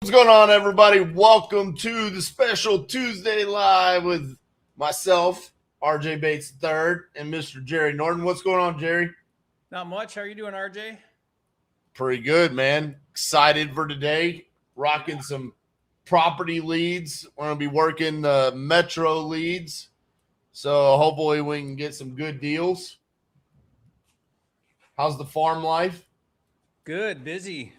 What's going on, everybody? Welcome to the special Tuesday Live with myself, RJ Bates III, and Mr. Jerry Norton. What's going on, Jerry? Not much. How are you doing, RJ? Pretty good, man. Excited for today. Rocking some property leads. We're going to be working the metro leads. So hopefully we can get some good deals. How's the farm life? Good. Busy.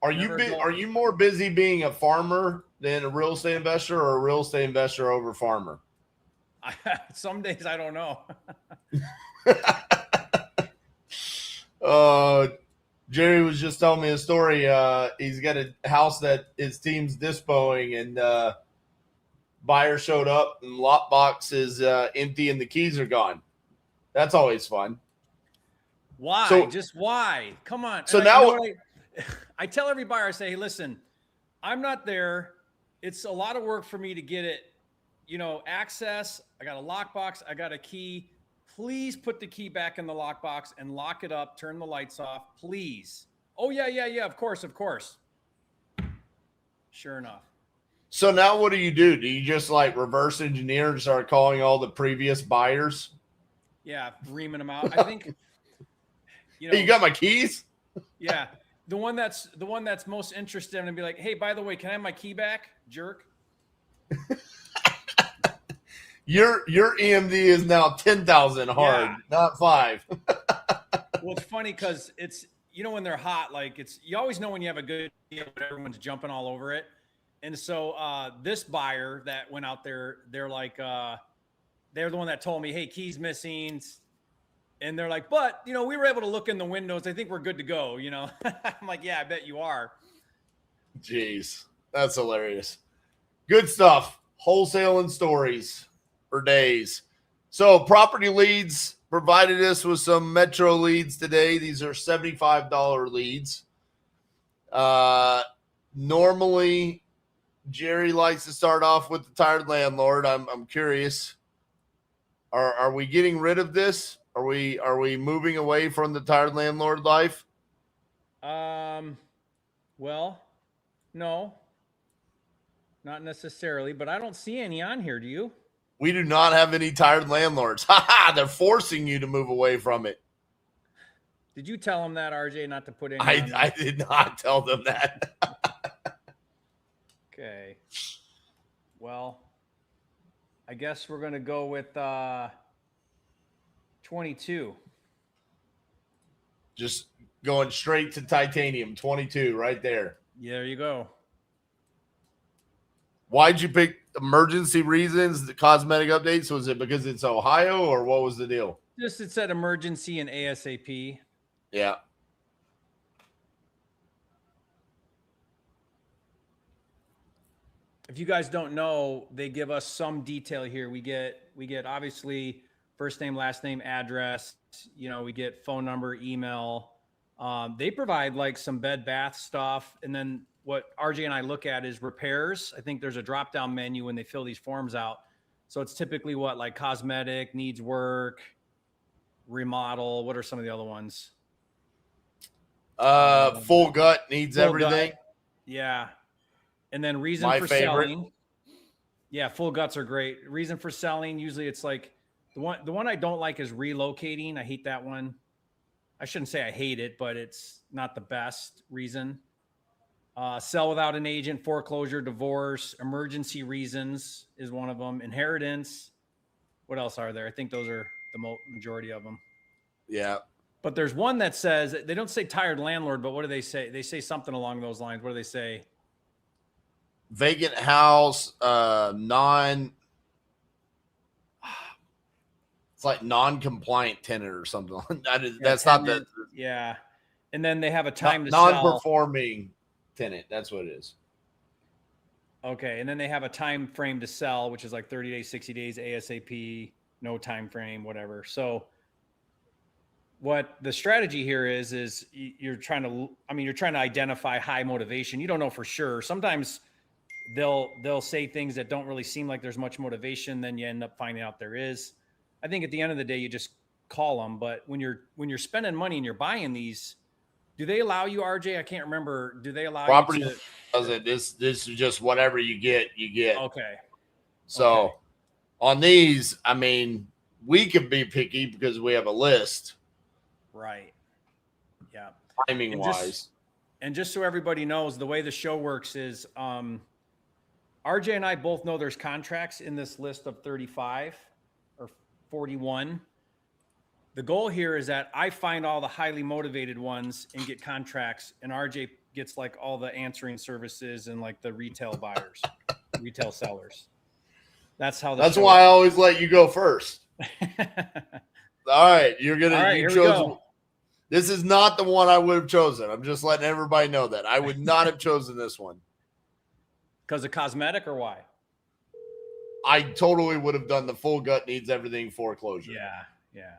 Are you more busy being a farmer than a real estate investor, or a real estate investor over farmer? Some days I don't know. Jerry was just telling me a story. He's got a house that his team's dispoing, and buyer showed up and lot box is empty and the keys are gone. That's always fun. Why? So, just why? Come on. So now I tell every buyer, I say, hey, listen, I'm not there. It's a lot of work for me to get it, access. I got a lockbox. I got a key. Please put the key back in the lockbox and lock it up. Turn the lights off, please. Oh, yeah. Of course. Sure enough. So now what do? Do you just like reverse engineer and start calling all the previous buyers? Yeah, reaming them out. I think, Hey, you got my keys? Yeah. The one that's most interested in and be like, hey, by the way, can I have my key back, jerk? Your EMD is now 10,000 hard, not 5. Well, it's funny because it's, when they're hot, like you always know when you have a good deal, but everyone's jumping all over it. And so this buyer that went out there, they're like, they're the one that told me, hey, keys missing. And they're like, but, we were able to look in the windows. I think we're good to go, I'm like, yeah, I bet you are. Jeez, that's hilarious. Good stuff. Wholesaling stories for days. So Property Leads provided us with some metro leads today. These are $75 leads. Normally, Jerry likes to start off with the tired landlord. I'm curious. Are we getting rid of this? Are we moving away from the tired landlord life? Well, no, not necessarily, but I don't see any on here. Do you? We do not have any tired landlords. They're forcing you to move away from it. Did you tell them that, RJ, not to put in? I did not tell them that. Okay. Well, I guess we're going to go with 22. Just going straight to titanium, 22 right there. Yeah, there you go. Why'd you pick emergency reasons, the cosmetic updates? Was it because it's Ohio, or what was the deal? Just it said emergency and ASAP. Yeah. If you guys don't know, they give us some detail here. We get obviously first name, last name, address, we get phone number, email. They provide like some bed bath stuff. And then what RJ and I look at is repairs. I think there's a drop down menu when they fill these forms out. So it's typically what, like cosmetic, needs work, remodel. What are some of the other ones? Full gut, needs full everything. Gut. Yeah. And then reason for selling. Yeah, full guts are great. Reason for selling, usually it's like the one I don't like is relocating. I hate that one. I shouldn't say I hate it, but it's not the best reason. Sell without an agent, foreclosure, divorce, emergency reasons is one of them. Inheritance. What else are there? I think those are the majority of them. Yeah. But there's one that says, they don't say tired landlord, but what do they say? They say something along those lines. What do they say? Vacant house, it's like non-compliant tenant or something. That's not the. Yeah. And then they have a time to non-performing tenant. That's what it is. Okay. And then they have a time frame to sell, which is like 30 days, 60 days, ASAP, no time frame, whatever. So what the strategy here is you're trying to identify high motivation. You don't know for sure. Sometimes they'll say things that don't really seem like there's much motivation. Then you end up finding out there is. I think at the end of the day, you just call them. But when you're spending money and you're buying these, Do they allow you, RJ? I can't remember. Do they allow Property you to? doesn't. This is just whatever you get, you get. Okay. So Okay. on these, I mean, we can be picky because we have a list. Right. Yeah. Timing wise. And just so everybody knows, the way the show works is RJ and I both know there's contracts in this list of 35 or 41. The goal here is that I find all the highly motivated ones and get contracts, and RJ gets like all the answering services and like the retail buyers, retail sellers. That's how. That's why I always let you go first. All right, you're gonna. All right, you here chose. we go. This is not the one I would have chosen. I'm just letting everybody know that I would not have chosen this one. Because of cosmetic or why? I totally would have done the full gut needs everything foreclosure. Yeah, yeah.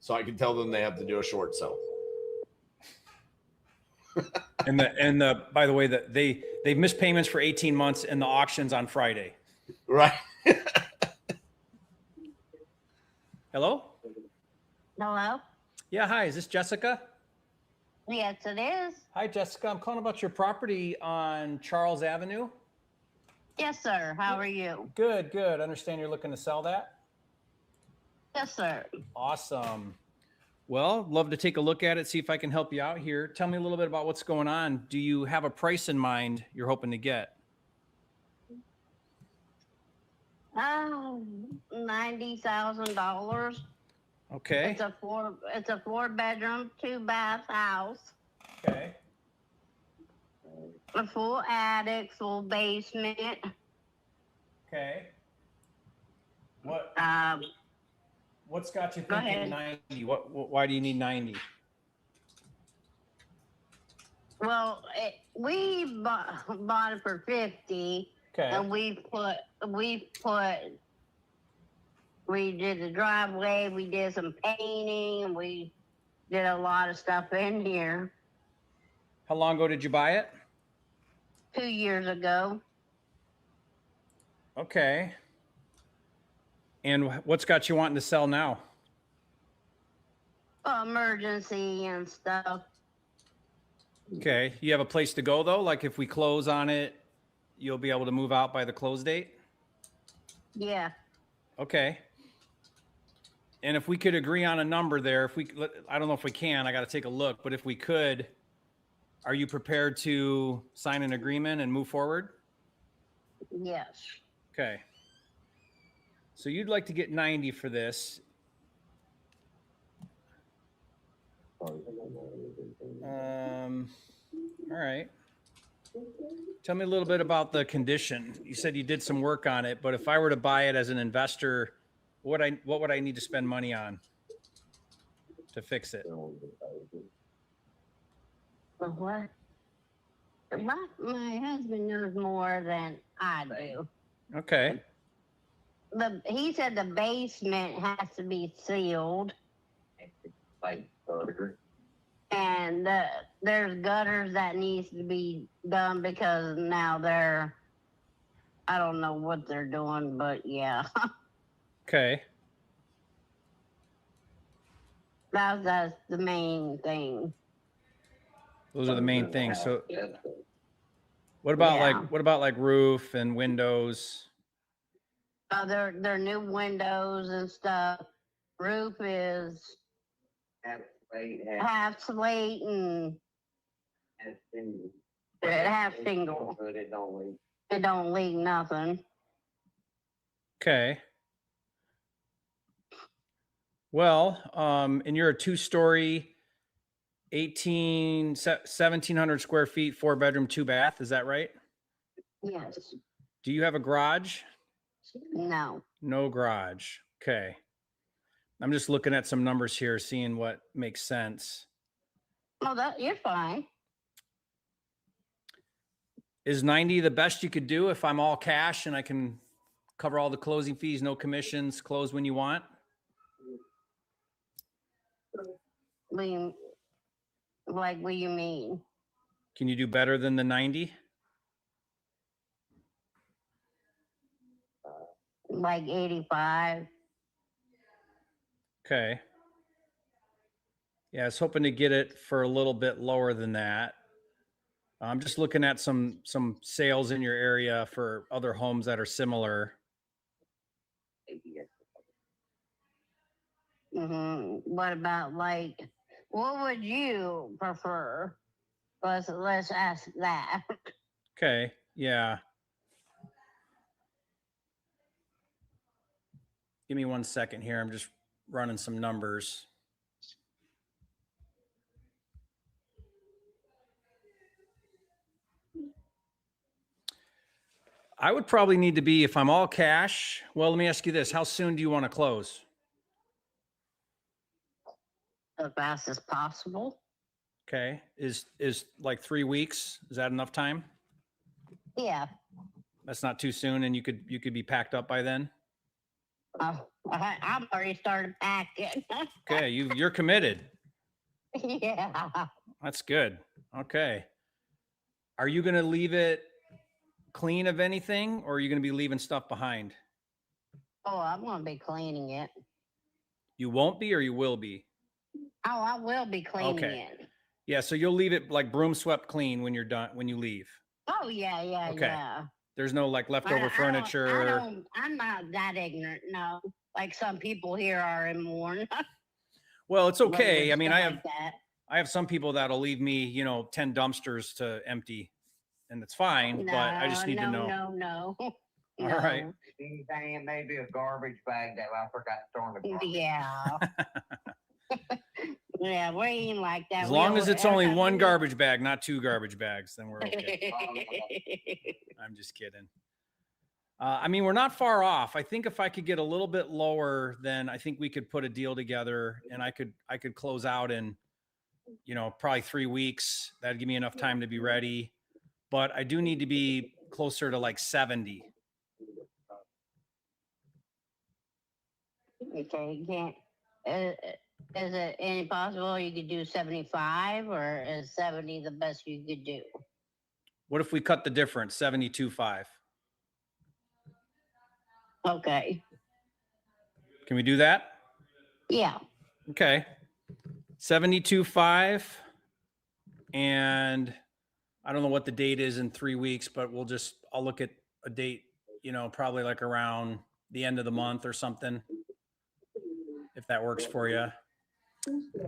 So I can tell them they have to do a short sell. and the by the way, that they've missed payments for 18 months and the auction's on Friday. Right. Hello? Hello? Yeah, hi. Is this Jessica? Yes, it is. Hi, Jessica. I'm calling about your property on Charles Avenue. Yes, sir. How are you? Good, good. Understand you're looking to sell that? Yes, sir. Awesome. Well, love to take a look at it, see if I can help you out here. Tell me a little bit about what's going on. Do you have a price in mind you're hoping to get? $90,000. Okay. It's a 4-bedroom, 2-bath house. Okay. A full attic, full basement. Okay. What's got you Go thinking ahead. 90? Why do you need 90? Well, we bought it for 50, Okay. and we did the driveway, we did some painting, and we did a lot of stuff in here. How long ago did you buy it? 2 years ago. Okay. And what's got you wanting to sell now? Emergency and stuff. Okay. You have a place to go though? Like if we close on it, you'll be able to move out by the close date? Yeah. Okay. And if we could agree on a number there, I don't know if we can, I got to take a look, but if we could, are you prepared to sign an agreement and move forward? Yes. Okay. So you'd like to get 90 for this. All right. Tell me a little bit about the condition. You said you did some work on it, but if I were to buy it as an investor, what would I need to spend money on to fix it? What? My husband knows more than I do. Okay. He said the basement has to be sealed. And there's gutters that needs to be done because now I don't know what they're doing, but yeah. Okay. That's the main thing. Those are the main things. So what about like roof and windows? They're new windows and stuff. Roof is half slate and half shingle. It don't leak nothing. Okay. Well, and you're a 2-story, 1,700 square feet, 4-bedroom, 2-bath. Is that right? Yes. Do you have a garage? No. No garage. Okay. I'm just looking at some numbers here, seeing what makes sense. Oh, you're fine. Is 90 the best you could do if I'm all cash and I can cover all the closing fees, no commissions, close when you want? What do you mean? Can you do better than the 90? Like 85. Okay. Yeah, I was hoping to get it for a little bit lower than that. I'm just looking at some sales in your area for other homes that are similar. What about what would you prefer? Let's ask that. Okay. Yeah. Give me 1 second here. I'm just running some numbers. I would probably need to be, if I'm all cash. Well, let me ask you this. How soon do you want to close? As fast as possible. Okay. Is like 3 weeks? Is that enough time? Yeah. That's not too soon, and you could be packed up by then. I'm already started packing. Okay, you're committed. Yeah. That's good. Okay. Are you going to leave it clean of anything, or are you going to be leaving stuff behind? Oh, I'm going to be cleaning it. You won't be, or you will be? Oh, I will be cleaning it. Yeah, so you'll leave it like broom swept clean when you're done, when you leave. Oh, yeah, Okay. yeah. There's no like leftover furniture. I'm not that ignorant. No, like some people here are in Warren. Well, it's okay. I mean, I have some people that'll leave me, 10 dumpsters to empty, and it's fine. No, but I just need to know. No. All right. Anything, it may be a garbage bag that I forgot to throw in the garbage. Yeah. Yeah, we ain't like that. As long as it's only one garbage bag, not 2 garbage bags, then we're okay. I'm just kidding. I mean, we're not far off. I think if I could get a little bit lower, then I think we could put a deal together, and I could close out in, probably 3 weeks. That'd give me enough time to be ready. But I do need to be closer to like 70. Okay, you can't. Is it any possible you could do 75, or is 70 the best you could do? What if we cut the difference, 72.5? Okay. Can we do that? Yeah. Okay. 72.5. And I don't know what the date is in 3 weeks, but I'll look at a date, probably like around the end of the month or something, if that works for you.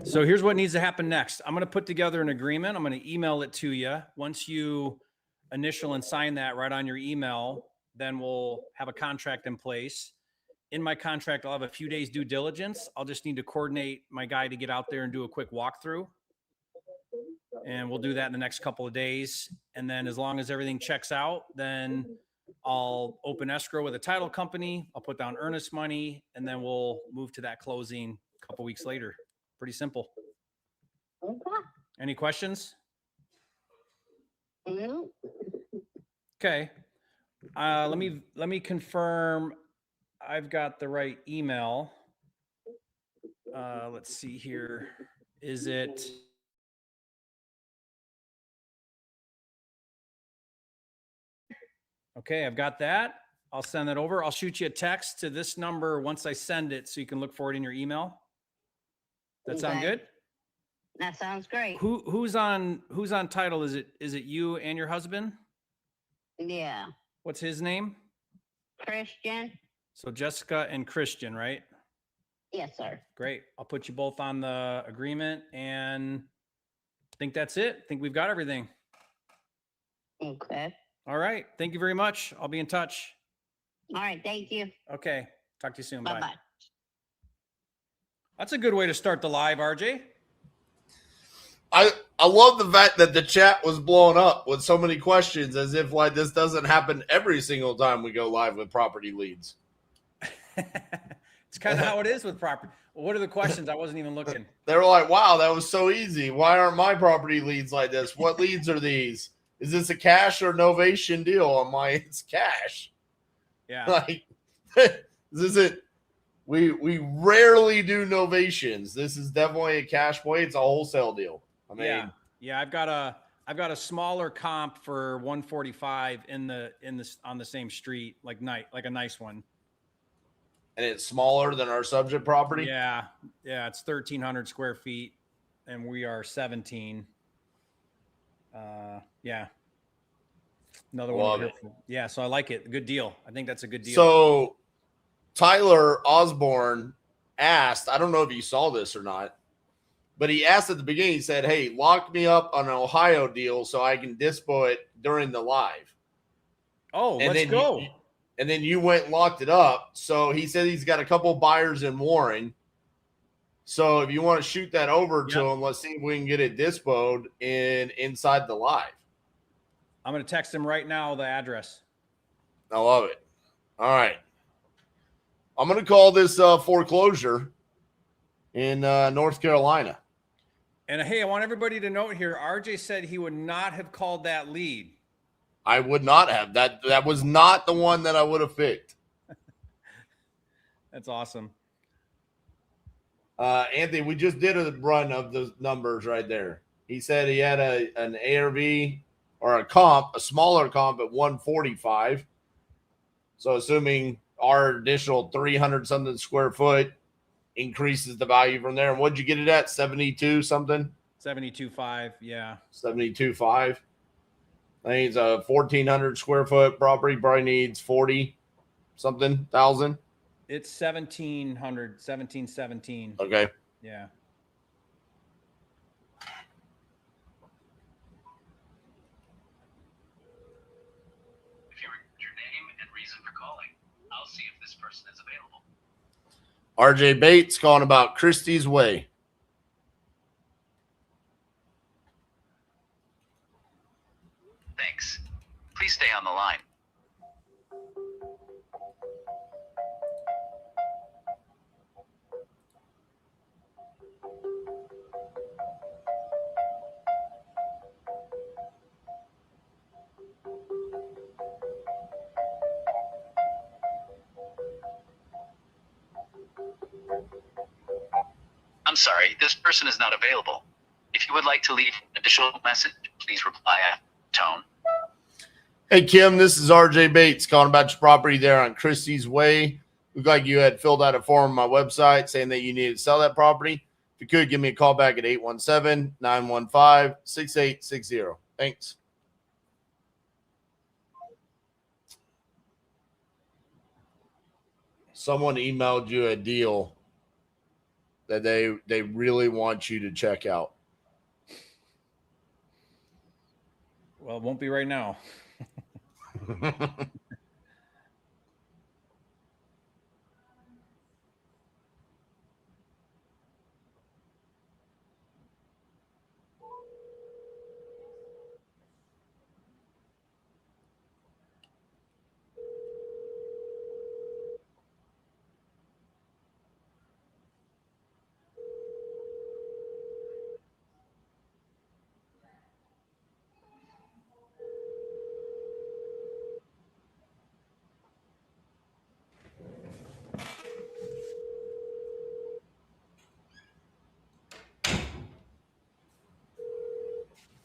So here's what needs to happen next. I'm going to put together an agreement. I'm going to email it to you. Once you initial and sign that right on your email, then we'll have a contract in place. In my contract, I'll have a few days due diligence. I'll just need to coordinate my guy to get out there and do a quick walkthrough. And we'll do that in the next couple of days. And then as long as everything checks out, then I'll open escrow with a title company. I'll put down earnest money, and then we'll move to that closing a couple weeks later. Pretty simple. Okay. Any questions? Mm-hmm. Okay. Let me confirm I've got the right email. Let's see here. Is it? Okay, I've got that. I'll send that over. I'll shoot you a text to this number once I send it, so you can look for it in your email. That sound good? That sounds great. Who's on title? Is it you and your husband? Yeah. What's his name? Christian. So Jessica and Christian, right? Yes, sir. Great. I'll put you both on the agreement, and I think that's it. I think we've got everything. Okay. All right. Thank you very much. I'll be in touch. All right. Thank you. Okay. Talk to you soon. Bye-bye. Bye. That's a good way to start the live, RJ. I love the fact that the chat was blowing up with so many questions, as if like this doesn't happen every single time we go live with Property Leads. It's kind of how it is with property. Well, what are the questions? I wasn't even looking. They were like, wow, that was so easy. Why aren't my property leads like this? What leads are these? Is this a cash or novation deal? I'm like, it's cash. Yeah. Like, this isn't. We rarely do novations. This is definitely a cash play. It's a wholesale deal. I mean, yeah. I've got a smaller comp for 145 on the same street, like a nice one. And it's smaller than our subject property? Yeah. Yeah. It's 1,300 square feet and we are 17. Yeah. Another one over here. Yeah. So I like it. Good deal. I think that's a good deal. So Tyler Osborne asked, I don't know if you saw this or not, but he asked at the beginning, he said, hey, lock me up on an Ohio deal so I can dispo it during the live. Oh, let's go. And then you went and locked it up. So he said he's got a couple buyers in Warren. So if you want to shoot that over to him, let's see if we can get it dispoed inside the live. I'm going to text him right now the address. I love it. All right. I'm going to call this foreclosure in North Carolina. And hey, I want everybody to note here, RJ said he would not have called that lead. I would not have. That was not the one that I would have picked. That's awesome. Anthony, we just did a run of the numbers right there. He said he had an ARV or a smaller comp at 145. So assuming our additional 300 something square foot increases the value from there. And what'd you get it at? 72 something? 72.5. Yeah. 72.5. I think it's a 1,400 square foot property. Probably needs 40 something thousand. It's 1717. Okay. Yeah. If you record your name and reason for calling, I'll see if this person is available. RJ Bates calling about Christie's Way. Thanks. Please stay on the line. I'm sorry, this person is not available. If you would like to leave an additional message, please reply at tone. Hey, Kim, this is RJ Bates calling about your property there on Christie's Way. Looked like you had filled out a form on my website saying that you needed to sell that property. If you could, give me a call back at 817-915-6860. Thanks. Someone emailed you a deal that they really want you to check out. Well, it won't be right now.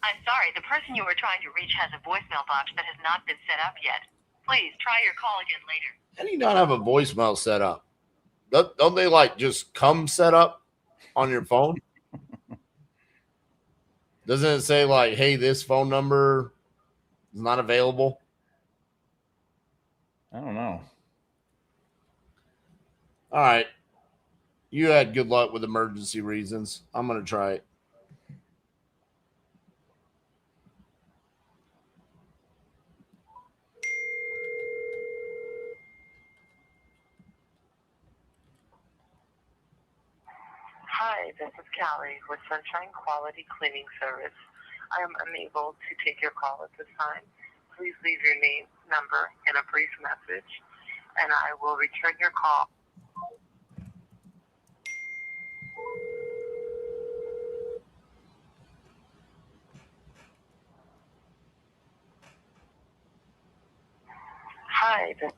I'm sorry, the person you were trying to reach has a voicemail box that has not been set up yet. Please try your call again later. How do you not have a voicemail set up? Don't they like just come set up on your phone? Doesn't it say like, hey, this phone number is not available? I don't know. All right. You had good luck with emergency reasons. I'm going to try it. Hi, this is Callie with Sunshine Quality Cleaning Service. I am unable to take your call at this time. Please leave your name, number, and a brief message, and I will return your call. Hi, this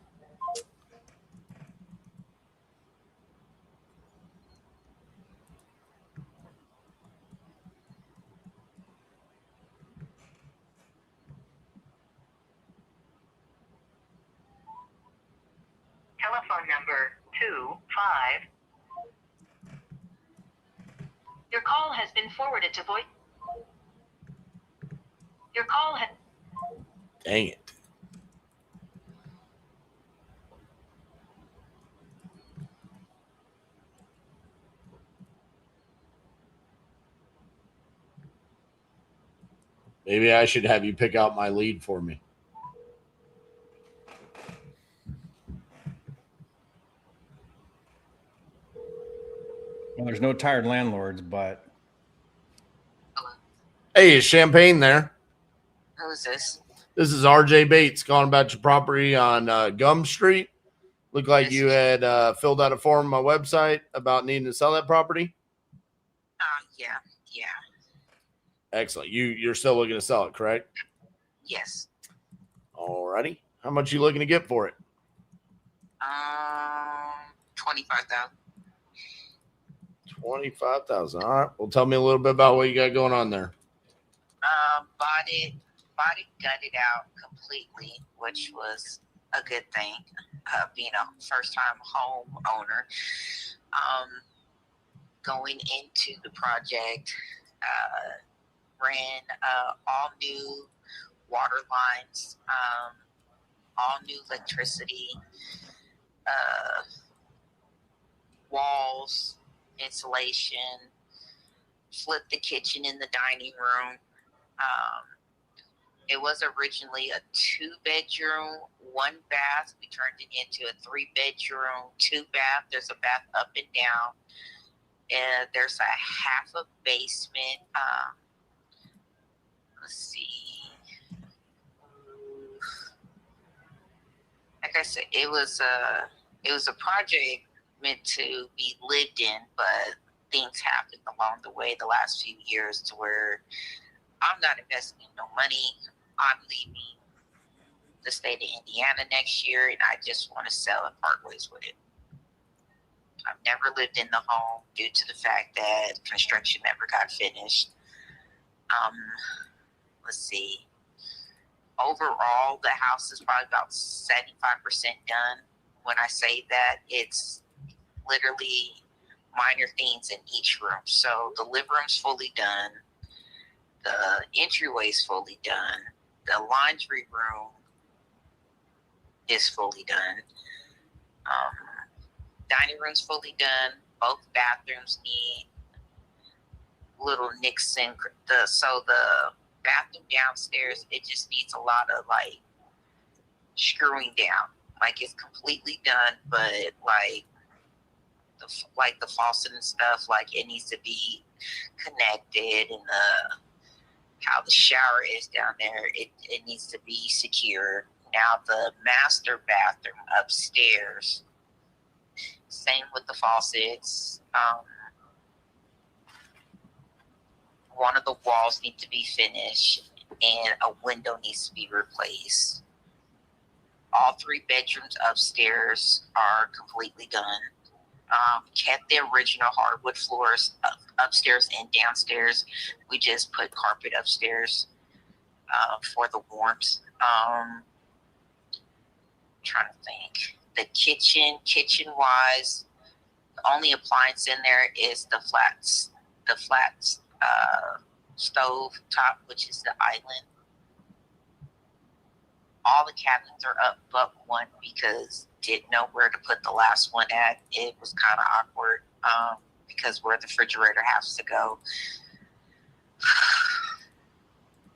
telephone number Your call has been forwarded to voice. Your call has. Dang it. Maybe I should have you pick out my lead for me. Well, there's no tired landlords, but. Hey, is Champagne there? Who's this? This is RJ Bates calling about your property on Gum Street. Looked like you had filled out a form on my website about needing to sell that property. Yeah. Excellent. You're still looking to sell it, correct? Yes. Alrighty. How much you looking to get for it? 25,000. 25,000. All right. Well, tell me a little bit about what you got going on there. Bought it, gutted out completely, which was a good thing. Being a first-time home owner, going into the project, ran all new water lines, all new electricity, walls, insulation, flipped the kitchen in the dining room. It was originally a 2-bedroom, 1 bath. We turned it into a 3-bedroom, 2-bath. There's a bath up and down. And there's a half a basement. Let's see. Like I said, it was a project meant to be lived in, but things happened along the way the last few years to where I'm not investing no money. I'm leaving the state of Indiana next year, and I just want to sell and part ways with it. I've never lived in the home due to the fact that construction never got finished. Let's see. Overall, the house is probably about 75% done. When I say that, it's literally minor things in each room. So the living room's fully done. The entryway is fully done. The laundry room is fully done. Dining room's fully done. Both bathrooms need little nicks and so the bathroom downstairs, it just needs a lot of like screwing down. Like it's completely done, but like the faucet and stuff, like it needs to be connected, and how the shower is down there, it needs to be secure. Now the master bathroom upstairs, same with the faucets. One of the walls needs to be finished, and a window needs to be replaced. All 3 bedrooms upstairs are completely done. Kept the original hardwood floors upstairs and downstairs. We just put carpet upstairs for the warmth. Trying to think. The kitchen wise, the only appliance in there is the flat stove top, which is the island. All the cabinets are up but one because didn't know where to put the last one at. It was kind of awkward because where the refrigerator has to go.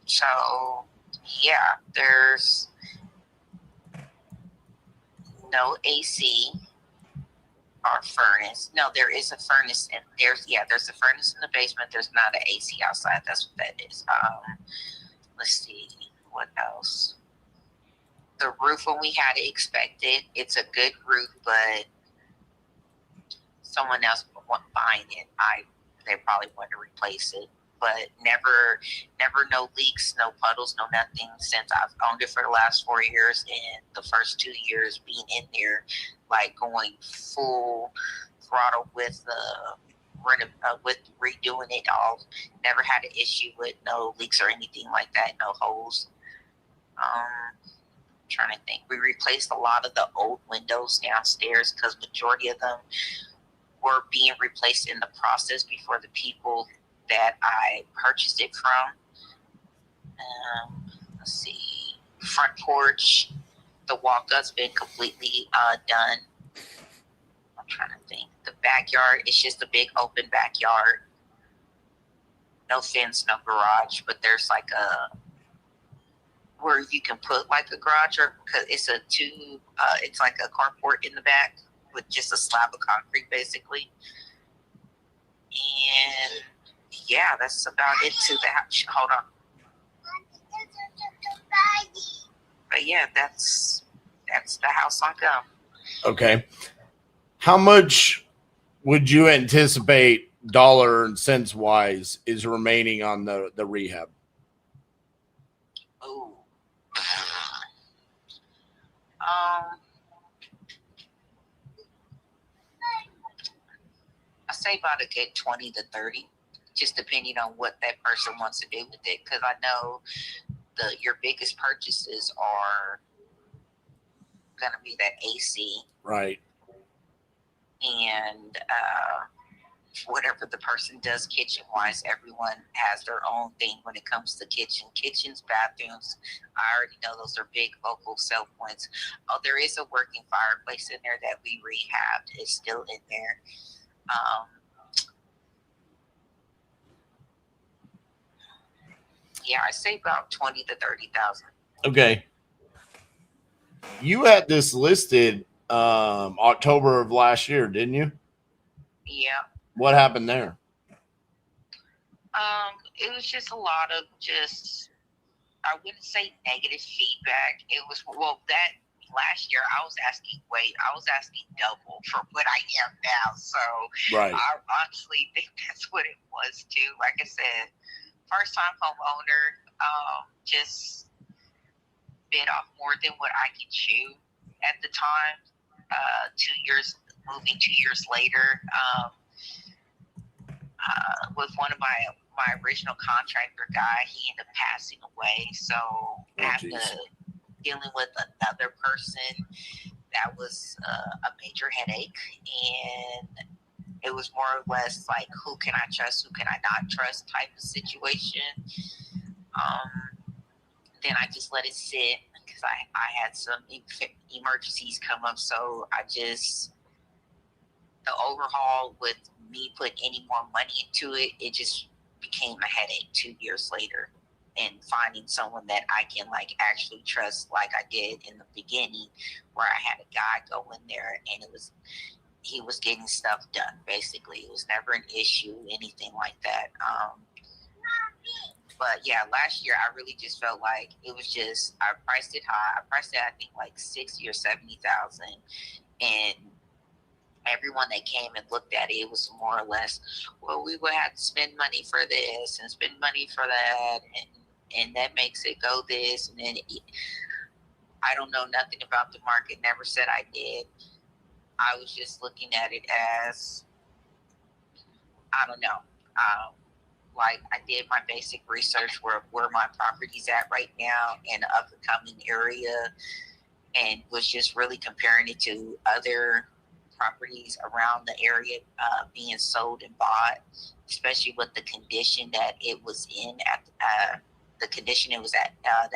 So yeah, there's no AC or furnace. No, there is a furnace, and there's a furnace in the basement. There's not an AC outside. That's what that is. Let's see what else. The roof, when we had it expected, it's a good roof, but someone else buying it, they probably want to replace it. But never no leaks, no puddles, no nothing since I've owned it for the last 4 years, and the first 2 years being in there, like going full throttle with redoing it all. Never had an issue with no leaks or anything like that, no holes. trying to think. We replaced a lot of the old windows downstairs because majority of them were being replaced in the process before the people that I purchased it from. Let's see. Front porch, the walk-up's been completely done. I'm trying to think. The backyard, it's just a big open backyard. No fence, no garage, but there's like a where you can put like a garage, or because it's it's like a carport in the back with just a slab of concrete basically. And yeah, that's about it to the house. Hold on. But yeah, that's the house on go. Okay. How much would you anticipate dollar and cents wise is remaining on the rehab? Oh. I say about a good 20 to 30, just depending on what that person wants to do with it. Because I know your biggest purchases are going to be that AC. Right. And whatever the person does kitchen wise, everyone has their own thing when it comes to kitchens, bathrooms. I already know those are big local sell points. Oh, there is a working fireplace in there that we rehabbed. It's still in there. Yeah, I say about 20 to 30,000. Okay. You had this listed October of last year, didn't you? Yeah. What happened there? It was just a lot of I wouldn't say negative feedback. It was, that last year I was asking double for what I am now. So right. I honestly think that's what it was too. Like I said, first time homeowner, just bit off more than what I could chew at the time. 2 years later, with one of my original contractor guy, he ended up passing away. So dealing with another person, that was a major headache. And it was more or less like, who can I trust, who can I not trust type of situation. Then I just let it sit because I had some emergencies come up. So the overhaul with me putting any more money into it, it just became a headache 2 years later. And finding someone that I can actually trust like I did in the beginning, where I had a guy go in there and he was getting stuff done, basically. It was never an issue, anything like that. But yeah, last year I really just felt like it was just, I priced it high. I priced it, I think, like 60 or 70,000. And everyone that came and looked at it, it was more or less, well, we would have to spend money for this and spend money for that. And that makes it go this. And then I don't know nothing about the market, never said I did. I was just looking at it as, I don't know. I did my basic research where my property's at right now in the up-and-coming area, and was just really comparing it to other properties around the area being sold and bought, especially with the condition that it was in that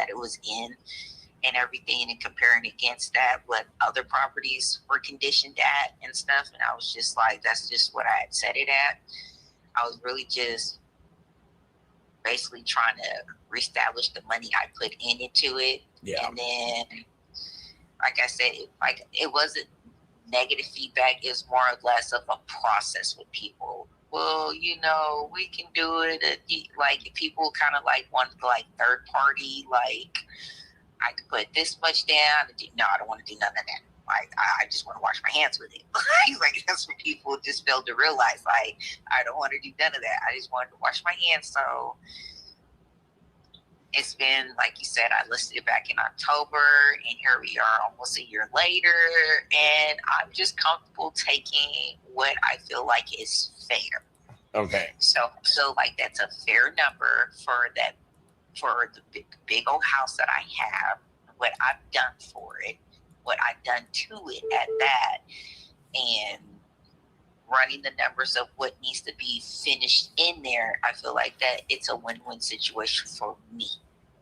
it was in and everything, and comparing against that what other properties were conditioned at and stuff. And I was just like, that's just what I had set it at. I was really just basically trying to reestablish the money I put into it. Yeah. And then, like I said, it wasn't negative feedback. It was more or less of a process with people. Well, we can do it. If people kind of want third party, I could put this much down. No, I don't want to do none of that. I just want to wash my hands with it. That's what people just failed to realize. I don't want to do none of that. I just wanted to wash my hands. So it's been, like you said, I listed it back in October, and here we are almost a year later, and I'm just comfortable taking what I feel like is fair. Okay. So that's a fair number for the big old house that I have. what I've done for it, what I've done to it at that, and running the numbers of what needs to be finished in there, I feel like that it's a win-win situation for me.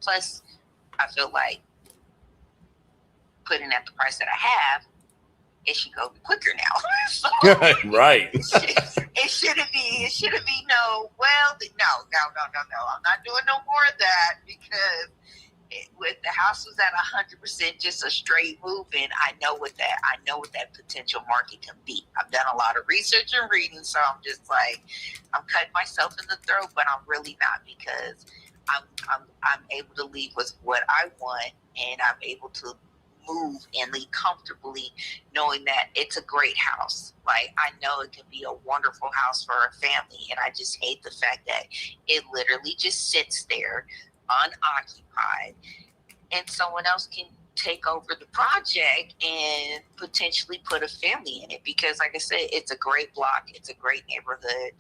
Plus, I feel like putting at the price that I have, it should go quicker now. So, right. it shouldn't be no. Well, no. I'm not doing no more of that because with the house was at 100% just a straight move in. I know what that potential market can be. I've done a lot of research and reading, so I'm just like, I'm cutting myself in the throat, but I'm really not, because I'm able to leave with what I want, and I'm able to move and leave comfortably, knowing that it's a great house. Like, I know it can be a wonderful house for a family, and I just hate the fact that it literally just sits there unoccupied, and someone else can take over the project and potentially put a family in it. Because, like I said, it's a great block, it's a great neighborhood,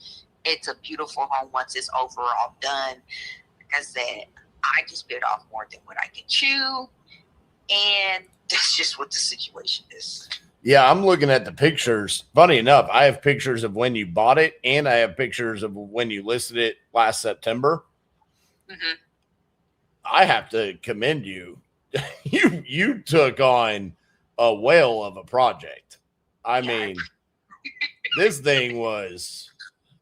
it's a beautiful home once it's overall done. Like I said, I just bit off more than what I can chew, and that's just what the situation is. Yeah, I'm looking at the pictures. Funny enough, I have pictures of when you bought it, and I have pictures of when you listed it last September. Mm-hmm. I have to commend you. You took on a whale of a project. I mean, this thing was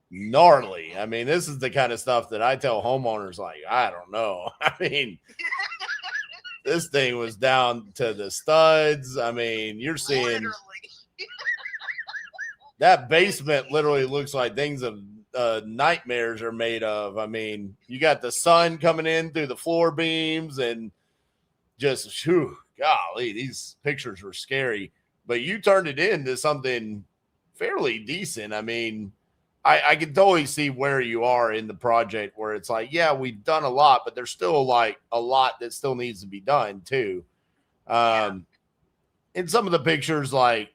gnarly. I mean, this is the kind of stuff that I tell homeowners, like, I don't know. I mean, this thing was down to the studs. I mean, you're seeing Literally. that basement literally looks like things of nightmares are made of. I mean, you got the sun coming in through the floor beams, and just, whew, golly, these pictures were scary. But you turned it into something fairly decent. I mean, I can totally see where you are in the project, where it's like, yeah, we've done a lot, but there's still like a lot that still needs to be done too. In some of the pictures, like,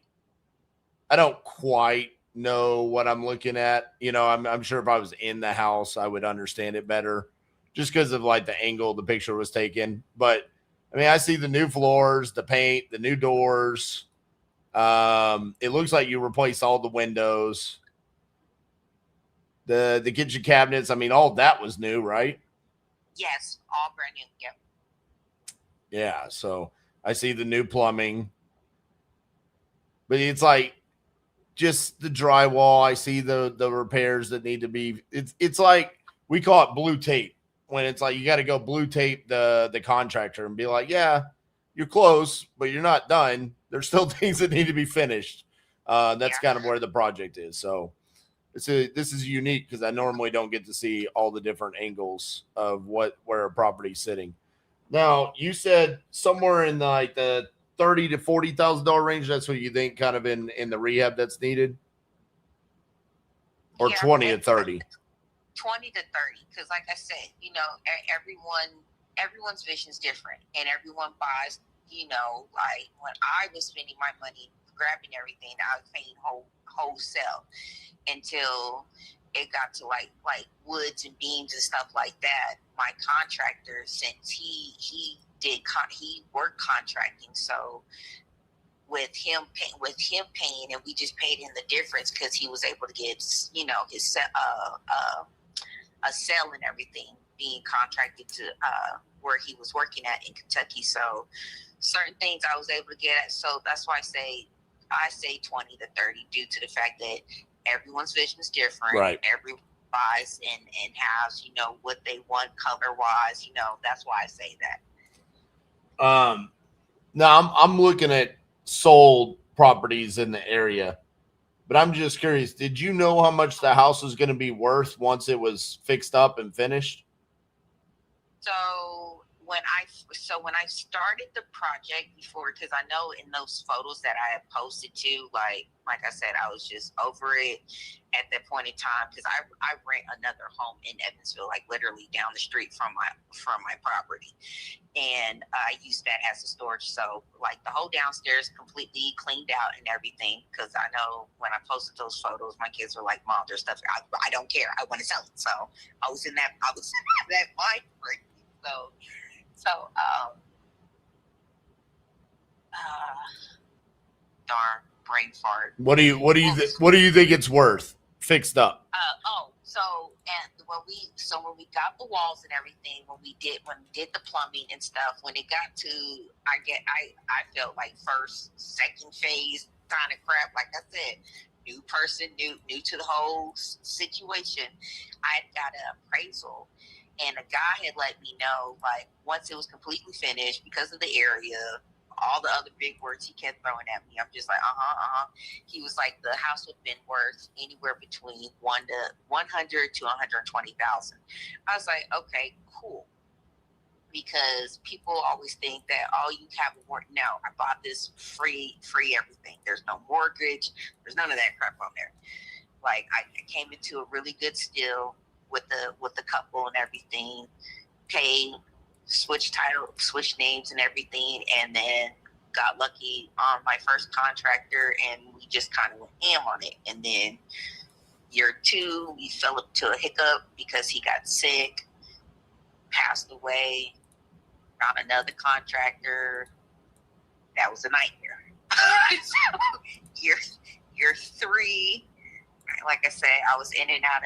I don't quite know what I'm looking at. You know, I'm sure if I was in the house, I would understand it better, just because of like the angle the picture was taken. But I mean, I see the new floors, the paint, the new doors. It looks like you replaced all the windows. The kitchen cabinets, I mean, all that was new, right? Yes, all brand new. Yep. Yeah, so I see the new plumbing. But it's like just the drywall. I see the repairs that need to be. It's like, we call it blue tape, when it's like you got to go blue tape the contractor and be like, yeah, you're close, but you're not done. There's still things that need to be finished. That's kind of where the project is. So this is unique, because I normally don't get to see all the different angles of where a property's sitting. Now, you said somewhere in like the $30,000 to $40,000 range. That's what you think, kind of in the rehab that's needed, or 20 to 30. 20 to 30, because like I said, you know, everyone's vision is different, and everyone buys, you know, like when I was spending my money grabbing everything, I was paying wholesale until it got to like woods and beams and stuff like that. My contractor, since he worked contracting, so with him paying, and we just paid him the difference because he was able to get, you know, his a sale and everything, being contracted to where he was working at in Kentucky. So certain things I was able to get at. So that's why I say 20 to 30, due to the fact that everyone's vision is different. Right. Everyone buys and has, you know, what they want color wise. You know, that's why I say that. Now I'm looking at sold properties in the area, but I'm just curious, did you know how much the house was going to be worth once it was fixed up and finished? So when I started the project before, because I know in those photos that I had posted too, like I said, I was just over it at that point in time, because I rent another home in Evansville, like literally down the street from my property, and I use that as a storage. So like the whole downstairs completely cleaned out and everything, because I know when I posted those photos, my kids were like, "Mom, there's stuff. I don't care. I want to sell it." So I was in that mind frame. So Darn brain fart. What do you think it's worth fixed up? When we got the walls and everything, when we did the plumbing and stuff, when it got to I felt like first, second phase kind of crap. Like I said, new person, new to the whole situation. I got an appraisal, and a guy had let me know, like, once it was completely finished, because of the area, all the other big words he kept throwing at me, I'm just like, He was like, the house would have been worth anywhere between 100 to 120,000. I was like, okay, cool. Because people always think that, oh, you have a mortgage. No, I bought this free everything. There's no mortgage. There's none of that crap on there. Like, I came into a really good deal with the couple and everything. Paid, switch title, switch names and everything, and then got lucky on my first contractor, and we just kind of went ham on it. And then year 2, we fell into a hiccup because he got sick, passed away. Found another contractor. That was a nightmare. So year 3, like I said, I was in and out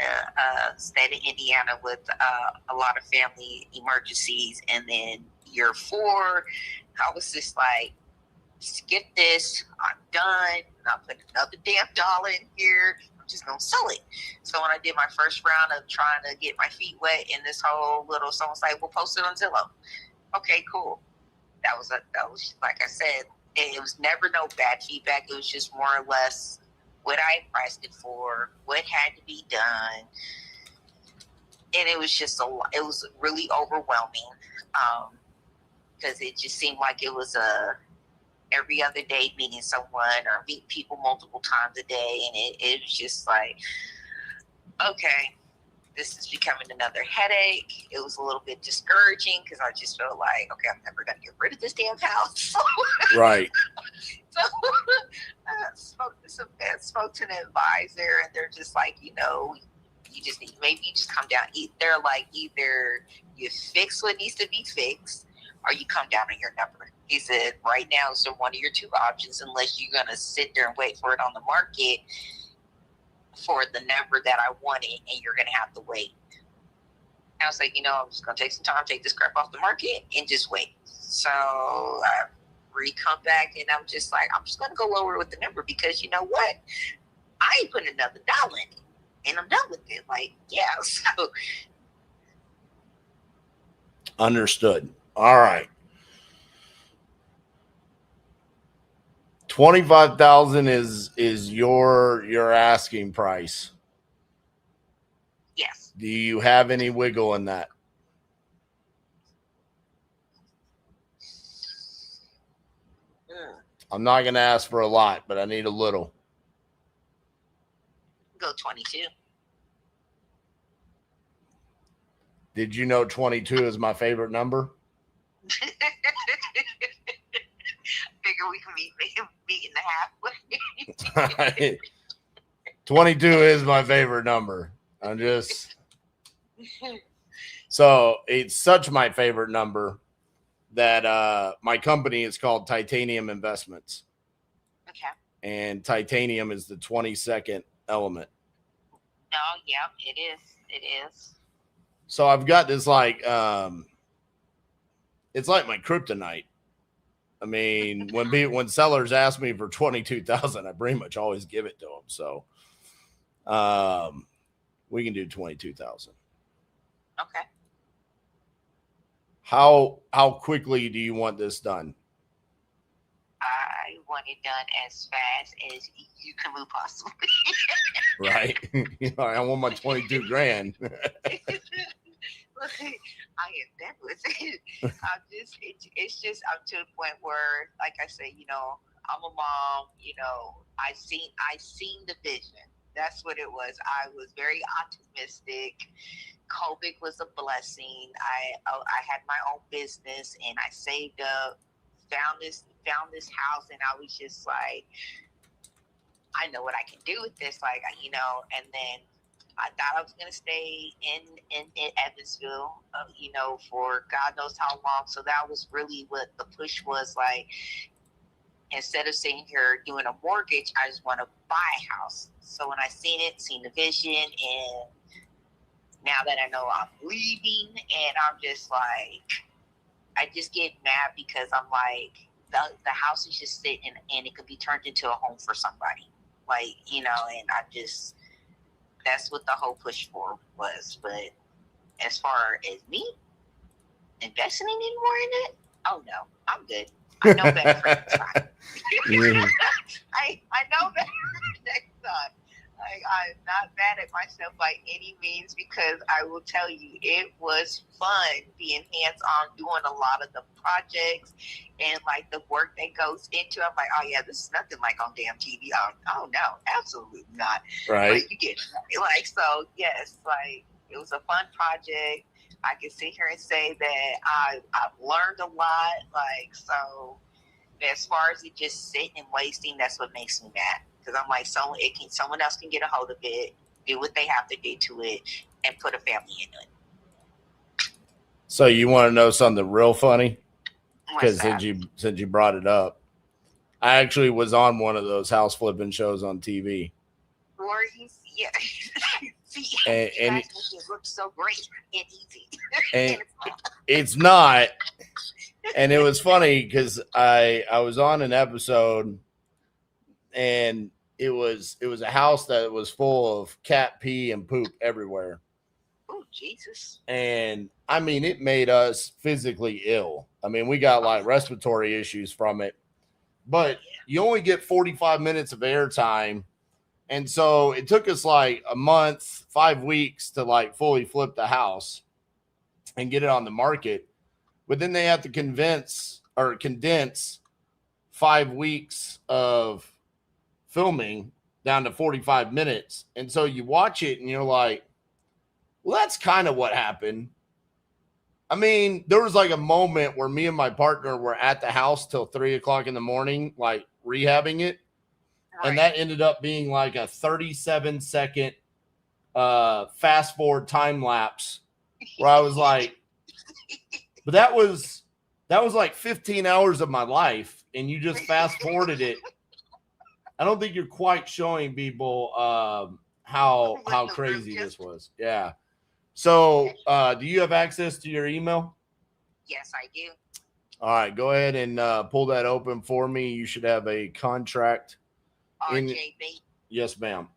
of state of Indiana with a lot of family emergencies. And then year 4, I was just like, skip this. I'm done. I'm not putting another damn dollar in here. I'm just going to sell it. So when I did my first round of trying to get my feet wet in this whole little, someone's like, we'll post it on Zillow. Okay, cool. That was like I said, it was never no bad feedback. It was just more or less what I priced it for, what had to be done. And it was just it was really overwhelming. Because it just seemed like it was every other day meeting someone or meet people multiple times a day. And it was just like, okay, this is becoming another headache. It was a little bit discouraging because I just felt like, okay, I'm never going to get rid of this damn house. Right. So I spoke to an advisor, and they're just like, you just need, maybe you just come down. They're like, either you fix what needs to be fixed or you come down on your number. He said, right now, so one of your 2 options, unless you're going to sit there and wait for it on the market for the number that I wanted, and you're going to have to wait. I was like, I'm just going to take some time, take this crap off the market, and just wait. So I come back, and I'm just like, I'm just going to go lower with the number, because you know what? I ain't putting another dollar in it, and I'm done with it. Like, yeah. So Understood. All right. 25,000 is your asking price. Yes. Do you have any wiggle in that? I'm not going to ask for a lot, but I need a little. Go 22. Did you know 22 is my favorite number? Figure we can meet in the halfway. 22 is my favorite number. So it's such my favorite number that my company is called Titanium Investments. Okay. And titanium is the 22nd element. No, yeah, it is. It is. So I've got this like it's like my kryptonite. I mean, when sellers ask me for 22,000, I pretty much always give it to them. So we can do 22,000. Okay. How quickly do you want this done? I want it done as fast as you can move possibly. Right. I want my 22 grand. I am done with it. It's just I'm to the point where, like I say, I'm a mom. I seen the vision. That's what it was. I was very optimistic. COVID was a blessing. I had my own business, and I saved up, found this house, and I was just like, I know what I can do with this, and then I thought I was going to stay in Evansville, for God knows how long. So that was really what the push was like. instead of sitting here doing a mortgage, I just want to buy a house. So when I seen the vision, and now that I know I'm leaving, and I'm just like, I just get mad because I'm like, the house is just sitting and it could be turned into a home for somebody. Like, you know, and I just, that's what the whole push for was. But as far as me investing any more in it, oh no, I'm good. I know better for next time. I know better for next time. Like, I'm not mad at myself by any means, because I will tell you, it was fun being hands-on, doing a lot of the projects and like the work that goes into it. I'm like, oh yeah, this is nothing like on damn TV. Oh no, absolutely not. Right. Like, you get like, so yes, like, it was a fun project. I can sit here and say that I've learned a lot. Like, so as far as it just sitting and wasting, that's what makes me mad. Because I'm like, someone else can get a hold of it, do what they have to do to it, and put a family into it. So you want to know something real funny? What's Because that? since you brought it up, I actually was on one of those house flipping shows on TV. Or he's, yeah. See, And you guys make it look so great and easy. and it's not. And it was funny because I was on an episode, and it was a house that was full of cat pee and poop everywhere. Oh, Jesus. And I mean, it made us physically ill. I mean, we got like respiratory issues from it, but you only get 45 minutes of airtime. And so it took us like a month, 5 weeks to like fully flip the house and get it on the market. But then they have to condense 5 weeks of filming down to 45 minutes. And so you watch it and you're like, well, that's kind of what happened. I mean, there was like a moment where me and my partner were at the house till 3 o'clock in the morning, like rehabbing it. Right. And that ended up being like a 37-second fast forward time lapse where I was like, but that was like 15 hours of my life, and you just fast forwarded it. I don't think you're quite showing people how crazy this was. Yeah. So do you have access to your email? Yes, I do. All right, go ahead and pull that open for me. You should have a contract. RJB. Yes, ma'am.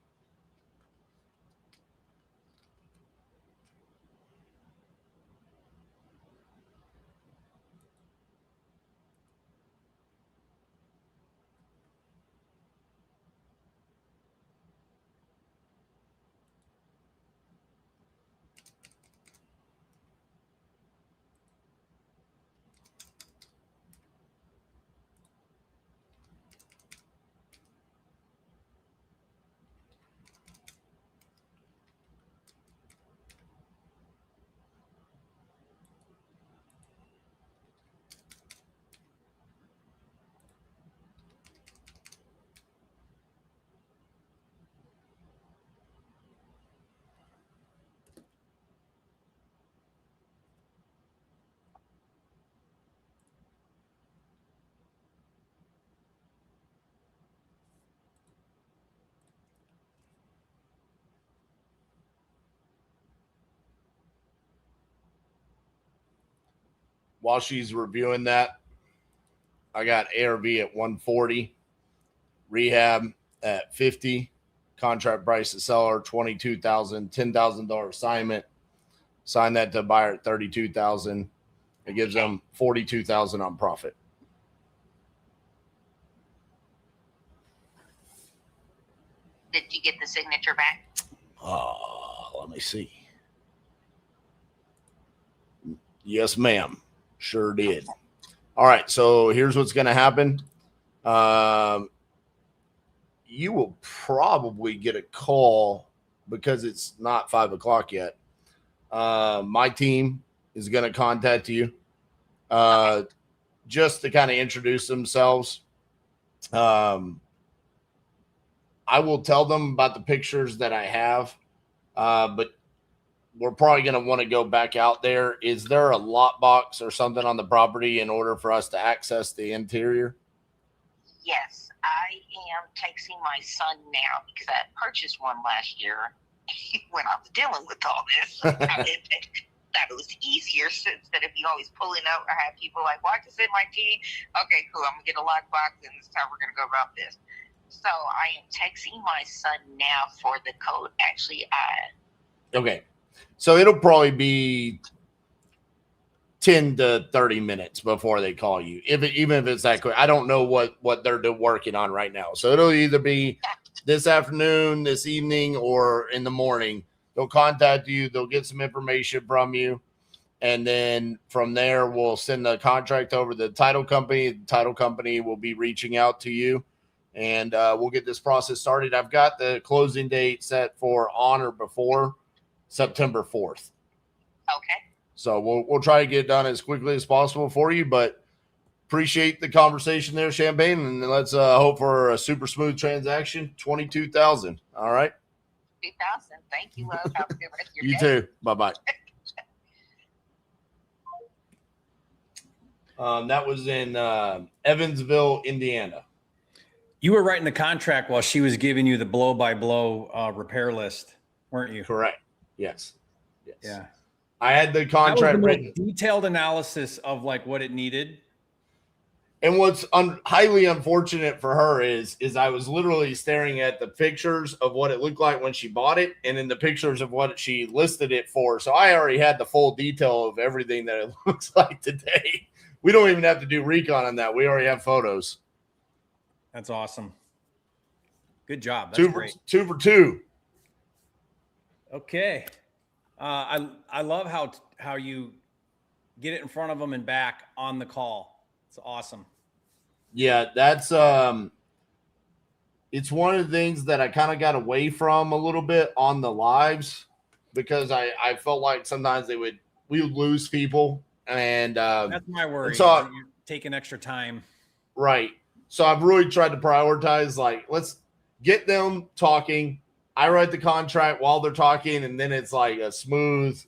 While she's reviewing that, I got ARV at 140, rehab at 50, contract price to seller $22,000, $10,000 assignment. Sign that to buyer at $32,000. It gives them $42,000 on profit. Did you get the signature back? Let me see. Yes, ma'am. Sure did. All right, so here's what's going to happen. You will probably get a call because it's not 5 o'clock yet. My team is going to contact you just to kind of introduce themselves. I will tell them about the pictures that I have, but we're probably going to want to go back out there. Is there a lock box or something on the property in order for us to access the interior? Yes, I am texting my son now because I purchased one last year when I was dealing with all this. That it was easier instead of you always pulling out or have people like, well, I just send my key. Okay, cool. I'm going to get a lockbox and this is how we're going to go about this. So I am texting my son now for the code. Actually, Okay. So it'll probably be 10 to 30 minutes before they call you. Even if it's that quick. I don't know what they're working on right now. So it'll either be this afternoon, this evening, or in the morning. They'll contact you. They'll get some information from you. And then from there, we'll send the contract over to the title company. The title company will be reaching out to you. And we'll get this process started. I've got the closing date set for on or before September 4th. okay. So we'll try to get it done as quickly as possible for you, but appreciate the conversation there, Champagne, and let's hope for a super smooth transaction. 22,000. All right. 2,000. Thank you, love. Have a good rest of your You day. too. Bye-bye. That was in Evansville, Indiana. You were writing the contract while she was giving you the blow-by-blow repair list, weren't you? Correct. Yes. Yeah. I had the That was contract the written. most detailed analysis of like what it needed. And what's highly unfortunate for her is I was literally staring at the pictures of what it looked like when she bought it and then the pictures of what she listed it for. So I already had the full detail of everything that it looks like today. We don't even have to do recon on that. We already have photos. That's awesome. Good job. That's great. 2 for 2. Okay. I love how you get it in front of them and back on the call. It's awesome. Yeah, that's it's one of the things that I kind of got away from a little bit on the lives because I felt like sometimes we would lose people, and that's my worry. So you're taking extra time. Right. So I've really tried to prioritize, like, let's get them talking. I write the contract while they're talking, and then it's like a smooth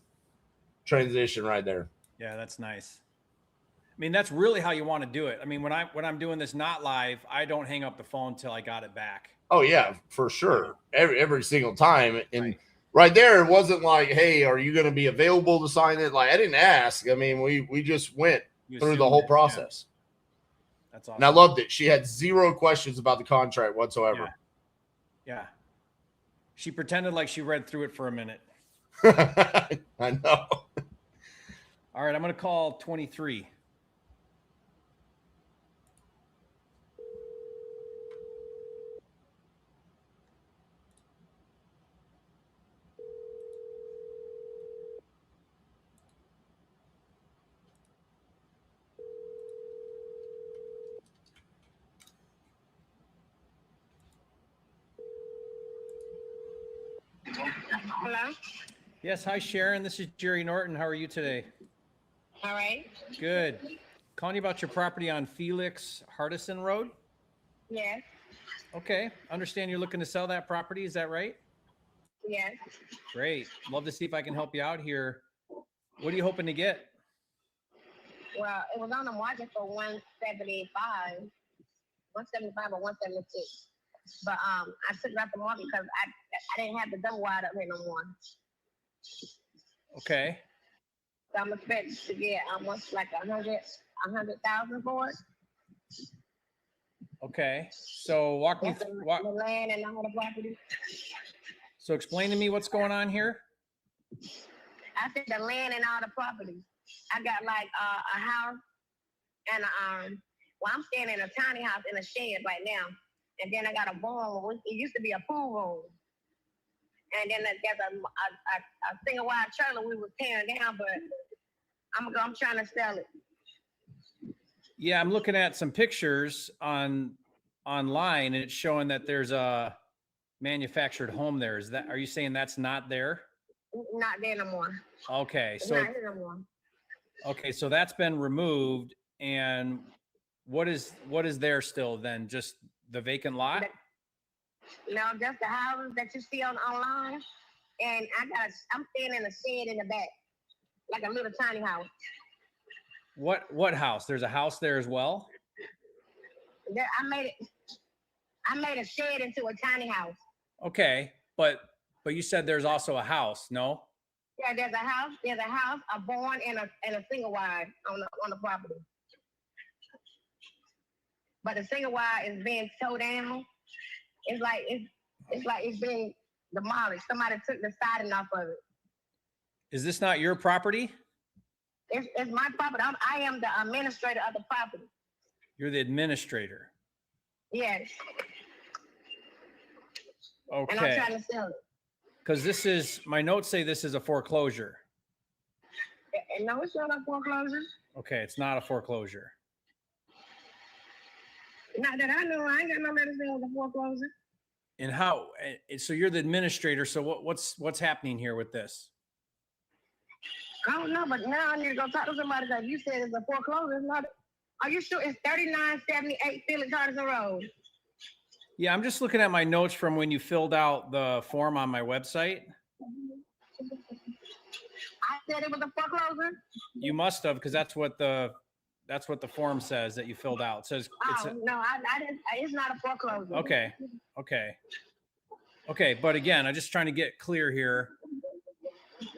transition right there. Yeah, that's nice. I mean, that's really how you want to do it. I mean, when I'm doing this not live, I don't hang up the phone till I got it back. Oh yeah, for sure. Every single time. And right there, it wasn't like, hey, are you going to be available to sign it? Like, I didn't ask. I mean, we just went through the whole process. Yeah. That's awesome. And I loved it. She had 0 questions about the contract whatsoever. Yeah. She pretended like she read through it for a minute. I know. All right, I'm going to call 23. Hello? Yes, hi, Sharon. This is Jerry Norton. How are you today? All right. Good. Calling you about your property on Felix Hardison Road. Yes. Okay. Understand you're looking to sell that property. Is that right? Yes. Great. Love to see if I can help you out here. What are you hoping to get? Well, it was on the market for 175 or 176. But I took it off the market because I didn't have the double wide up here no more. Okay. So I'm expecting to get almost like 100,000 for it. Okay. So walk me That's through. the land and all the property. So explain to me what's going on here. I said the land and all the property. I got like a house and well, I'm staying in a tiny house in a shed right now. And then I got a barn. It used to be a pool room. And then there's a single wide trailer we were tearing down, but I'm trying to sell it. Yeah, I'm looking at some pictures online, and it's showing that there's a manufactured home there. Are you saying that's not there? Not there no more. Okay, It's so not here no more. okay, so that's been removed, and what is there still then? Just the vacant lot? No, just the houses that you see online, and I'm staying in a shed in the back, like a little tiny house. What house? There's a house there as well? I made a shed into a tiny house. Okay, but you said there's also a house, no? Yeah, there's a house, a barn, and a single wide on the property. But the single wide is being towed down. It's like it's been demolished. Somebody took the siding off of it. Is this not your property? It's my property. I am the administrator of the property. You're the administrator. Yes. Okay. And I'm trying to sell it. Because this is, my notes say this is a foreclosure. And no, it's not a foreclosure. Okay, it's not a foreclosure. Not that I know. I ain't got no letter saying the foreclosure. And how? So you're the administrator. So what's happening here with this? I don't know, but now I need to go talk to somebody because you said it's a foreclosure. It's not. Are you sure it's 3978 Felix Hardison Road? Yeah, I'm just looking at my notes from when you filled out the form on my website. I said it was a foreclosure. You must have, because that's what the form says that you filled out. It says No, I didn't. It's not a foreclosure. Okay. But again, I'm just trying to get clear here.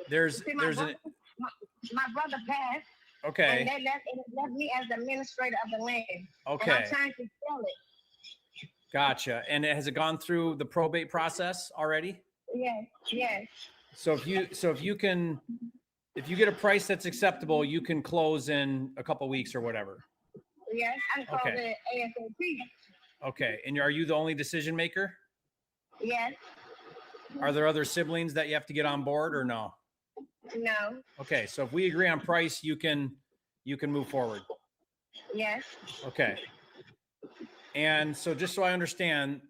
My brother passed. Okay. And it left me as the administrator of the land. Okay. And I'm trying to sell it. Gotcha. And has it gone through the probate process already? Yes. So if you get a price that's acceptable, you can close in a couple weeks or whatever. Yes, I can close it ASAP. Okay. And are you the only decision maker? Yes. Are there other siblings that you have to get on board or no? No. Okay. So if we agree on price, you can move forward. Yes. Okay. And so just so I understand,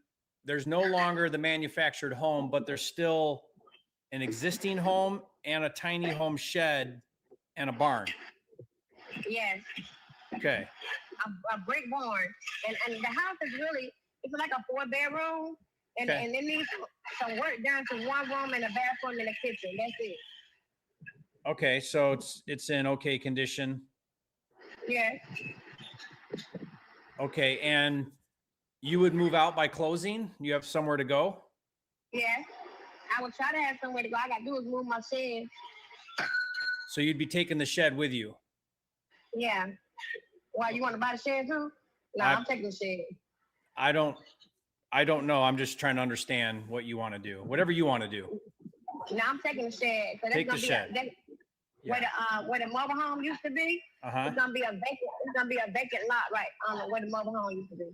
there's no longer the manufactured home, but there's still an existing home and a tiny home shed and a barn. Yes. Okay. A brick barn. And the house is really, it's like a 4-bedroom. And it needs some work done to one room and a bathroom and a kitchen. That's it. Okay. So it's in okay condition. Yes. Okay. And you would move out by closing? You have somewhere to go? Yes. I would try to have somewhere to go. All I got to do is move my shed. So you'd be taking the shed with you? Yeah. Why, you want to buy the shed too? No, I'm taking the shed. I don't know. I'm just trying to understand what you want to do. Whatever you want to do. No, I'm taking the shed. So Take the shed. Where the mobile home used to be, it's gonna be a vacant lot right on where the mobile home used to be.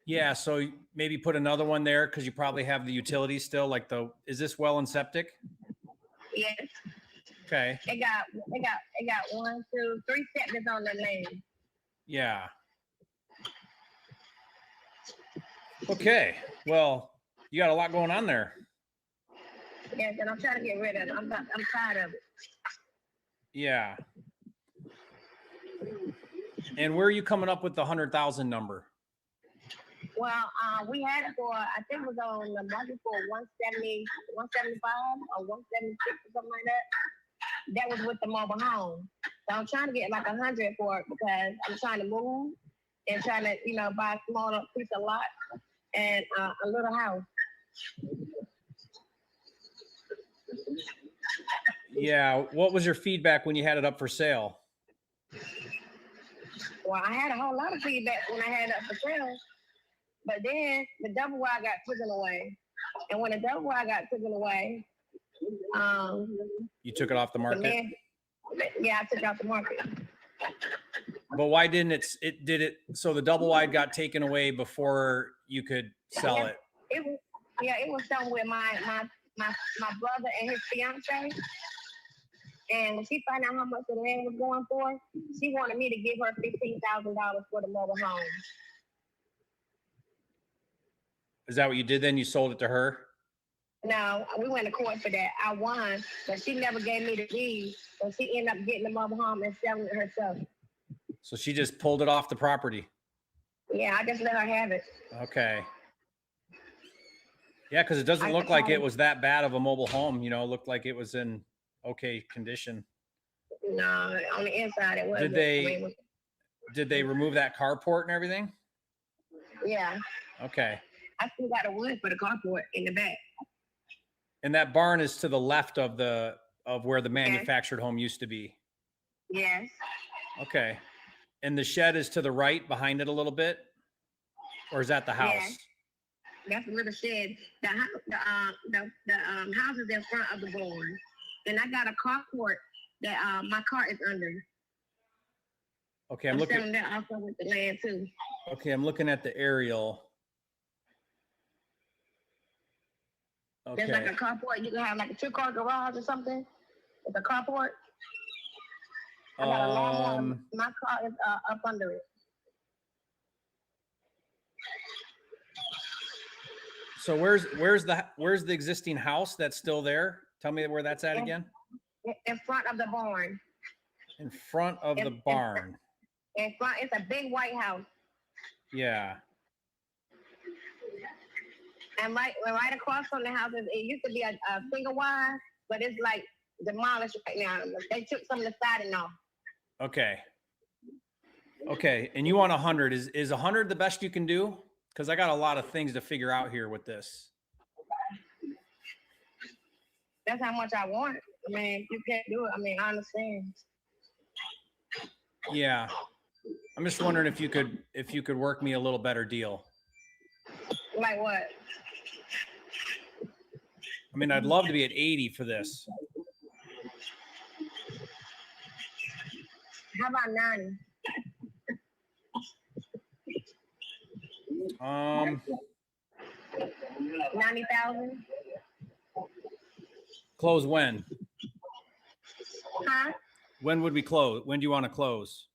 Yeah, so maybe put another one there because you probably have the utilities still. Is this well and septic? Yes. Okay. It got 1, 2, 3 septics on the land. Yeah. Okay. Well, you got a lot going on there. Yes, and I'm trying to get rid of it. I'm tired of it. Yeah. And where are you coming up with the 100,000 number? Well, we had it for, I think it was on the market for 170, 175 or 176 or something like that. That was with the mobile home. So I'm trying to get like 100 for it because I'm trying to move and trying to, buy a smaller piece of lot and a little house. Yeah. What was your feedback when you had it up for sale? Well, I had a whole lot of feedback when I had it up for sale. But then the double wide got taken away. And when the double wide got taken away, you took it off the market? Yeah, I took it off the market. But why didn't it so the double wide got taken away before you could sell it? It was something with my brother and his fiance. And when she found out how much the land was going for, she wanted me to give her $15,000 for the mobile home. Is that what you did then? You sold it to her? No, we went to court for that. I won, but she never gave me the deed. So she ended up getting the mobile home and selling it herself. So she just pulled it off the property? Yeah, I just let her have it. Okay. Yeah, because it doesn't look like it was that bad of a mobile home. It looked like it was in okay condition. No, on the inside it wasn't. Did they remove that carport and everything? Yeah. Okay. I still got the wood for the carport in the back. And that barn is to the left of where the Okay. manufactured home used to be. Yes. Okay. And the shed is to the right behind it a little bit? Or is that the house? Yeah. That's a little shed. The house is in front of the barn. And I got a carport that my car is under. Okay, I'm selling that also with the land too. Okay, I'm looking at the aerial. Okay. There's like a carport. You can have like a 2-car garage or something with a carport. I got a lawnmower. My car is up under it. So where's the existing house that's still there? Tell me where that's at again. In front of the barn. In front of the barn. In front, it's a big white house. Yeah. And right across from the house, it used to be a single wide, but it's like demolished right now. They took some of the siding off. Okay. Okay, and you want 100? Is 100 the best you can do? Because I got a lot of things to figure out here with this. That's how much I want. I mean, you can't do it. I mean, I understand. Yeah, I'm just wondering if you could work me a little better deal. Like what? I mean, I'd love to be at 80 for this. How about 90? 90,000. Close when? Huh? When would we close? When do you want to close?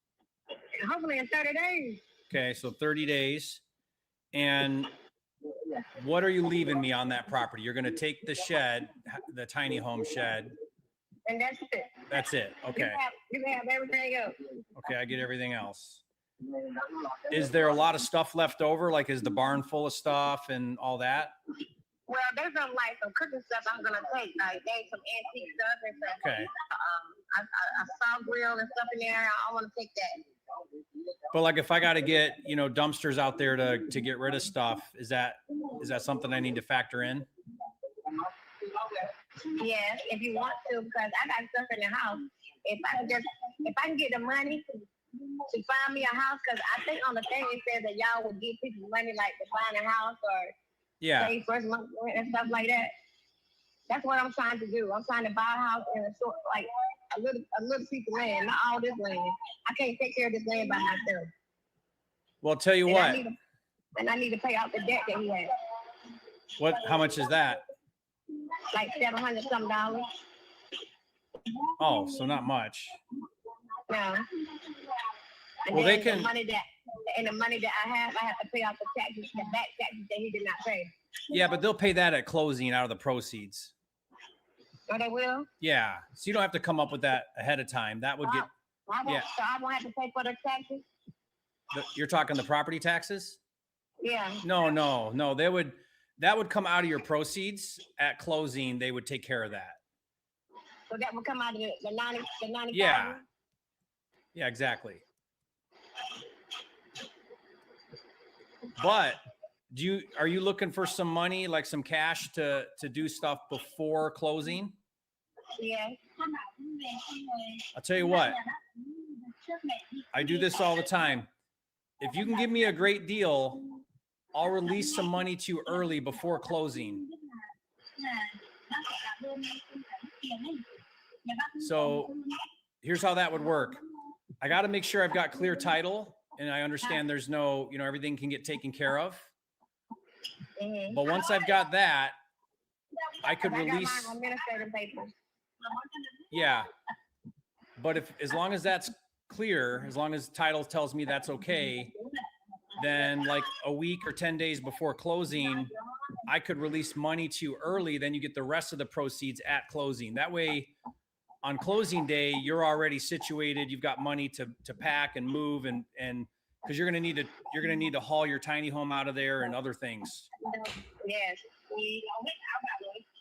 Hopefully in 30 days. Okay, so 30 days. And what are you leaving me on that property? You're going to take the shed, the tiny home shed. And that's it. That's it. Okay. You can have everything else. Okay, I get everything else. Is there a lot of stuff left over? Like, is the barn full of stuff and all that? Well, there's some like some cooking stuff I'm gonna take. Like there's some antique stuff and some Okay. a saw grill and stuff in there. I want to take that. But like, if I got to get, dumpsters out there to get rid of stuff, is that something I need to factor in? Yes, if you want to, because I got stuff in the house. If I can get the money to find me a house, because I think on the thing it says that y'all would give people money like to find a house or pay first month rent and stuff like that. That's what I'm trying to do. I'm trying to buy a house in a short, like a little piece of land, not all this land. I can't take care of this land by myself. Well, tell you what. I need to pay out the debt that he has. How much is that? Like $700 some dollars. Oh, so not much. No. And well, they can. The money that I have to pay out the taxes, the back taxes that he did not pay. Yeah, but they'll pay that at closing out of the proceeds. Oh, they will? Yeah. So you don't have to come up with that ahead of time. That would get. So I won't have to pay for the taxes? You're talking the property taxes? Yeah. No. That would come out of your proceeds at closing. They would take care of that. So that would come out of the 90. Yeah. Yeah, exactly. But are you looking for some money, like some cash to do stuff before closing? Yeah. I'll tell you what, I do this all the time. If you can give me a great deal, I'll release some money to you early before closing. So here's how that would work. I got to make sure I've got clear title and I understand there's no, everything can get taken care of. Mm-hmm. But once I've got that, I could release. I got my administrative papers. Yeah. But as long as that's clear, as long as title tells me that's okay, then like a week or 10 days before closing, I could release money to you early. Then you get the rest of the proceeds at closing. That way, on closing day, you're already situated. You've got money to pack and move, and because you're gonna need to haul your tiny home out of there and other things. Yes.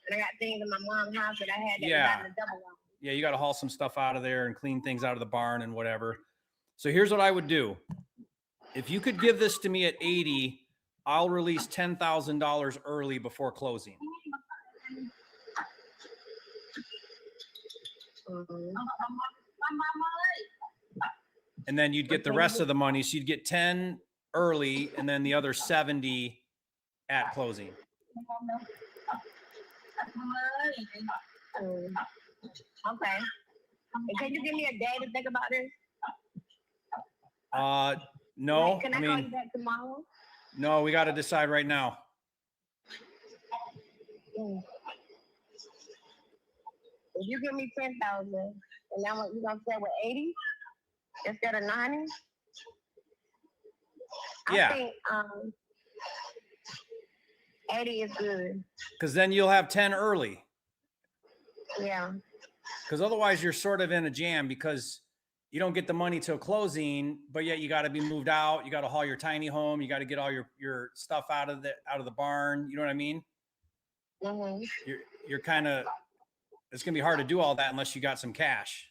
And I got things in my mom's house that I had that Yeah. got in a double wall. Yeah, you got to haul some stuff out of there and clean things out of the barn and whatever. So here's what I would do. If you could give this to me at 80, I'll release $10,000 early before closing. And then you'd get the rest of the money. So you'd get 10 early and then the other 70 at closing. Okay. And can you give me a day to think about this? No, Can I call you back tomorrow? No, we got to decide right now. If you give me 10,000, and now you're gonna stay with 80 instead of 90. Yeah. I think 80 is good. Because then you'll have 10 early. Yeah. Because otherwise you're sort of in a jam because you don't get the money till closing, but yet you got to be moved out. You got to haul your tiny home. You got to get all your stuff out of the barn. You know what I mean? Mm-hmm. You're kind of, it's gonna be hard to do all that unless you got some cash.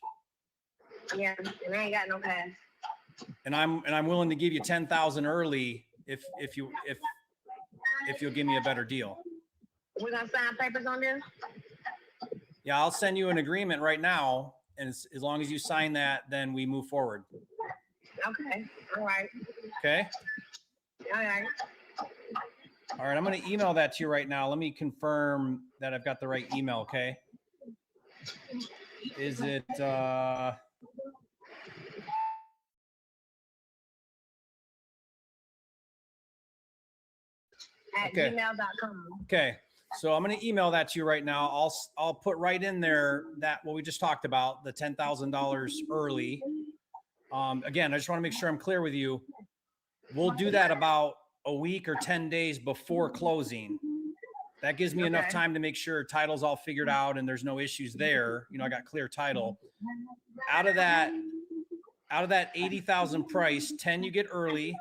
Yeah, and I ain't got no cash. And I'm willing to give you 10,000 early if you'll give me a better deal. We're gonna sign papers on this. Yeah, I'll send you an agreement right now, and as long as you sign that, then we move forward. Okay. All right. Okay. All right. All right. I'm going to email that to you right now. Let me confirm that I've got the right email. Okay. Is it? At Okay. gmail.com. Okay. So I'm going to email that to you right now. I'll put right in there that what we just talked about, the $10,000 early. Again, I just want to make sure I'm clear with you. We'll do that about a week or 10 days before closing. That gives me enough time to make sure title's all figured out and there's no issues there. You know, I got clear title. Out of that 80,000 price, 10 you get early.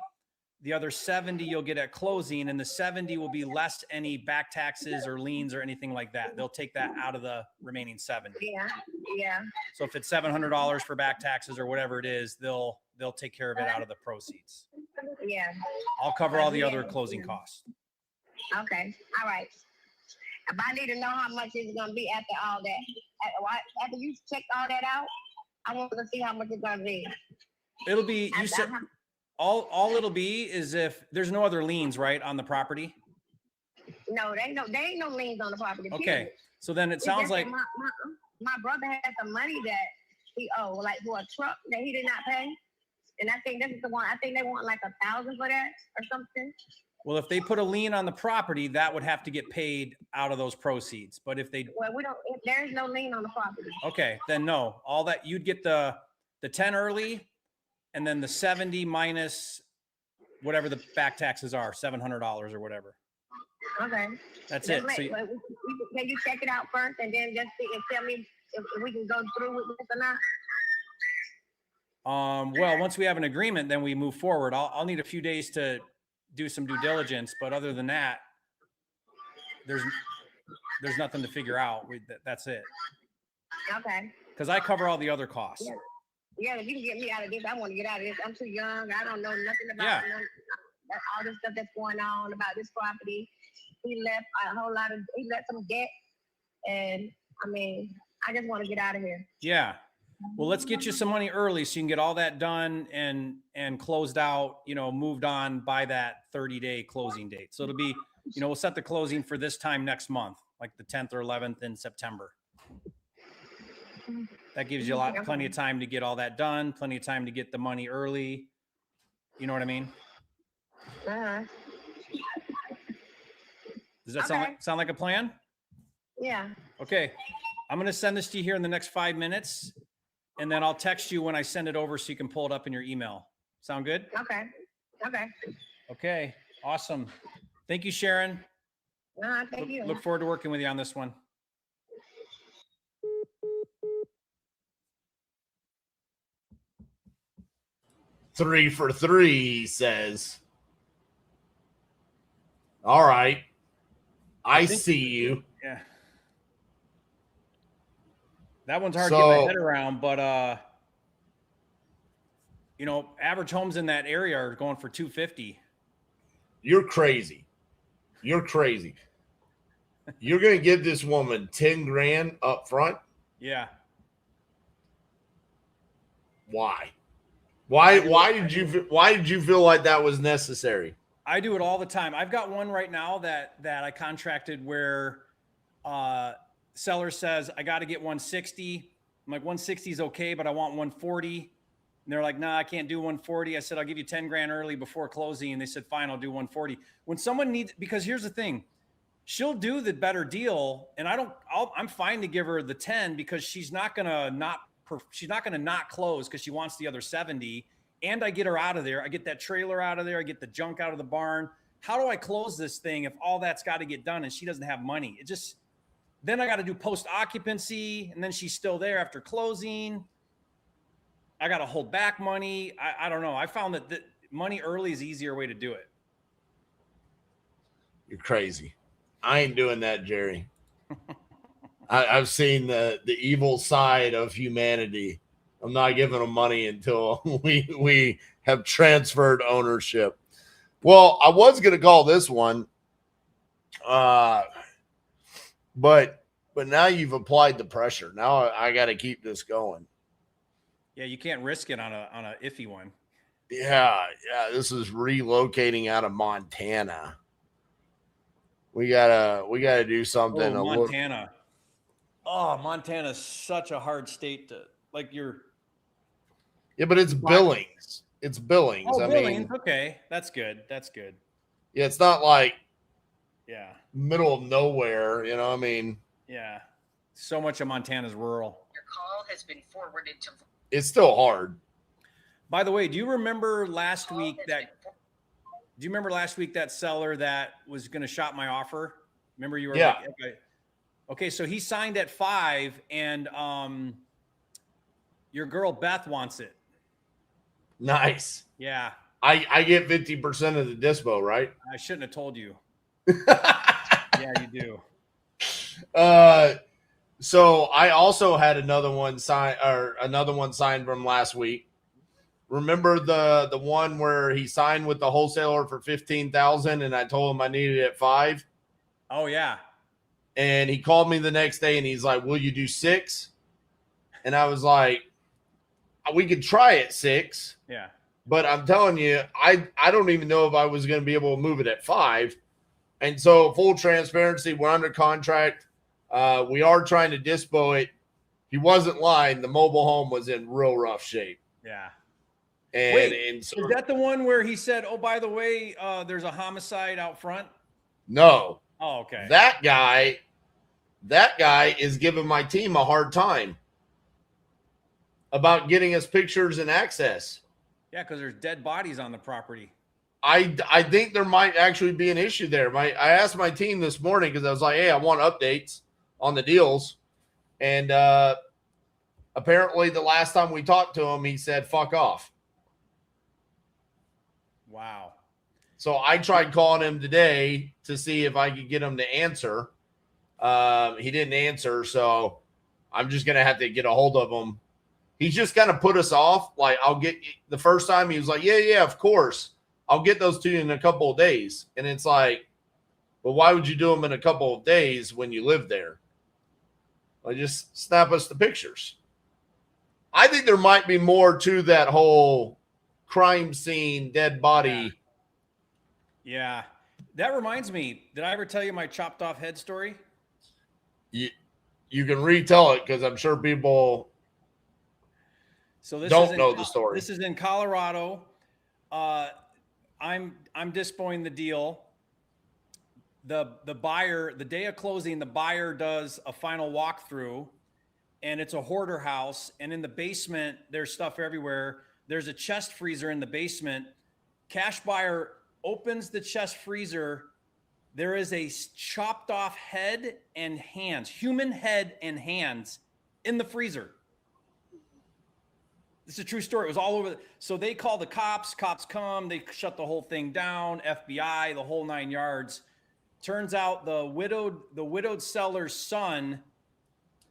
The other 70 you'll get at closing, and the 70 will be less any back taxes or liens or anything like that. They'll take that out of the remaining 70. Yeah. Yeah. So if it's $700 for back taxes or whatever it is, they'll take care of it out of the proceeds. Yeah. I'll cover all the other closing costs. Okay. All right. If I need to know how much it's gonna be after all that, after you check all that out, I want to see how much it's gonna be. It'll be you said. All it'll be is if there's no other liens, right, on the property. No, there ain't no liens on the property. Okay, period. so then it sounds like my brother had some money that he owed, like for a truck that he did not pay, and I think this is the one. I think they want like 1,000 for that or something. Well, if they put a lien on the property, that would have to get paid out of those proceeds. But if they if there's no lien on the property. Okay, then no. All that you'd get the 10 early. And then the 70 minus whatever the back taxes are, $700 or whatever. Okay. That's it. So can you check it out first and then just see and tell me if we can go through with this or not? Well, once we have an agreement, then we move forward. I'll need a few days to do some due diligence, but other than that, there's nothing to figure out. That's it. Okay. Because I cover all the other costs. Yeah, if you can get me out of this, I want to get out of this. I'm too young. I don't know nothing about all this stuff that's going on about this property. He left some debt. And I mean, I just want to get out of here. Yeah. Well, let's get you some money early so you can get all that done and closed out, moved on by that 30-day closing date. So it'll be, we'll set the closing for this time next month, like the 10th or 11th in September. That gives you plenty of time to get all that done, plenty of time to get the money early. You know what I mean? Uh-huh. Does that sound like a plan? Yeah. Okay. I'm going to send this to you here in the next 5 minutes, and then I'll text you when I send it over so you can pull it up in your email. Sound good? Okay. Okay. Okay. Awesome. Thank you, Sharon. Thank you. Look forward to working with you on this one. Three for three, he says. All right. I see you. Yeah. That one's hard to get my head around, but average homes in that area are going for $250. You're crazy. You're crazy. You're going to give this woman 10 grand up front? Yeah. Why? Why did you feel like that was necessary? I do it all the time. I've got one right now that I contracted where seller says I got to get 160. I'm like, 160 is okay, but I want 140. And they're like, nah, I can't do 140. I said, I'll give you 10 grand early before closing. And they said, fine, I'll do 140. When someone needs, because here's the thing, she'll do the better deal. And I'm fine to give her the 10 because she's not going to not close because she wants the other 70. And I get her out of there. I get that trailer out of there. I get the junk out of the barn. How do I close this thing if all that's got to get done and she doesn't have money? Then I got to do post occupancy, and then she's still there after closing. I got to hold back money. I don't know. I found that the money early is the easier way to do it. You're crazy. I ain't doing that, Jerry. I've seen the evil side of humanity. I'm not giving them money until we have transferred ownership. Well, I was going to call this one, but now you've applied the pressure. Now I got to keep this going. Yeah, you can't risk it on a iffy one. Yeah. This is relocating out of Montana. We gotta do something. Oh, Montana. Montana's such a hard state to like. Yeah, but it's Billings. It's Billings. Oh, Billings. Okay, that's good. Yeah, it's not like middle of nowhere. You know what I mean? Yeah. So much of Montana's rural. Your call has been forwarded to. It's still hard. By the way, do you remember last week that seller that was going to shop my offer? Remember you were like, okay, so he signed at 5 and your girl Beth wants it. Nice. Yeah. I get 50% of the dispo, right? I shouldn't have told you. Yeah, you do. So I also had another one signed from last week. Remember the one where he signed with the wholesaler for $15,000 and I told him I needed it at 5? Oh yeah. And he called me the next day and he's like, "Will you do 6?" And I was like, "We could try at 6." Yeah. But I'm telling you, I don't even know if I was going to be able to move it at 5. And so full transparency, we're under contract. We are trying to dispo it. He wasn't lying. The mobile home was in real rough shape. Yeah. And so, is that the one where he said, "Oh, by the way, there's a homicide out front"? No. Oh, okay. That guy is giving my team a hard time about getting us pictures and access. Yeah, because there's dead bodies on the property. I think there might actually be an issue there. I asked my team this morning because I was like, "Hey, I want updates on the deals," and apparently the last time we talked to him, he said, "Fuck off." Wow. So I tried calling him today to see if I could get him to answer. He didn't answer, so I'm just gonna have to get a hold of him. He's just kind of put us off. Like, the first time he was like, yeah, of course. I'll get those to you in a couple of days. And it's like, well, why would you do them in a couple of days when you live there? Like, just snap us the pictures. I think there might be more to that whole crime scene, dead body. Yeah. That reminds me, did I ever tell you my chopped off head story? You can retell it because I'm sure people don't know the story. This is in Colorado. I'm dispoing the deal. The buyer, the day of closing, the buyer does a final walkthrough, and it's a hoarder house. And in the basement, there's stuff everywhere. There's a chest freezer in the basement. Cash buyer opens the chest freezer. There is a chopped off head and hands, human head and hands in the freezer. It's a true story. It was all over. So they call the cops. Cops come. They shut the whole thing down. FBI, the whole 9 yards. Turns out the widowed seller's son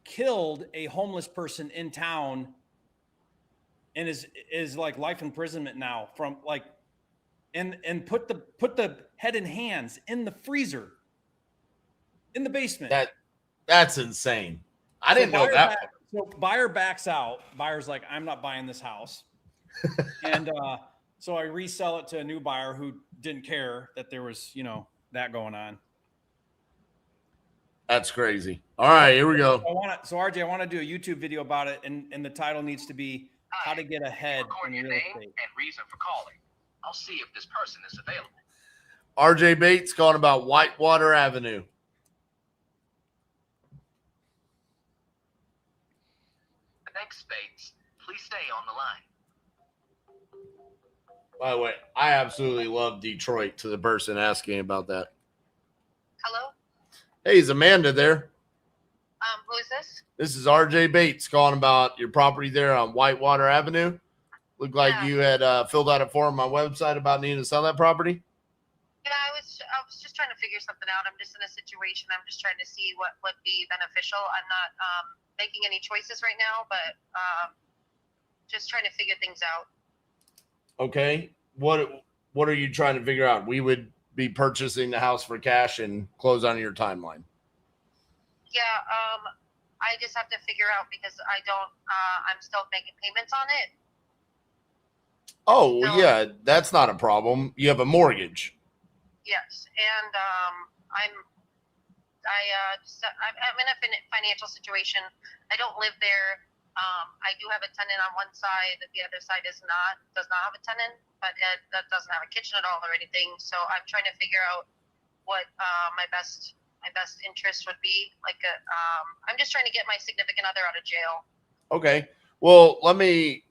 killed a homeless person in town, and is like life imprisonment now from like and put the head and hands in the freezer in the basement. That's insane. I didn't know that. So buyer backs out. Buyer's like, I'm not buying this house. And so I resell it to a new buyer who didn't care that there was, that going on. That's crazy. All right, here we go. So RJ, I want to do a YouTube video about it, and the title needs to be how to get ahead in real estate. And reason for calling. I'll see if this person is available. RJ Bates calling about Whitewater Avenue. Thanks, Bates. Please stay on the line. By the way, I absolutely love Detroit to the person asking about that. Hello? Hey, is Amanda there? Who is this? This is RJ Bates calling about your property there on Whitewater Avenue. Looked like you had filled out a form on my website about needing to sell that property. Yeah, I was just trying to figure something out. I'm just in a situation. I'm just trying to see what would be beneficial. I'm not making any choices right now, but just trying to figure things out. Okay. What are you trying to figure out? We would be purchasing the house for cash and close on your timeline. Yeah, I just have to figure out because I'm still making payments on it. Oh, yeah, that's not a problem. You have a mortgage. Yes, and I'm in a financial situation. I don't live there. I do have a tenant on one side. The other side does not have a tenant, but that doesn't have a kitchen at all or anything. So I'm trying to figure out what my best interest would be. I'm just trying to get my significant other out of jail. Okay. Well, the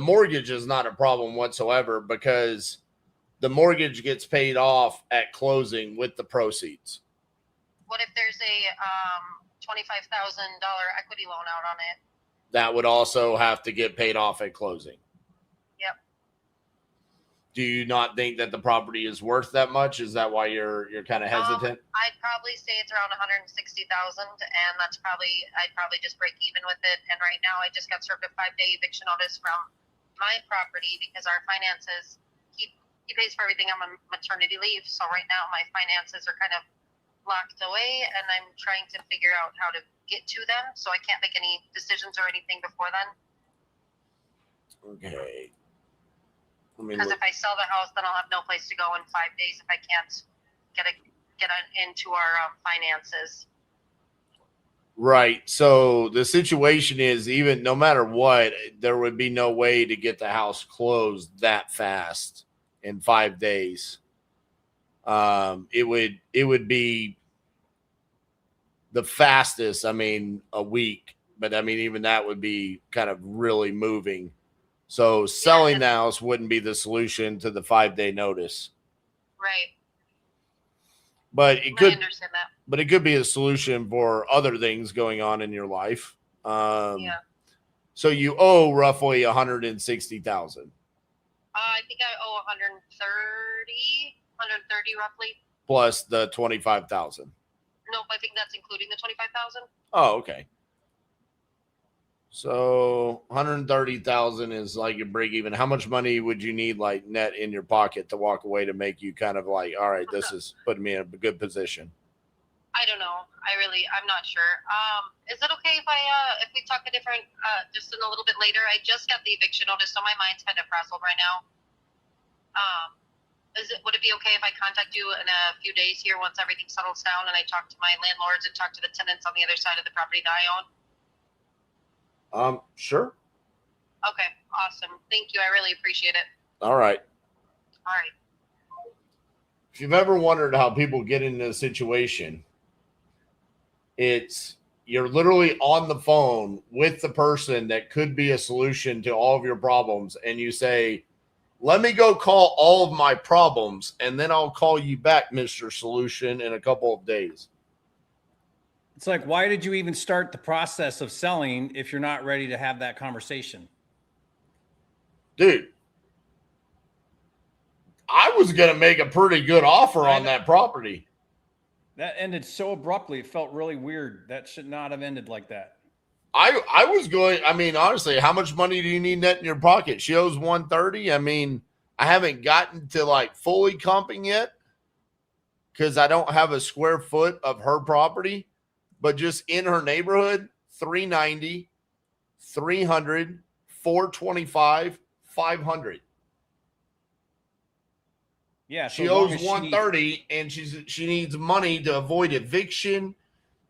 mortgage is not a problem whatsoever because the mortgage gets paid off at closing with the proceeds. What if there's a $25,000 equity loan out on it? That would also have to get paid off at closing. Yep. Do you not think that the property is worth that much? Is that why you're kind of hesitant? I'd probably say it's around $160,000, and I'd probably just break even with it. And right now, I just got served a 5-day eviction notice from my property because our finances he pays for everything. I'm on maternity leave, so right now my finances are kind of locked away, and I'm trying to figure out how to get to them. So I can't make any decisions or anything before then. Okay. Because if I sell the house, then I'll have no place to go in 5 days if I can't get into our finances. Right. So the situation is, even no matter what, there would be no way to get the house closed that fast in 5 days. It would be the fastest, a week, but even that would be kind of really moving. So selling the house wouldn't be the solution to the 5-day notice. Right. But I understand that. But it could be a solution for other things going on in your life. So you owe roughly $160,000. I think I owe 130 roughly. Plus the $25,000. Nope, I think that's including the $25,000. Oh, okay. So 130,000 is like your break even. How much money would you need like net in your pocket to walk away to make you kind of like, all right, this is putting me in a good position? I don't know. I'm not sure. Is it okay if we talk just in a little bit later? I just got the eviction notice, so my mind's kind of frazzled right now. Would it be okay if I contact you in a few days here once everything settles down and I talk to my landlords and talk to the tenants on the other side of the property that I own? Sure. Okay, awesome. Thank you. I really appreciate it. All right. All right. If you've ever wondered how people get into a situation, you're literally on the phone with the person that could be a solution to all of your problems. And you say, let me go call all of my problems, and then I'll call you back, Mr. Solution, in a couple of days. It's like, why did you even start the process of selling if you're not ready to have that conversation? Dude, I was going to make a pretty good offer on that property. That ended so abruptly. It felt really weird. That should not have ended like that. I was going, honestly, how much money do you need net in your pocket? She owes 130. I haven't gotten to like fully comping yet because I don't have a square foot of her property, but just in her neighborhood, 390, 300, 425, 500. Yeah, She so owes 130 and she needs money to avoid eviction,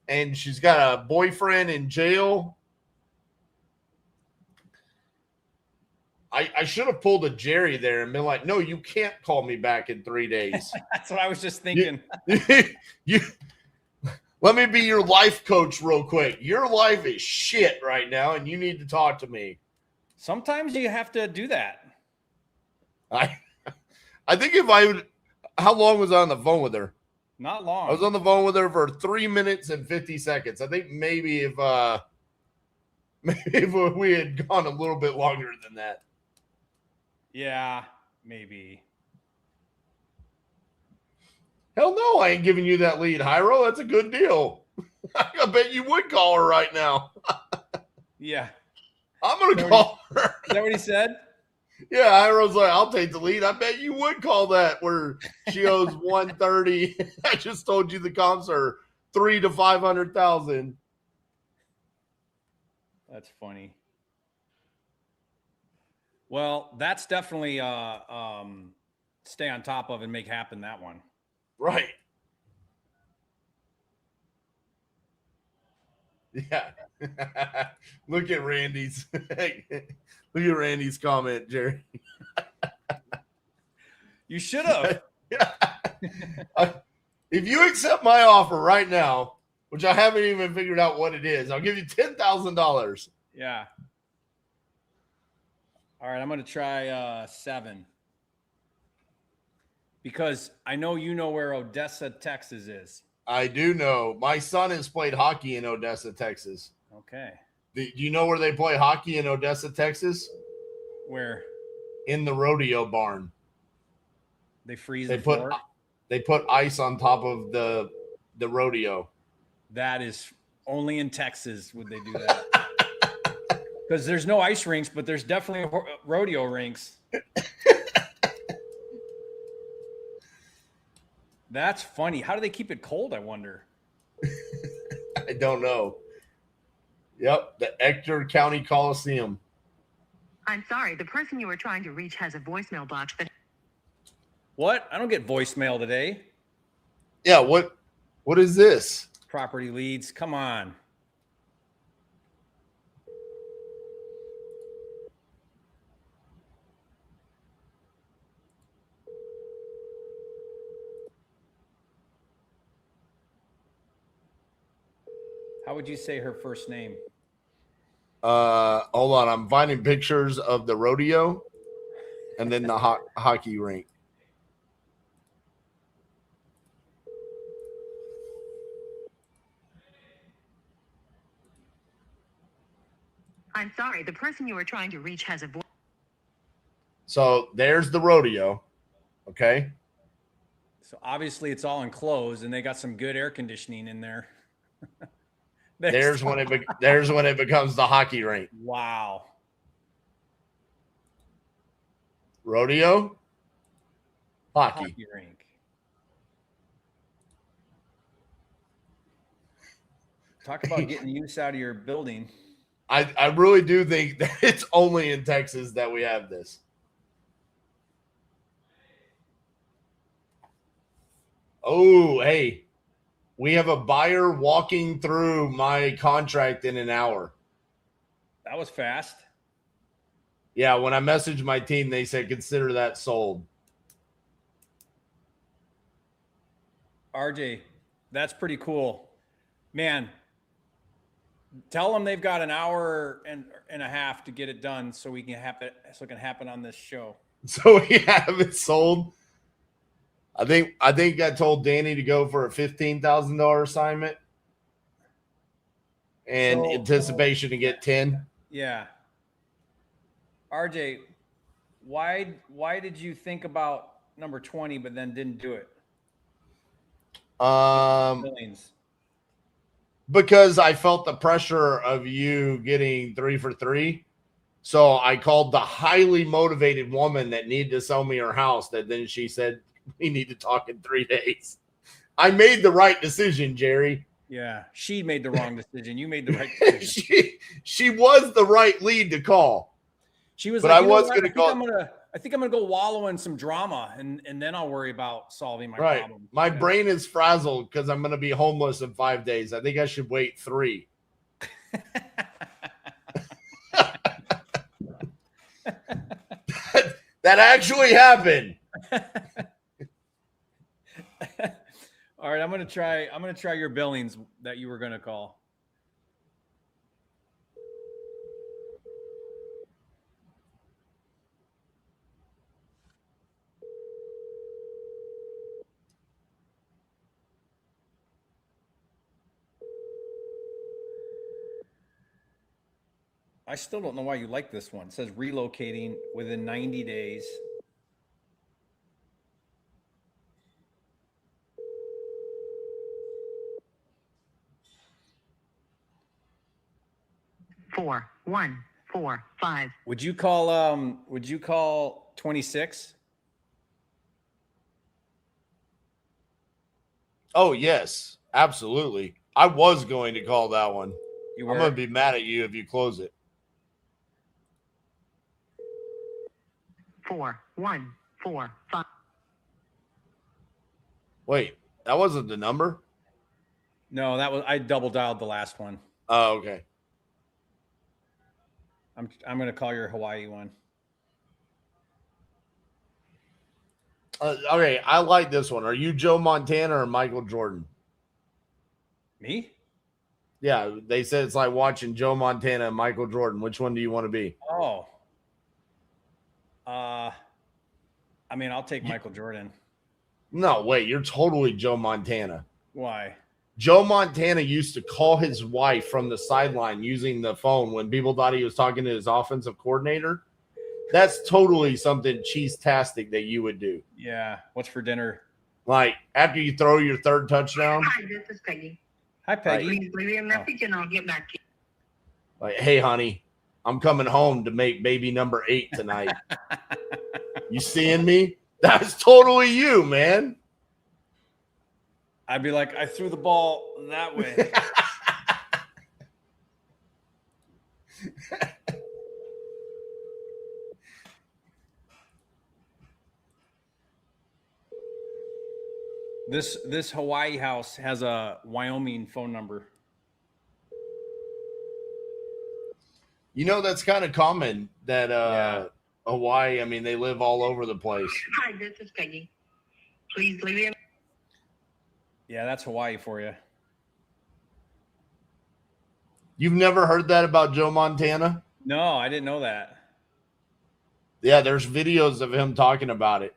and she's got a boyfriend in jail. I should have pulled a Jerry there and been like, no, you can't call me back in 3 days. That's what I was just thinking. You let me be your life coach real quick. Your life is shit right now, and you need to talk to me. Sometimes you have to do that. I think if I would, how long was I on the phone with her? Not long. I was on the phone with her for 3 minutes and 50 seconds. I think maybe if we had gone a little bit longer than that. Yeah, maybe. Hell no, I ain't giving you that lead, Hyro. That's a good deal. I bet you would call her right now. Yeah. I'm going to call her. Is that what he said? Yeah, Hyro's like, I'll take the lead. I bet you would call that where she owes 130. I just told you the comps are 3 to 500,000. That's funny. Well, that's definitely stay on top of and make happen, that one. Right. Yeah. Look at Randy's. Look at Randy's comment, Jerry. You should have. If you accept my offer right now, which I haven't even figured out what it is, I'll give you $10,000. Yeah. All right, I'm going to try 7. Because I know you know where Odessa, Texas is. I do know. My son has played hockey in Odessa, Texas. Okay. Do you know where they play hockey in Odessa, Texas? Where? In the rodeo barn. They freeze They the put floor? They put ice on top of the rodeo. That is only in Texas would they do that. Because there's no ice rinks, but there's definitely rodeo rinks. That's funny. How do they keep it cold, I wonder? I don't know. Yep, the Ector County Coliseum. I'm sorry, the person you were trying to reach has a voicemail box that... What? I don't get voicemail today. Yeah, what is this? Property leads. Come on. How would you say her first name? Hold on. I'm finding pictures of the rodeo and then the hockey rink. I'm sorry, the person you were trying to reach has a voice. So there's the rodeo. Okay. So obviously it's all enclosed and they got some good air conditioning in there. There's when it becomes the hockey rink. Wow. Rodeo, hockey rink. Talk about getting use out of your building. I really do think that it's only in Texas that we have this. Oh, hey. We have a buyer walking through my contract in an hour. That was fast. Yeah, when I messaged my team, they said, consider that sold. RJ, that's pretty cool. Man, tell them they've got an hour and a half to get it done so it can happen on this show. So we have it sold. I think I told Danny to go for a $15,000 assignment and anticipation to get 10. Yeah. RJ, why did you think about number 20 but then didn't do it? Because I felt the pressure of you getting 3 for 3. So I called the highly motivated woman that needed to sell me her house. That then she said, we need to talk in 3 days. I made the right decision, Jerry. Yeah, she made the wrong decision. You made the right decision. she was the right lead to call. She was but like, I was going to call. I think I'm gonna go wallow in some drama, and then I'll worry about solving my problem. My brain is frazzled because I'm going to be homeless in 5 days. I think I should wait 3. That actually happened. All right, I'm gonna try your billings that you were gonna call. I still don't know why you like this one. It says relocating within 90 days. Four, 1, 4, 5. Would you call 26? Oh, yes, absolutely. I was going to call that one. I'm going to be mad at you if you close it. 4, 1, 4, 5. Wait, that wasn't the number? No, I double dialed the last one. Oh, okay. I'm going to call your Hawaii one. Okay, I like this one. Are you Joe Montana or Michael Jordan? Me? Yeah, they said it's like watching Joe Montana and Michael Jordan. Which one do you want to be? Oh. I mean, I'll take Michael Jordan. No, wait, you're totally Joe Montana. Why? Joe Montana used to call his wife from the sideline using the phone when people thought he was talking to his offensive coordinator. That's totally something cheese-tastic that you would do. Yeah. What's for dinner? Like, after you throw your 3rd touchdown. Hi, this is Peggy. Hi, Peggy. Please leave me a message and I'll get back to you. Like, hey, honey, I'm coming home to make baby number 8 tonight. You seeing me? That's totally you, man. I'd be like, I threw the ball that way. This Hawaii house has a Wyoming phone number. You know, that's kind of common that Hawaii, I mean, they live all over the place. Hi, this is Peggy. Please leave me a Yeah, that's Hawaii for you. You've never heard that about Joe Montana? No, I didn't know that. Yeah, there's videos of him talking about it.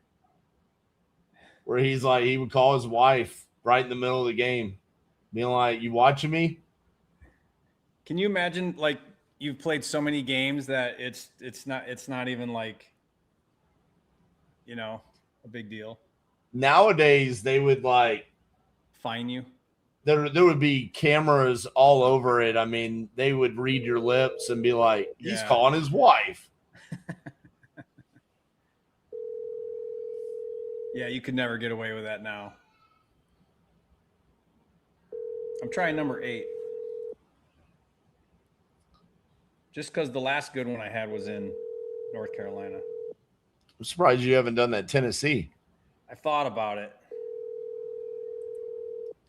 Where he's like, he would call his wife right in the middle of the game, being like, you watching me? Can you imagine, like, you've played so many games that it's not even like, you know, a big deal. Nowadays, they would like fine you. There would be cameras all over it. I mean, they would read your lips and be like, he's calling his wife. Yeah, you could never get away with that now. I'm trying number 8. Just because the last good one I had was in North Carolina. I'm surprised you haven't done that Tennessee. I thought about it.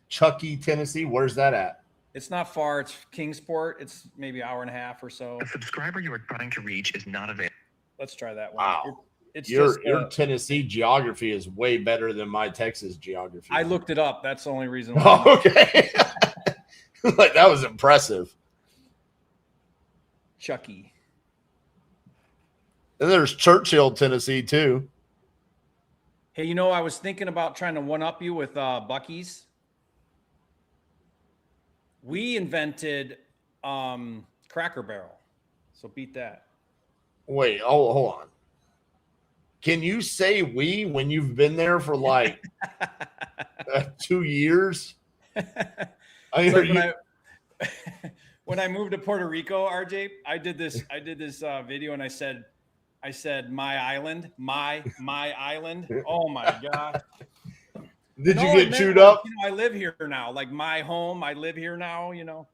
Chucky, Tennessee, where's that at? It's not far. It's Kingsport. It's maybe an hour and a half or so. The subscriber you are trying to reach is not available. Let's try that one. Wow. It's your just, Tennessee geography is way better than my Texas geography. I looked it up. That's the only reason why. Oh, okay. Like, that was impressive. Chucky. And there's Churchill, Tennessee, too. Hey, you know, I was thinking about trying to one-up you with Buc-ee's. We invented Cracker Barrel. So beat that. Wait, hold on. Can you say we when you've been there for like 2 years? Like When I moved to Puerto Rico, RJ, I did this video and I said my island, my island. Oh my God. Did you get chewed up? You know, I live here now, like my home. I live here now, you know.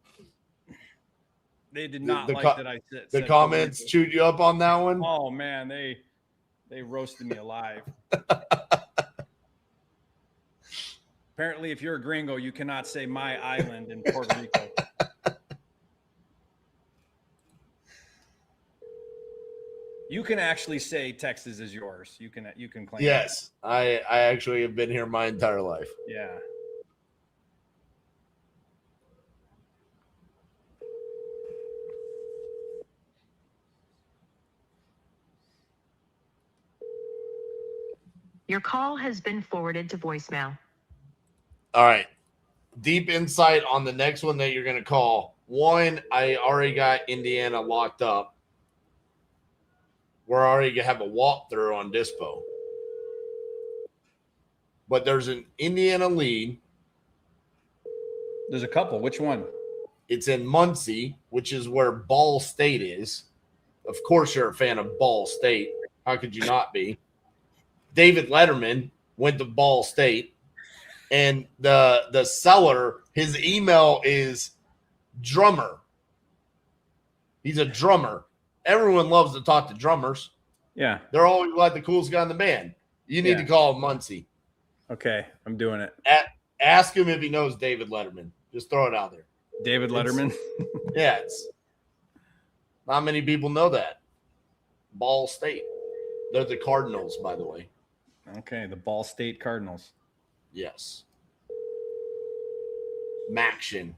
They did not like that I said the comments chewed you up on that one. Oh man, they roasted me alive. Apparently, if you're a gringo, you cannot say my island in Puerto Rico. You can actually say Texas is yours. You can claim. Yes, I actually have been here my entire life. Yeah. Your call has been forwarded to voicemail. All right. Deep insight on the next one that you're going to call. One, I already got Indiana locked up. We're already going to have a walkthrough on Dispo. But there's an Indiana lead. There's a couple. Which one? It's in Muncie, which is where Ball State is. Of course, you're a fan of Ball State. How could you not be? David Letterman went to Ball State. And the seller, his email is drummer. He's a drummer. Everyone loves to talk to drummers. Yeah. They're always like the coolest guy in the band. You need to call him Muncie. Okay, I'm doing it. Ask him if he knows David Letterman. Just throw it out there. David Letterman? It's not many people know that. Ball State. They're the Cardinals, by the way. Okay, the Ball State Cardinals. Yes. Maction.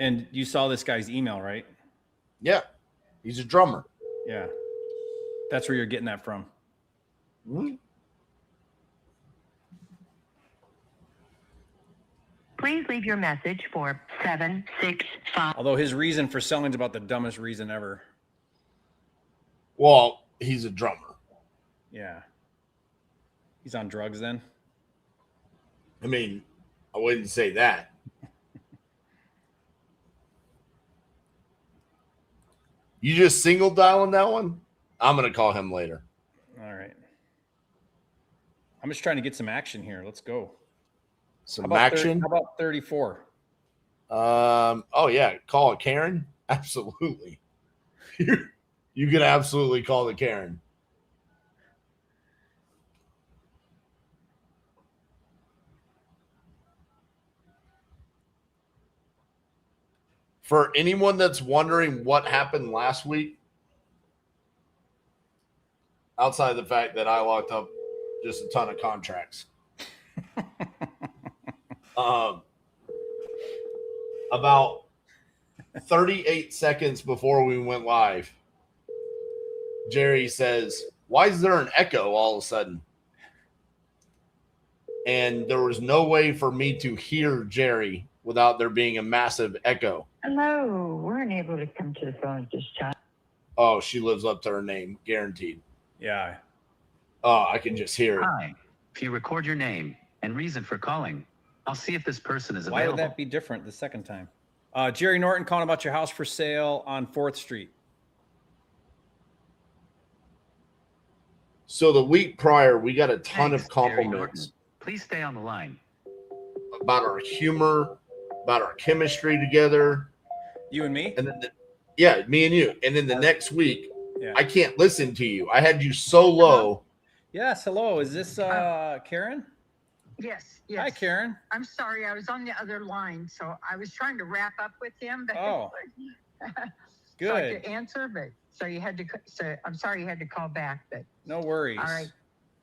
And you saw this guy's email, right? Yeah. He's a drummer. Yeah. That's where you're getting that from. Mm-hmm. Please leave your message for 765. Although his reason for selling is about the dumbest reason ever. Well, he's a drummer. Yeah. He's on drugs then? I mean, I wouldn't say that. You just single dialing that one? I'm going to call him later. All right. I'm just trying to get some action here. Let's go. Some action? How about 34? Oh, yeah. Call it Karen? Absolutely. You can absolutely call the Karen. For anyone that's wondering what happened last week, outside of the fact that I locked up just a ton of contracts, about 38 seconds before we went live, Jerry says, "Why is there an echo all of a sudden?" And there was no way for me to hear Jerry without there being a massive echo. Hello, we're unable to come to the phone at this time. Oh, she lives up to her name, guaranteed. Yeah. Oh, I can just hear it. Hi. If you record your name and reason for calling, I'll see if this person is Why available. would that be different the second time? Jerry Norton calling about your house for sale on 4th Street. So the week prior, we got a ton Thanks, of Jerry compliments Norton. Please stay on the line. about our humor, about our chemistry together. You and me? And then, me and you. And then the next week, Yeah. I can't listen to you. I had you so low. Yes. Hello. Is this Karen? Yes, yes. Hi, Karen. I'm sorry, I was on the other line, so I was trying to wrap up with him. But Oh. so I Good. could answer, but so you had to. So I'm sorry you had to call back, but No worries. all right.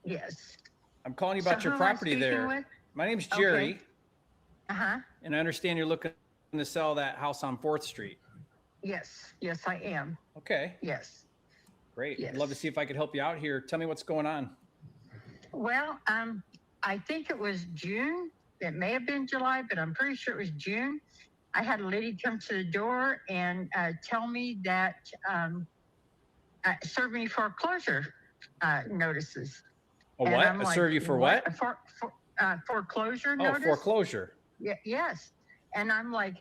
Yes. I'm calling you about So your who am I property speaking there. with? My name's Jerry, Okay. Uh-huh. and I understand you're looking to sell that house on 4th Street. Yes, yes, I am. Okay. Yes. Great. Yes. I'd love to see if I could help you out here. Tell me what's going on. Well, I think it was June. It may have been July, but I'm pretty sure it was June. I had a lady come to the door and tell me that serve me foreclosure notices. A And what? I'm A like, serve you for what? foreclosure Oh, notice. foreclosure. Yeah, yes. And I'm like,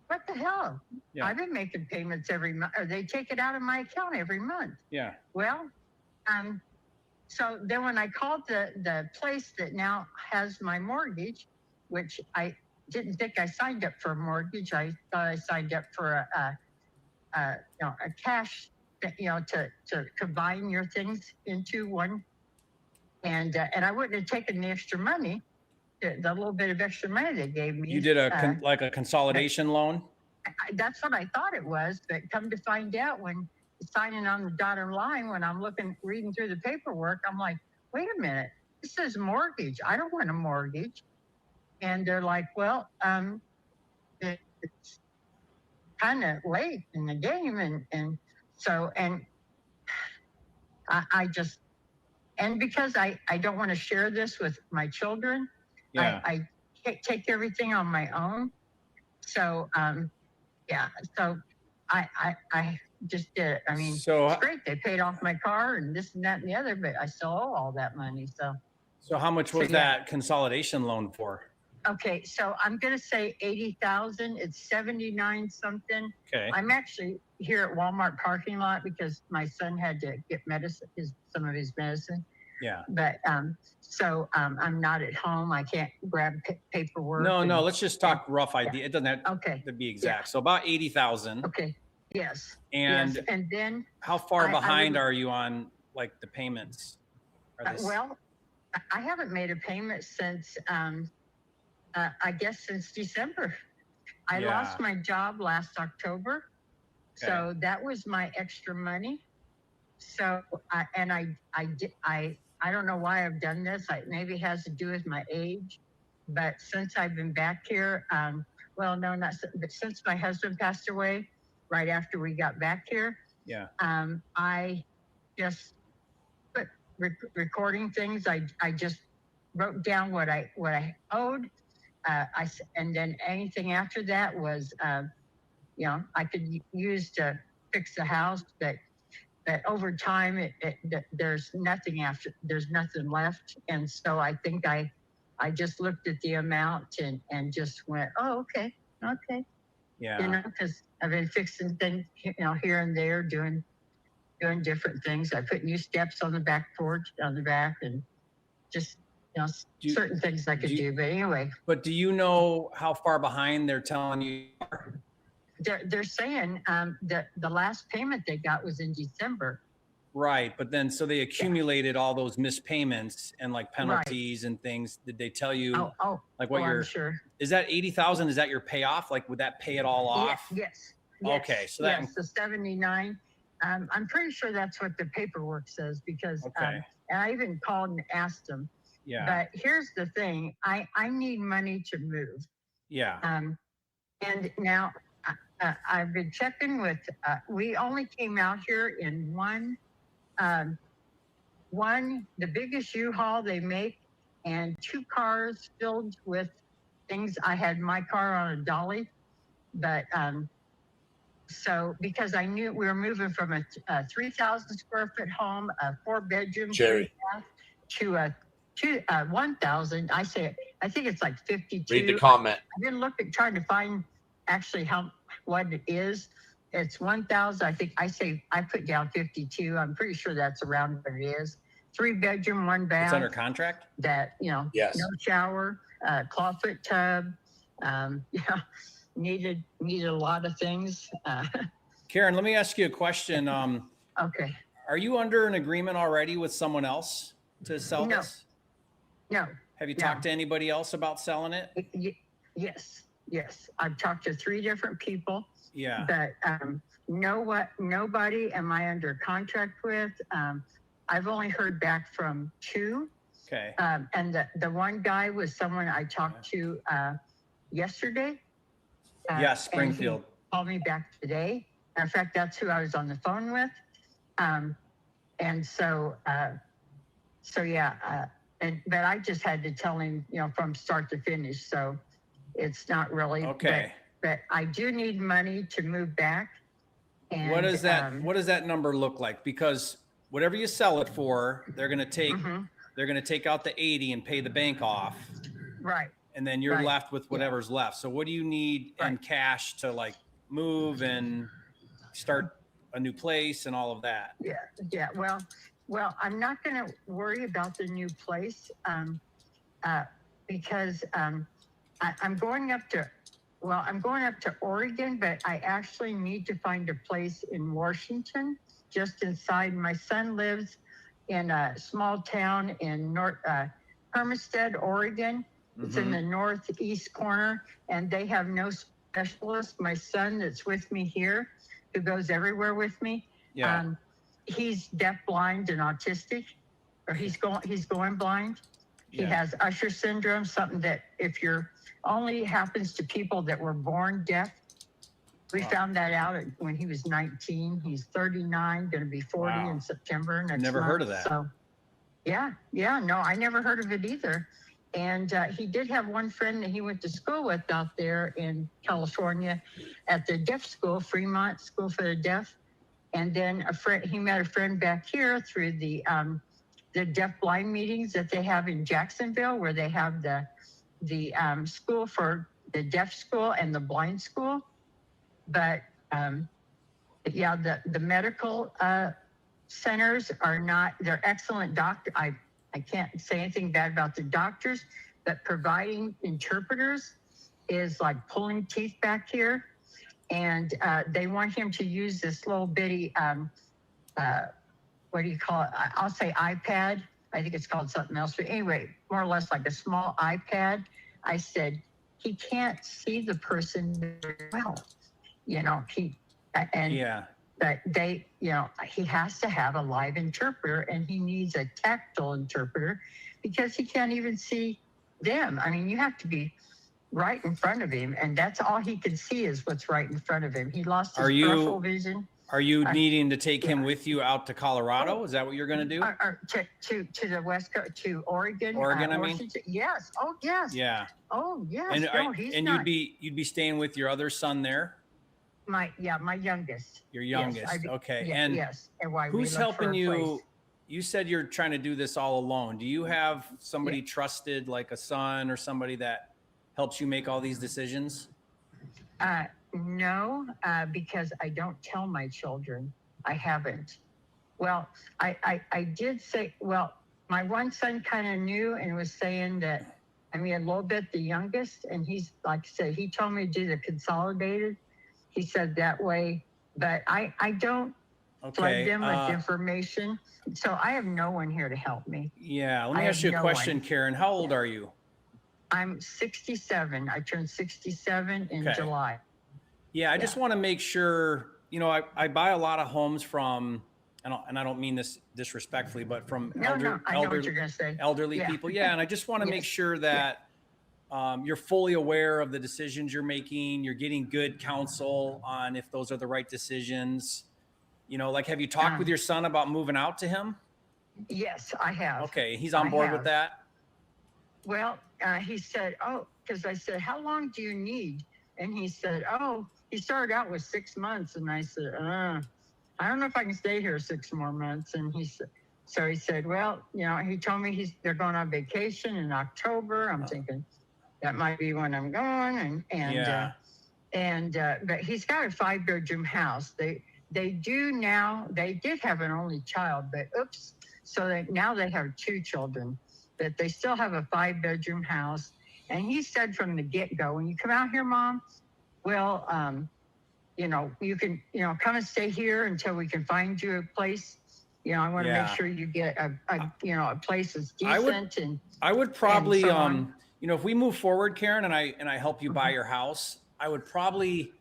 what the hell? Yeah. I've been making payments every month, or they take it out of my account every month. Yeah. Well, so then when I called the place that now has my mortgage, which I didn't think I signed up for a mortgage, I thought I signed up for a cash, to combine your things into one. And I wouldn't have taken the extra money, the little bit of extra money they gave me. You did like a consolidation loan? That's what I thought it was, but come to find out, when signing on the dotted line, when I'm reading through the paperwork, I'm like, wait a minute, this says mortgage. I don't want a mortgage. And they're like, well, it's kind of late in the game. And so, and I just, and because I don't want to share this with my children, Yeah. I take everything on my own. So, yeah, so I just did it. I mean, So, it's great. They paid off my car and this and that and the other, but I still owe all that money. So how much was that consolidation loan for? Okay, so I'm gonna say 80,000. It's 79 something. Okay. I'm actually here at Walmart parking lot because my son had to get some of his medicine. Yeah. But so I'm not at home. I can't grab paperwork. No. Let's just talk rough idea. It doesn't have to be exact. Yeah. So about 80,000. Okay. Yes. And yes. And then how far behind are you on like the payments? Well, I haven't made a payment since I guess since December. I lost my job last October. Okay. So that was my extra money. So I don't know why I've done this. Maybe it has to do with my age, but since I've been back here, well, no, not but since my husband passed away, right after we got back here, I just put recording things. I just wrote down what I owed, and then anything after that was, I could use to fix the house, but over time, there's nothing left. And so I think I just looked at the amount and just went, oh, okay. Yeah. Because I've been fixing things, here and there, doing different things. I put new steps on the back porch, on the back, and just, certain things I could do. But anyway. But do you know how far behind they're telling you? They're saying that the last payment they got was in December. Right. But then, so they accumulated all those missed payments and like penalties and things. Did they tell you I'm sure. Is that 80,000? Is that your payoff? Like, would that pay it all off? Yes. Okay. So yes, the 79. I'm pretty sure that's what the paperwork says because, and I even called and asked them. Yeah. But here's the thing. I need money to move. Yeah. And now, I've been checking with, we only came out here in one, the biggest U-Haul they make, and 2 cars filled with things. I had my car on a dolly, but so because I knew we were moving from a 3,000 square foot home, a 4-bedroom, 3-bath, to a 1,000. I think it's like 52. Read the comment. I've been trying to find actually what it is. It's 1,000. I think I put down 52. I'm pretty sure that's around what it is. 3-bedroom, 1 bath. It's under contract. That yes. No shower, clawfoot tub. Needed a lot of things. Karen, let me ask you a question. Okay. Are you under an agreement already with someone else to sell this? No. Have you talked to anybody else about selling it? Yes. I've talked to 3 different people. Yeah. But nobody am I under contract with. I've only heard back from 2. Okay. And the one guy was someone I talked to yesterday. Yes, Springfield. And he called me back today. In fact, that's who I was on the phone with. And so yeah. But I just had to tell him, from start to finish. So it's not really okay. But I do need money to move back. And what does that number look like? Because whatever you sell it for, they're going to take they're going to take out the 80 and pay the bank off. Right. And then you're left with whatever's left. So what do you need in cash to like move and start a new place and all of that? Yeah. Well, I'm not going to worry about the new place because I'm going up to Oregon, but I actually need to find a place in Washington, just inside. My son lives in a small town in Hermiston, Oregon. It's in the northeast corner, and they have no specialist. My son that's with me here, who goes everywhere with me, he's deaf, blind, and autistic, or he's going blind. He has Usher syndrome, something that if you're only happens to people that were born deaf. We found that out when he was 19. He's 39, going to be 40 in September next Never month. heard of that. So, no, I never heard of it either. And he did have one friend that he went to school with out there in California at the deaf school, Fremont School for the Deaf. And then he met a friend back here through the deaf blind meetings that they have in Jacksonville, where they have the school for the deaf school and the blind school. But the medical centers are not, they're excellent doctor. I can't say anything bad about the doctors, but providing interpreters is like pulling teeth back here. And they want him to use this little bitty, what do you call it? I'll say iPad. I think it's called something else. But anyway, more or less like a small iPad. I said, he can't see the person very well. But he has to have a live interpreter, and he needs a tactile interpreter because he can't even see them. I mean, you have to be right in front of him, and that's all he can see is what's right in front of him. He lost his peripheral vision. Are you needing to take him with you out to Colorado? Is that what you're going to do? To the West Coast, to Oregon. Oregon, Washington. Yes. Oh, yes. Yeah. Oh, yes. And you'd be staying with your other son there? My youngest. Your youngest. Yes, okay. Yeah, and yes. And why who's helping you? You said you're trying to do this all alone. Do you have somebody trusted, like a son or somebody that helps you make all these decisions? No, because I don't tell my children. I haven't. Well, I did say, my one son kind of knew and was saying that, a little bit the youngest, and he's, like I said, he told me to do the consolidated. He said that way, but I don't flood them with information. So I have no one here to help me. Yeah. Let me ask you a question, Karen. How old are you? I'm 67. I turned 67 in July. Yeah. I just want to make sure, I buy a lot of homes from, and I don't mean this disrespectfully, but from I know what you're gonna say. elderly people. Yeah. And I just want to make sure that you're fully aware of the decisions you're making. You're getting good counsel on if those are the right decisions. Have you talked with your son about moving out to him? Yes, I have. Okay. He's on board with that? Well, he said, because I said, how long do you need? And he said, he started out with 6 months. And I said, I don't know if I can stay here 6 more months. And he said, well, he told me they're going on vacation in October. I'm thinking that might be when I'm going. But he's got a 5-bedroom house. They did have an only child, but so now they have 2 children, but they still have a 5-bedroom house. And he said from the get-go, when you come out here, Mom, well, you can, come and stay here until we can find you a place. I want to make sure you get a place that's decent. I would probably, if we move forward, Karen, and I help you buy your house, I would probably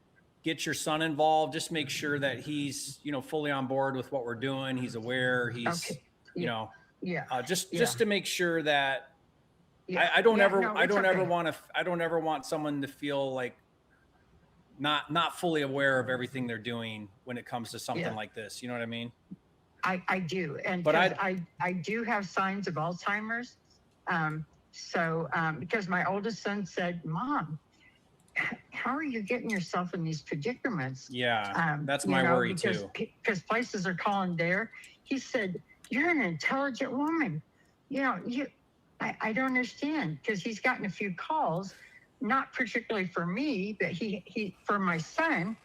get your son involved. Just make sure that he's, fully on board with what we're doing. He's aware. He's, just to make sure that I don't ever want someone to feel like not fully aware of everything they're doing when it comes to something like this. You know what I mean? I do. And but I do have signs of Alzheimer's. Because my oldest son said, Mom, how are you getting yourself in these predicaments? Yeah, that's my worry too. Because places are calling there. He said, you're an intelligent woman. I don't understand, because he's gotten a few calls, not particularly for me, but he for my son,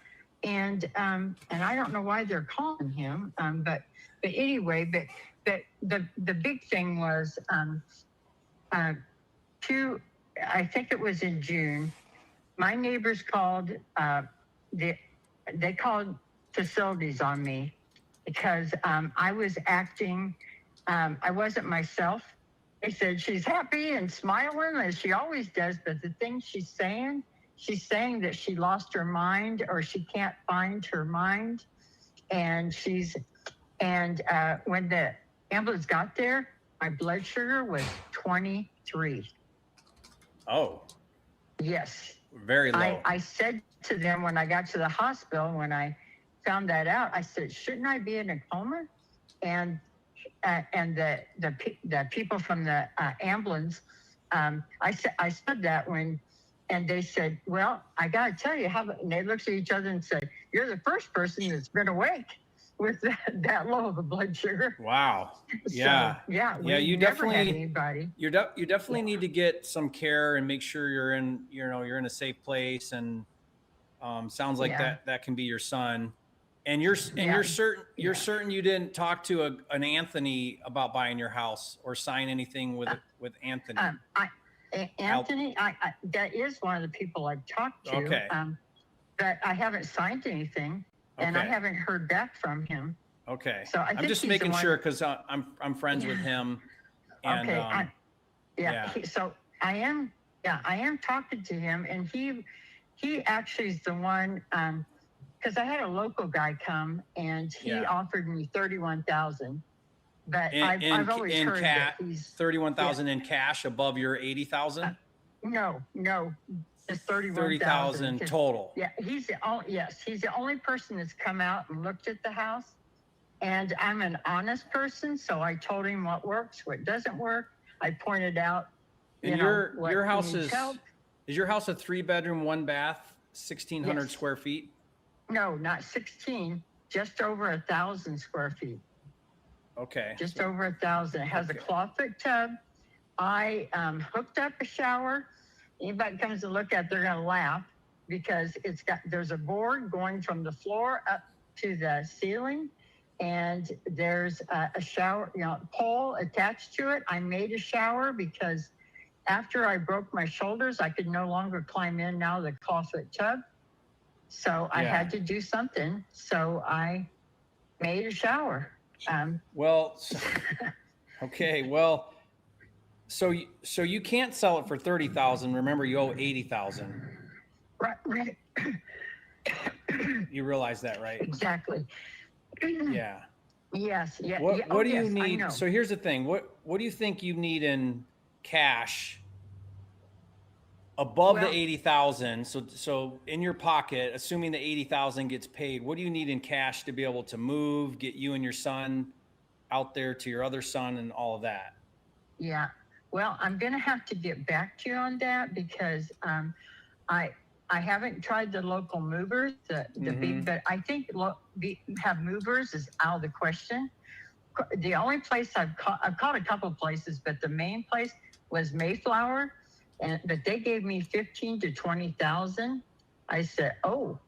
and I don't know why they're calling him, but anyway, but the big thing was I think it was in June, my neighbors called they called facilities on me because I was acting, I wasn't myself. They said she's happy and smiling as she always does, but the things she's saying that she lost her mind or she can't find her mind. And when the ambulance got there, my blood sugar was 23. Oh. Yes. Very low. I said to them when I got to the hospital, when I found that out, I said, shouldn't I be in a coma? And the people from the ambulance, I said that and they said, well, I got to tell you, and they looked at each other and said, you're the first person that's been awake with that low of a blood sugar. Wow. Yeah. So, yeah. You never definitely, had anybody. You definitely need to get some care and make sure you're in a safe place. And sounds like that can be your son. And you're certain you didn't talk to an Anthony about buying your house or sign anything with Anthony. Anthony, that is one of the people I've talked to. Okay. But I haven't signed anything, and I haven't heard back from him. Okay. So I'm just making sure because I'm friends with him. And, okay. So I am talking to him, and he actually is the one. Because I had a local guy come and he offered me $31,000, but I've always heard that he's $31,000 in cash above your $80,000. No, it's $30,000 total. Yeah, he's the only person that's come out and looked at the house, and I'm an honest person, so I told him what works, what doesn't work. I pointed out. And your house is your house a 3-bedroom, 1-bath, 1,600 square feet? No, not 16, just over 1,000 square feet. Okay. Just over 1,000. It has a clawfoot tub. I hooked up a shower. Anybody comes to look at it, they're going to laugh because there's a board going from the floor up to the ceiling, and there's a shower, pole attached to it. I made a shower because after I broke my shoulders, I could no longer climb in now the clawfoot tub. So I had to do something. So I made a shower. Okay. Well, so you can't sell it for $30,000. Remember, you owe $80,000. Right. You realize that, right? Exactly. Yeah. Yes. Yeah. What do you need? So here's the thing. What do you think you need in cash above the 80,000? So in your pocket, assuming the 80,000 gets paid, what do you need in cash to be able to move, get you and your son out there to your other son and all of that? Yeah. Well, I'm going to have to get back to you on that because I haven't tried the local movers, the big, but I think have movers is out of the question. The only place I've called a couple of places, but the main place was Mayflower. But they gave me 15 to 20,000. I said, oh,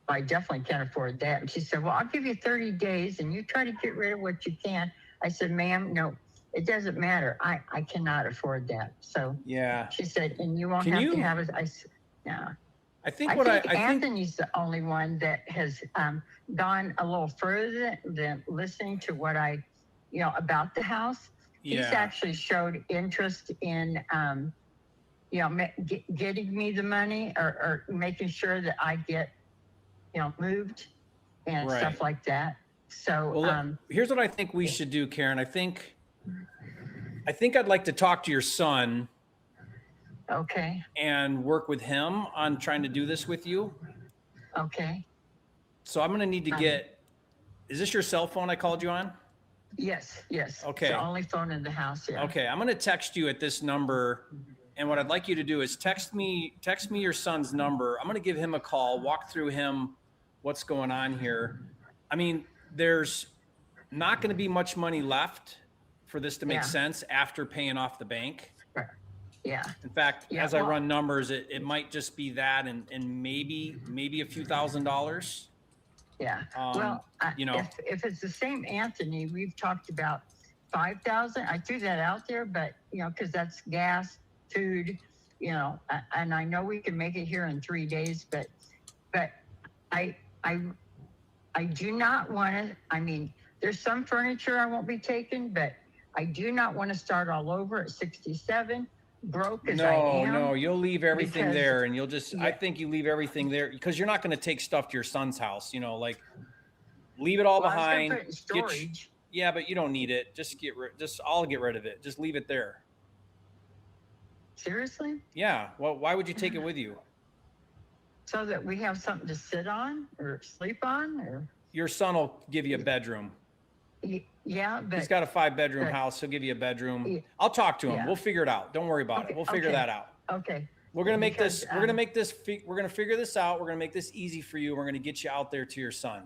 I definitely can't afford that. And she said, well, I'll give you 30 days and you try to get rid of what you can. I said, ma'am, no, it doesn't matter. I cannot afford that. So she said, and you won't to have it. I said, no. I think Anthony's the only one that has gone a little further than listening to what about the house. He's actually showed interest in getting me the money or making sure that I get, moved and stuff like that. So here's what I think we should do, Karen. I think I'd like to talk to your son. Okay. And work with him on trying to do this with you. Okay. So I'm going to need to is this your cell phone I called you on? Yes. Okay. It's the only phone in the house. Yeah. Okay. I'm going to text you at this number. And what I'd like you to do is text me your son's number. I'm going to give him a call, walk through him, what's going on here. I mean, there's not going to be much money left for this to make sense after paying off the bank. Yeah. In fact, as I run numbers, it might just be that and maybe a few $1,000s. Yeah. You know, if it's the same Anthony, we've talked about 5,000. I threw that out there, but you know, because that's gas, food, you know, and I know we can make it here in 3 days, but I do not want to. I mean, there's some furniture I won't be taking, but I do not want to start all over at 67. Broke as I am. No, you'll leave everything there, and you'll just. I think you leave everything there because you're not going to take stuff to your son's house. You know, like leave it all behind. I was gonna put it in storage. Yeah, but you don't need it. I'll get rid of it. Just leave it there. Seriously? Yeah. Well, why would you take it with you? So that we have something to sit on or sleep on, or your son will give you a bedroom. Yeah, but he's got a 5-bedroom house. He'll give you a bedroom. I'll talk to him. Yeah. We'll figure it out. Don't worry about it. We'll figure that out. Okay. We're gonna make this. We're gonna make this. We're gonna figure this out. We're gonna make this easy for you. We're gonna get you out there to your son.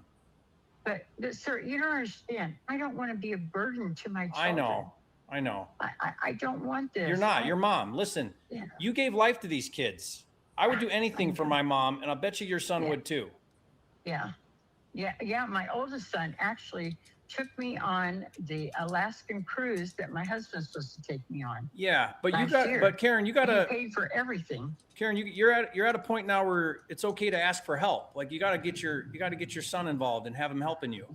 But sir, you don't understand. I don't want to be a burden to my children. I know. I don't want this. You're not. Your mom. Listen. Yeah. You gave life to these kids. I would do anything for my mom, and I'll bet you your son would too. Yeah. My oldest son actually took me on the Alaskan cruise that my husband's supposed to take me on. Yeah, but but Karen, you gotta pay for everything. Karen, you're at a point now where it's okay to ask for help. Like you gotta get your son involved and have him helping you.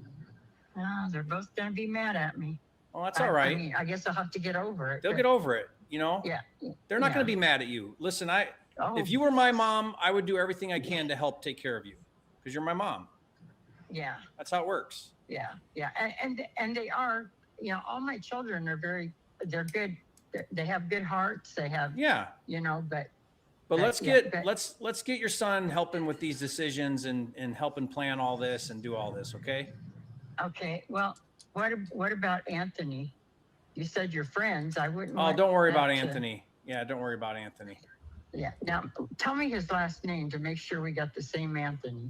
They're both gonna be mad at me. Well, that's all right. I mean, I guess I'll have to get over it. They'll get over it. You know. Yeah. They're not gonna be mad at you. Listen, if you were my mom, I would do everything I can to help take care of you, because you're my mom. Yeah. That's how it works. Yeah. And they are, you know, all my children are they're good. They have good hearts. They have, you know, but let's get your son helping with these decisions and helping plan all this and do all this. Okay. Okay. Well, what about Anthony? You said you're friends. I wouldn't. Oh, don't worry about Anthony. Yeah. Don't worry about Anthony. Yeah. Now tell me his last name to make sure we got the same Anthony.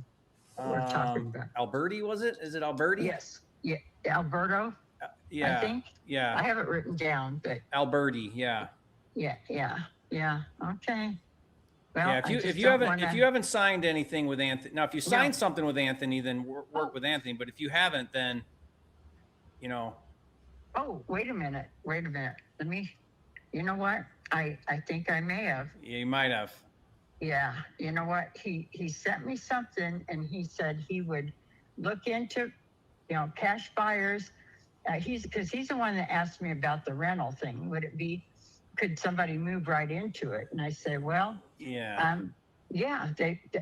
We're talking about Alberti, was it? Is it Alberti? Yes. Yeah. Alberto. Yeah. I think. Yeah. I have it written down, but Alberti. Yeah. Yeah. Okay. Well, yeah. If you haven't signed anything with Anthony, now if you signed something with Anthony, then work with Anthony. But if you haven't, then you know. Oh, wait a minute. Let me. You know what? I think I may have. Yeah, you might have. Yeah, you know what? He sent me something, and he said he would look into, you know, cash buyers. He's the one that asked me about the rental thing. Could somebody move right into it? And I said, well, yeah,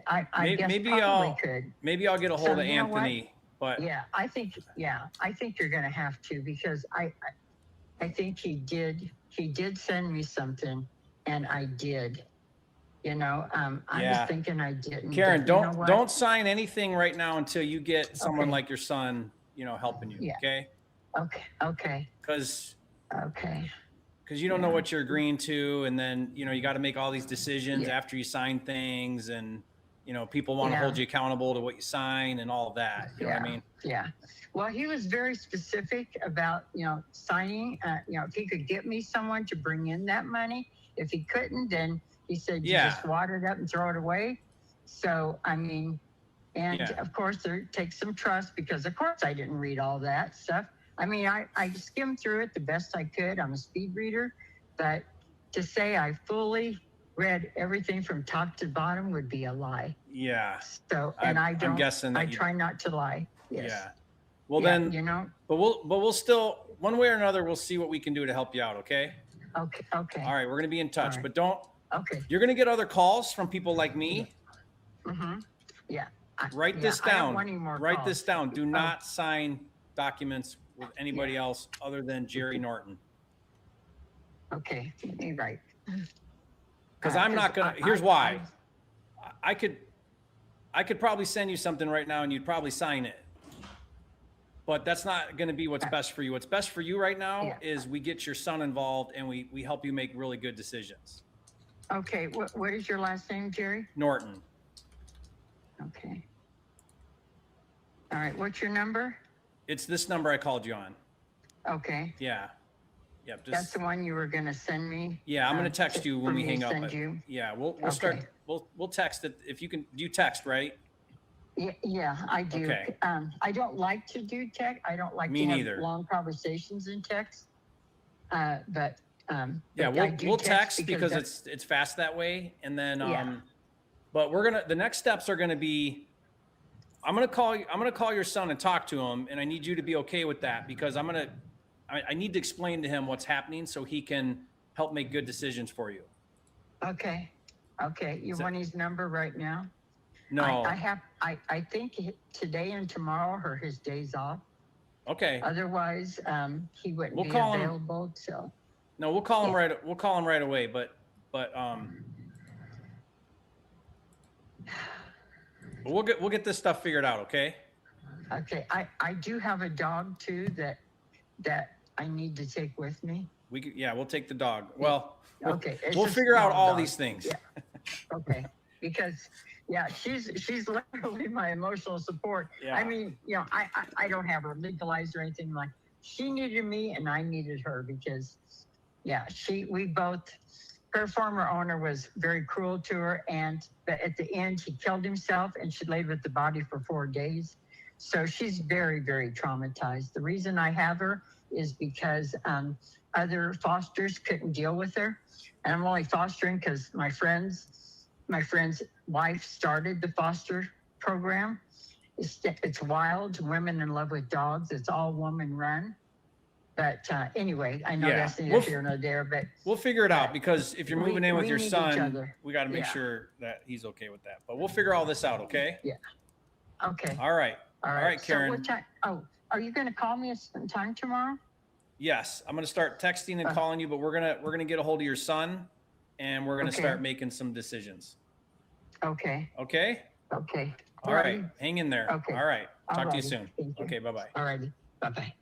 I guess maybe probably could. Maybe I'll get a hold of Anthony. But yeah, I think you're gonna have to, because I think he did send me something, and I did. You know, I was thinking I didn't. Karen, don't sign anything right now until you get someone like your son, you know, helping you. Yeah. Okay. Okay. Because because you don't know what you're agreeing to, and then you know you got to make all these decisions after you sign things, and you know people want to hold you accountable to what you sign and all of that. You know what I mean? Yeah. Well, he was very specific about, you know, signing. You know, if he could get me someone to bring in that money. If he couldn't, then he said, you just wad it up and throw it away. So, I mean, and of course there takes some trust, because of course I didn't read all that stuff. I mean, I skimmed through it the best I could. I'm a speed reader, but to say I fully read everything from top to bottom would be a lie. Yeah. So, and I'm guessing that I try not to lie. Yes. Yeah. Well then, you know, but we'll still, one way or another, we'll see what we can do to help you out. Okay. Okay. All right. We're going to be in touch, but don't. Okay. You're going to get other calls from people like me. Mm-hmm. Yeah. Write this down. I don't want any more Write calls. this down. Do not sign documents with anybody else other than Jerry Norton. Okay. You're right. Because I'm not going to, here's why. I could probably send you something right now and you'd probably sign it. But that's not going to be what's best for you. What's best for you right now is we get your son involved and we help you make really good decisions. Okay. What is your last name, Jerry? Norton. Okay. All right. What's your number? It's this number I called you on. Okay. Yeah. Yep. That's the one you were going to send me. Yeah, I'm going to text you when we hang up. You? Yeah, we'll Okay. start. We'll text it if you can. Do you text, right? Yeah, I do. Okay. I don't like to do text. I don't like Me to neither. have long conversations in text. But yeah, we'll text because it's fast that way. And then but the next steps are gonna be I'm gonna call your son and talk to him, and I need you to be okay with that because I need to explain to him what's happening so he can help make good decisions for you. Okay. You want his number right now? No. I think today and tomorrow are his days off. Okay. Otherwise, he wouldn't be available. So. No, we'll call him right. We'll call him right away. But we'll get this stuff figured out. Okay. Okay. I do have a dog too that I need to take with me. We'll take the dog. Well, okay. We'll figure out all these things. Yeah. Okay. Because she's literally my emotional support. Yeah. I mean, I don't have her legalized or anything like. She needed me and I needed her because, her former owner was very cruel to her, but at the end he killed himself and she laid with the body for 4 days. So she's very, very traumatized. The reason I have her is because other fosters couldn't deal with her, and I'm only fostering because my friend's wife started the foster program. It's wild, women in love with dogs. It's all woman run. But anyway, I know that's neither here nor there, but we'll figure it out because if you're moving in with your son, we got to make sure that he's okay with that. But we'll figure all this out, okay? Yeah. Okay. All right, Karen. So what time? Oh, are you going to call me at some time tomorrow? Yes, I'm going to start texting and calling you, but we're gonna get a hold of your son, and we're gonna start making some decisions. Okay. Okay. Okay. All right. Hang in there. Okay. All right. Talk to you soon. Okay. Bye-bye. All righty. Bye-bye.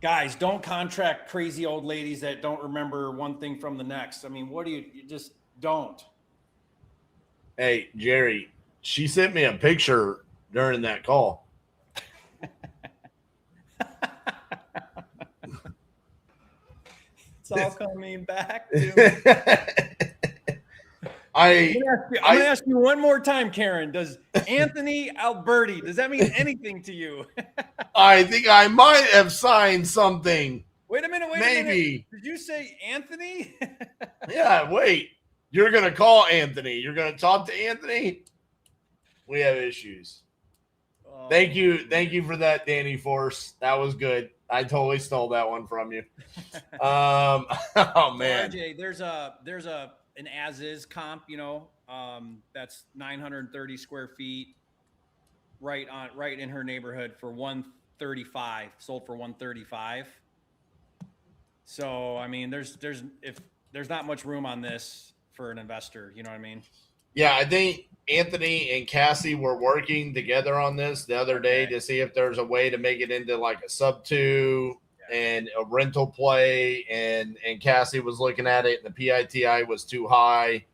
Guys, don't contract crazy old ladies that don't remember one thing from the next. I mean, you just don't. Hey, Jerry, she sent me a picture during that call. It's all coming back to I'm gonna ask you one more time, Karen. Does Anthony Alberti, does that mean anything to you? I think I might have signed something. Wait a minute. Maybe. Did you say Anthony? Yeah, wait. You're going to call Anthony. You're going to talk to Anthony? We have issues. Oh. Thank you for that, Danny Force. That was good. I totally stole that one from you. Oh, man. So RJ, there's an as-is comp, that's 930 square feet, right in her neighborhood for 135, sold for 135. So I mean, if there's not much room on this for an investor, you know what I mean? Yeah, I think Anthony and Cassie were working together on this the other day to see if there's a way to make it into like a sub 2 and a rental play, and Cassie was looking at it and the PITI was too high.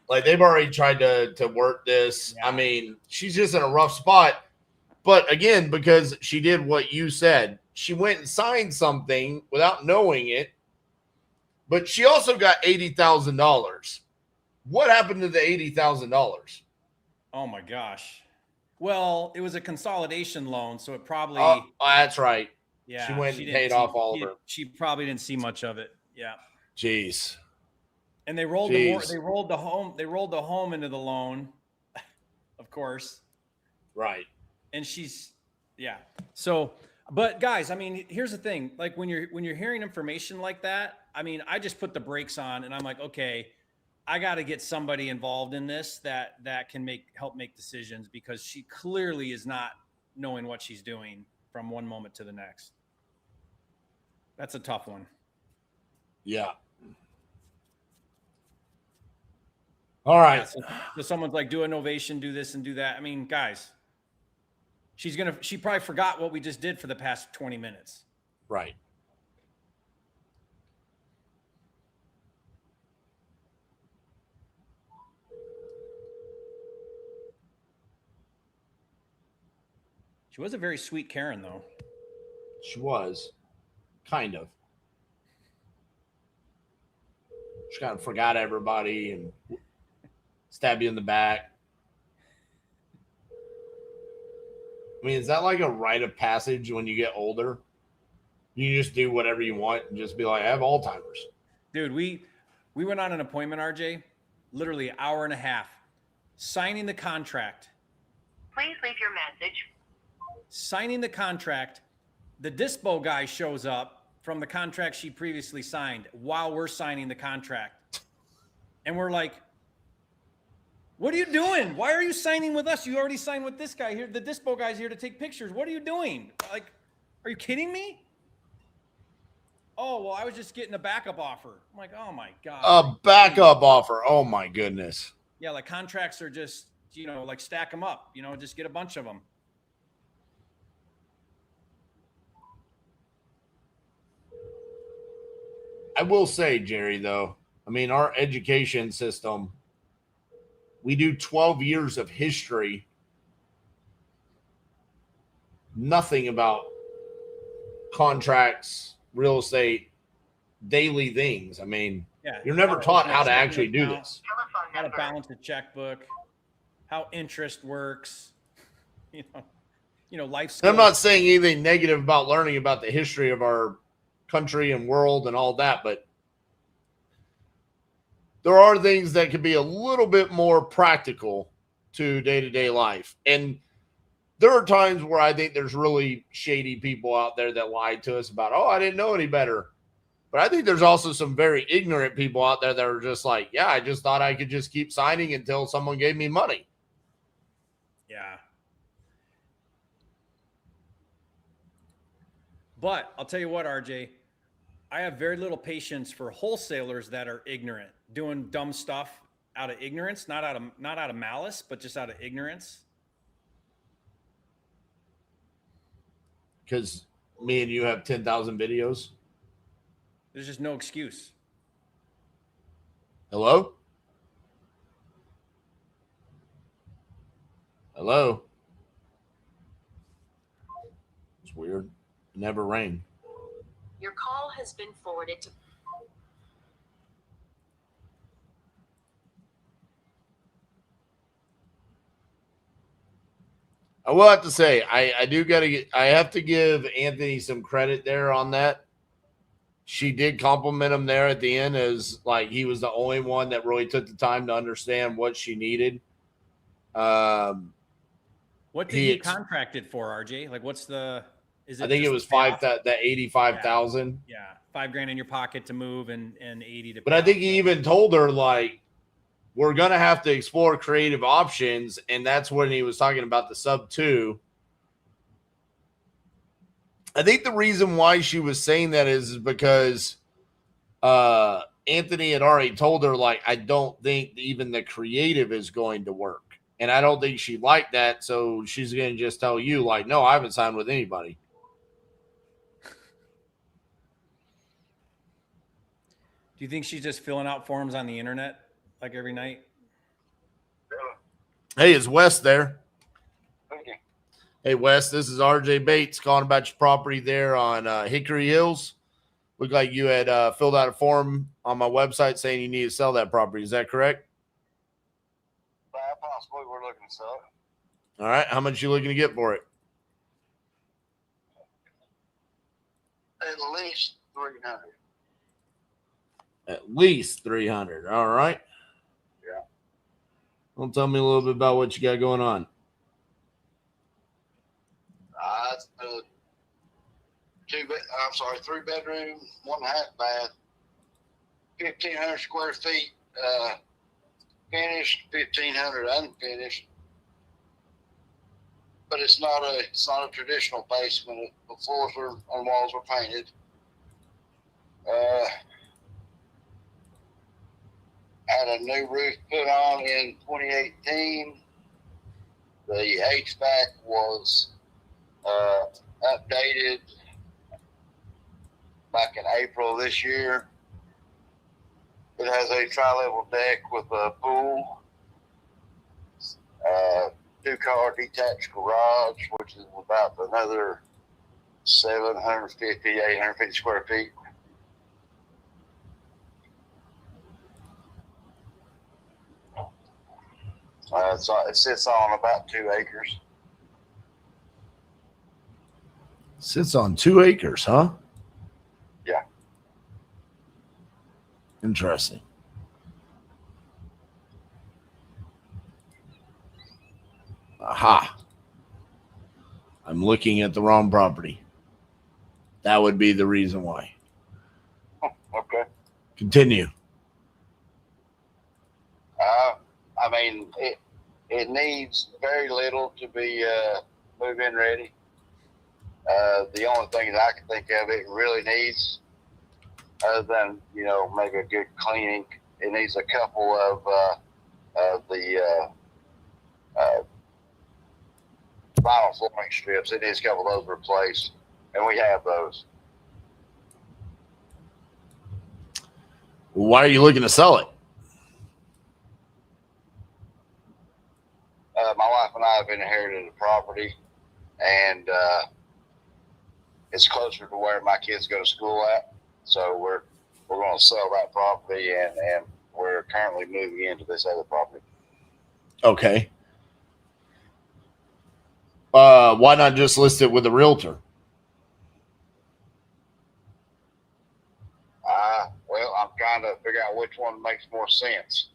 Like they've already tried to work this. Yeah. I mean, she's just in a rough spot. But again, because she did what you said, she went and signed something without knowing it. But she also got $80,000. What happened to the $80,000? Oh my gosh. Well, it was a consolidation loan, so it probably. Oh, that's right. Yeah, she went and paid off all of her. She probably didn't see much of it. Yeah. Jeez. And they rolled the home into the loan, of course. Right. And So, but guys, I mean, here's the thing. Like when you're hearing information like that, I mean, I just put the brakes on and I'm like, okay, I got to get somebody involved in this that can help make decisions, because she clearly is not knowing what she's doing from one moment to the next. That's a tough one. Yeah. All right. Yeah, so someone's like, do a novation, do this and do that. I mean, guys, she probably forgot what we just did for the past 20 minutes. Right. She was a very sweet Karen, though. She was. kind of. Just kind of forgot everybody and stab you in the back. I mean, is that like a rite of passage when you get older? You just do whatever you want and just be like, I have Alzheimer's. Dude, we went on an appointment, RJ, literally an hour and a half, signing the contract. Please leave your message. Signing the contract. The dispo guy shows up from the contract she previously signed while we're signing the contract. And we're like, what are you doing? Why are you signing with us? You already signed with this guy here. The dispo guy's here to take pictures. What are you doing? Like, are you kidding me? Oh, well, I was just getting a backup offer. I'm like, oh my God. A backup offer. Oh my goodness. Yeah, like contracts are just, like stack them up, just get a bunch of them. I will say, Jerry, though, I mean, our education system, we do 12 years of history, nothing about contracts, real estate, daily things. I mean, you're never taught how to actually do this. How to balance a checkbook, how interest works, life skills. I'm not saying anything negative about learning about the history of our country and world and all that, but there are things that could be a little bit more practical to day-to-day life. And there are times where I think there's really shady people out there that lied to us about, I didn't know any better. But I think there's also some very ignorant people out there that are just like, yeah, I just thought I could just keep signing until someone gave me money. Yeah. But I'll tell you what, RJ, I have very little patience for wholesalers that are ignorant, doing dumb stuff out of ignorance, not out of malice, but just out of ignorance. Because me and you have 10,000 videos. There's just no excuse. Hello? Hello? It's weird. It never rang. Your call has been forwarded to. I will have to say, I have to give Anthony some credit there on that. She did compliment him there at the end as like he was the only one that really took the time to understand what she needed. What did he contract it for, RJ? Like, what's the? Is it? I think it was that 85,000. Yeah, $5,000 in your pocket to move and 80 to. But I think he even told her like, we're gonna have to explore creative options, and that's when he was talking about the sub 2. I think the reason why she was saying that is because Anthony had already told her, like, I don't think even the creative is going to work. And I don't think she liked that. So she's going to just tell you, like, no, I haven't signed with anybody. Do you think she's just filling out forms on the internet like every night? Hey, is Wes there? Hey, Wes, this is RJ Bates calling about your property there on Hickory Hills. Looked like you had filled out a form on my website saying you need to sell that property. Is that correct? Possibly we're looking to sell it. All right. How much are you looking to get for it? At least 300. At least 300. All right. Yeah. Well, tell me a little bit about what you got going on. It's 3 bedroom, 1.5 bath, 1,500 square feet, finished, 1,500 unfinished. But it's not a traditional basement. The floors and walls were painted. Had a new roof put on in 2018. The HVAC was updated back in April this year. It has a tri-level deck with a pool, 2-car detached garage, which is about another 850 square feet. It sits on about 2 acres. Sits on 2 acres, huh? Yeah. Interesting. Aha. I'm looking at the wrong property. That would be the reason why. Okay. Continue. I mean, it needs very little to be move-in ready. The only thing that I can think of it really needs, other than, you know, maybe a good cleaning, it needs a couple of the vinyl flooring strips. It needs a couple of those replaced, and we have those. Why are you looking to sell it? My wife and I have inherited the property, and it's closer to where my kids go to school at. So we're going to sell that property, and we're currently moving into this other property. Okay. Why not just list it with a realtor? Well, I'm trying to figure out which one makes more sense.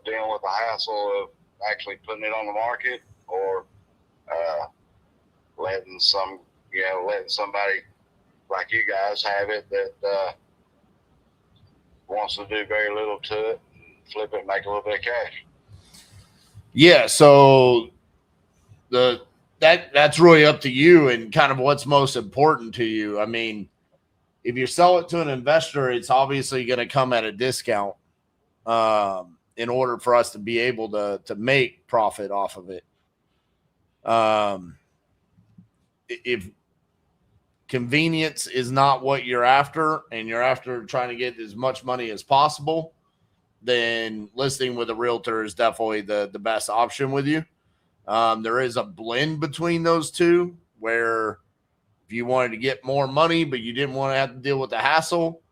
Dealing with the hassle of actually putting it on the market, or letting somebody like you guys have it that wants to do very little to it, and flip it and make a little bit of cash. Yeah, so that's really up to you and kind of what's most important to you. I mean, if you sell it to an investor, it's obviously going to come at a discount in order for us to be able to make profit off of it. If convenience is not what you're after, and you're after trying to get as much money as possible, then listing with a realtor is definitely the best option with you. There is a blend between those two, where if you wanted to get more money, but you didn't want to have to deal with the hassle,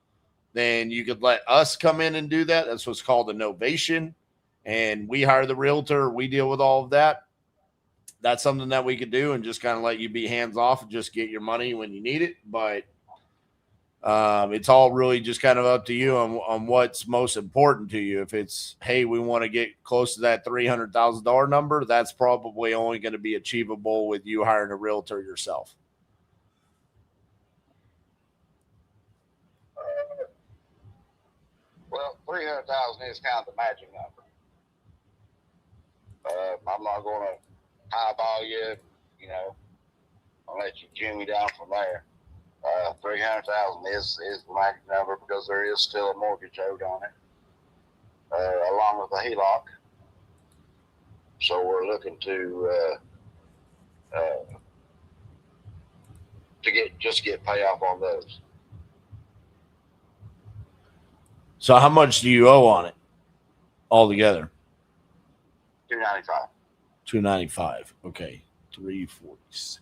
then you could let us come in and do that. That's what's called a novation. And we hire the realtor. We deal with all of that. That's something that we could do and just kind of let you be hands off and just get your money when you need it. But it's all really just kind of up to you on what's most important to you. If it's, hey, we want to get close to that $300,000 number, that's probably only going to be achievable with you hiring a realtor yourself. Well, 300,000 is kind of the magic number. I'm not going to highball you, you know, I'll let you jimmy down from there. 300,000 is the magic number, because there is still a mortgage owed on it, along with the HELOC. So we're looking to get payoff on those. So how much do you owe on it altogether? $295. $295. Okay. $346.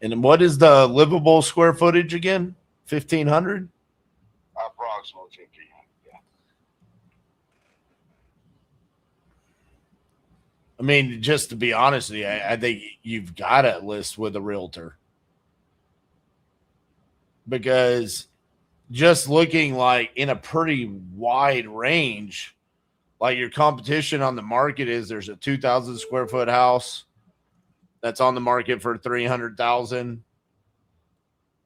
And what is the livable square footage again? 1,500? Approximately 1,500. Yeah. I mean, just to be honest with you, I think you've got to list with a realtor, because just looking like in a pretty wide range, like your competition on the market is, there's a 2,000 square foot house that's on the market for $300,000.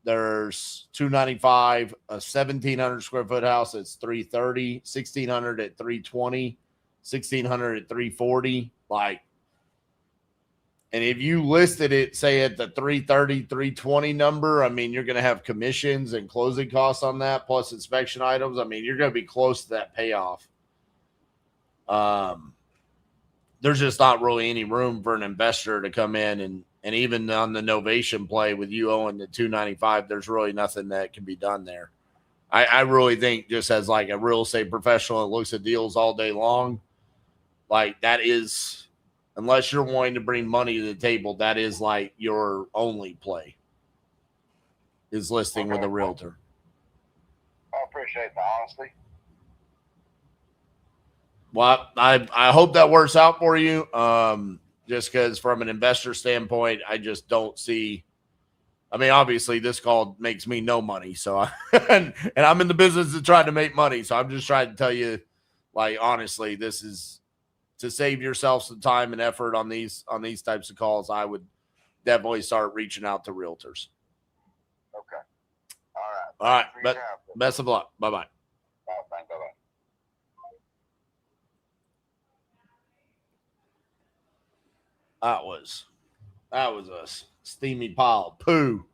There's 295, a 1,700 square foot house that's 330, 1,600 at 320, 1,600 at 340. Like, and if you listed it, say at the 330, 320 number, I mean, you're going to have commissions and closing costs on that, plus inspection items. I mean, you're going to be close to that payoff. There's just not really any room for an investor to come in, and even on the novation play with you owing the 295, there's really nothing that can be done there. I really think just as like a real estate professional that looks at deals all day long, like that is, unless you're wanting to bring money to the table, that is like your only play is listing with a realtor. I appreciate the honesty. Well, I hope that works out for you. Just because from an investor standpoint, I just don't see. I mean, obviously, this call makes me no money, so and I'm in the business of trying to make money. So I'm just trying to tell you, like honestly, this is to save yourself some time and effort on these types of calls. I would definitely start reaching out to realtors. Okay. All right. All right. But best of luck. Bye bye. Bye bye. That was a steamy pile of poo.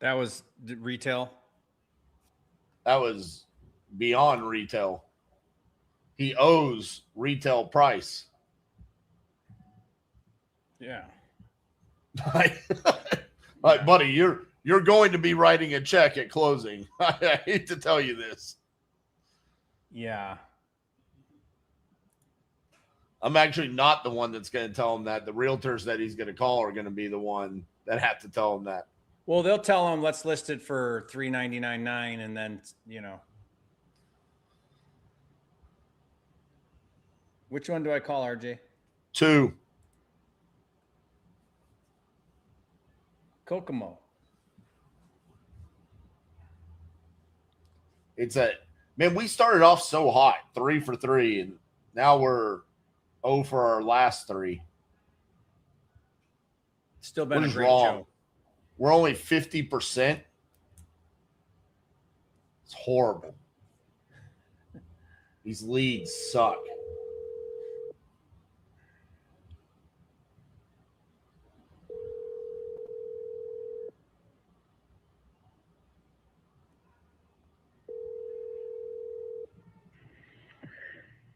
That was retail. That was beyond retail. He owes retail price. Yeah. Like, buddy, you're going to be writing a check at closing. I hate to tell you this. Yeah. I'm actually not the one that's going to tell him that. The realtors that he's going to call are going to be the one that have to tell him that. Well, they'll tell him, let's list it for $399,900, and then, Which one do I call, RJ? 2. Kokomo. Man, we started off so hot, 3 for 3, and now we're 0 for our last 3. Still been what a is great wrong? show. We're only 50%. It's horrible. These leads suck.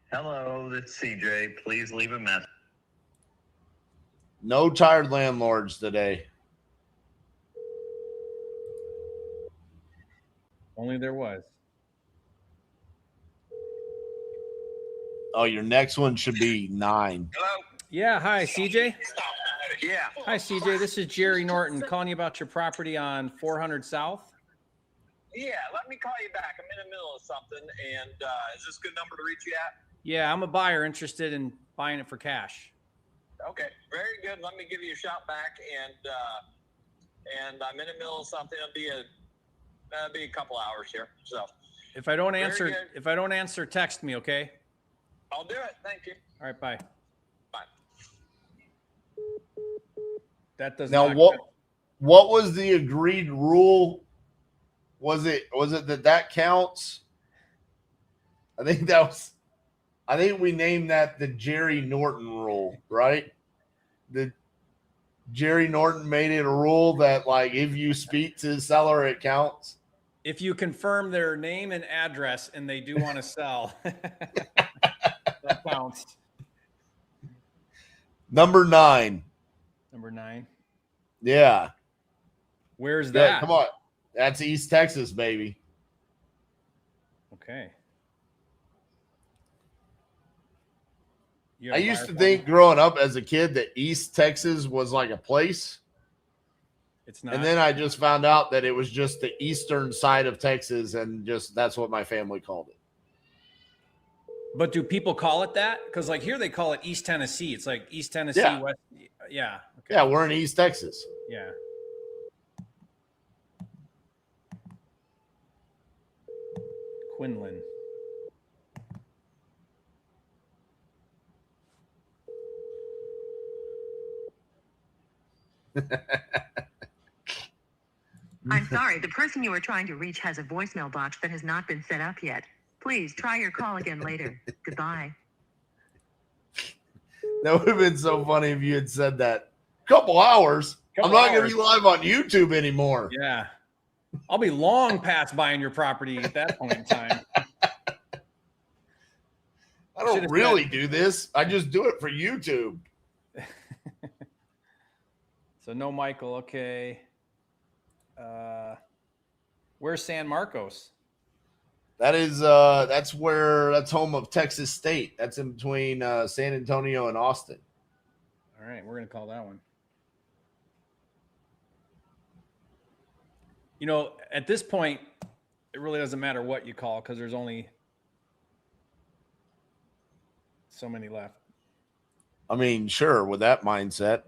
Hello, this is CJ. Please leave a message. No tired landlords today. Only there was. Oh, your next one should be 9. Hello? Yeah. Hi, CJ. Yeah. Hi, CJ. This is Jerry Norton calling you about your property on 400 South. Yeah, let me call you back. I'm in the middle of something, and is this a good number to reach you at? Yeah, I'm a buyer interested in buying it for cash. Okay, very good. Let me give you a shout back, and I'm in the middle of something. It'll be a couple hours here. So if I don't answer, text me, okay? I'll do it. Thank you. All right, bye. Bye. That does now not what was the agreed rule? Was it that counts? I think we named that the Jerry Norton rule, right? The Jerry Norton made it a rule that like if you speak to the seller, it counts. If you confirm their name and address and they do want to sell, that counts. Number 9. Number 9. Yeah. Where's that? Come on. That's East Texas, baby. Okay. I used to think growing up as a kid that East Texas was like a place. It's not. And then I just found out that it was just the eastern side of Texas, and just that's what my family called it. But do people call it that? Because like here they call it East Tennessee. It's like East Tennessee, Yeah. West. Yeah. Okay. Yeah, we're in East Texas. Yeah. Quinlan. I'm sorry, the person you are trying to reach has a voicemail box that has not been set up yet. Please try your call again later. Goodbye. That would have been so funny if you had said that. Couple hours. I'm not going to be live on YouTube anymore. Yeah. I'll be long past buying your property at that point in time. I don't really do this. I just do it for YouTube. So no Michael. Okay. Where's San Marcos? that's home of Texas State. That's in between San Antonio and Austin. All right, we're gonna call that one. You know, at this point, it really doesn't matter what you call because there's only so many left. I mean, sure, with that mindset.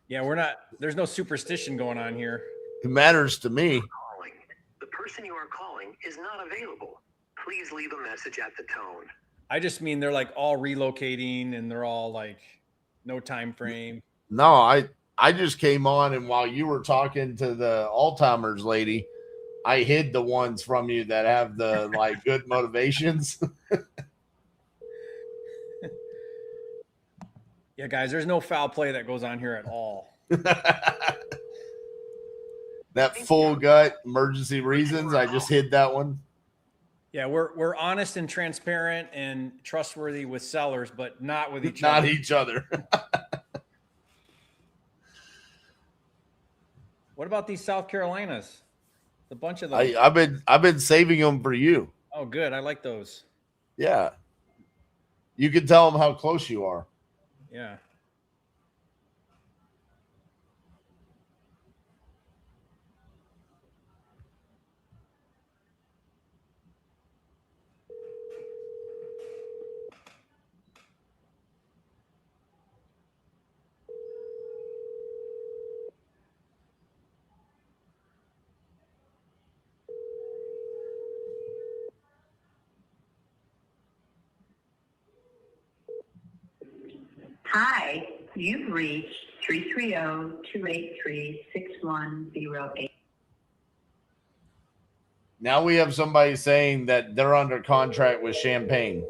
Yeah, there's no superstition going on here. It matters to me. The person you are calling is not available. Please leave a message at the tone. I just mean they're like all relocating and they're all like no time frame. No, I just came on, and while you were talking to the Alzheimer's lady, I hid the ones from you that have the like good motivations. Yeah, guys, there's no foul play that goes on here at all. That full gut emergency reasons, I just hid that one. Yeah, we're honest and transparent and trustworthy with sellers, but not with each other. Not each other. What about these South Carolinas? A bunch of them. I've been saving them for you. Oh, good. I like those. Yeah. You can tell them how close you are. Yeah. Hi, you've reached 330-283-6108. Now we have somebody saying that they're under contract with Champagne.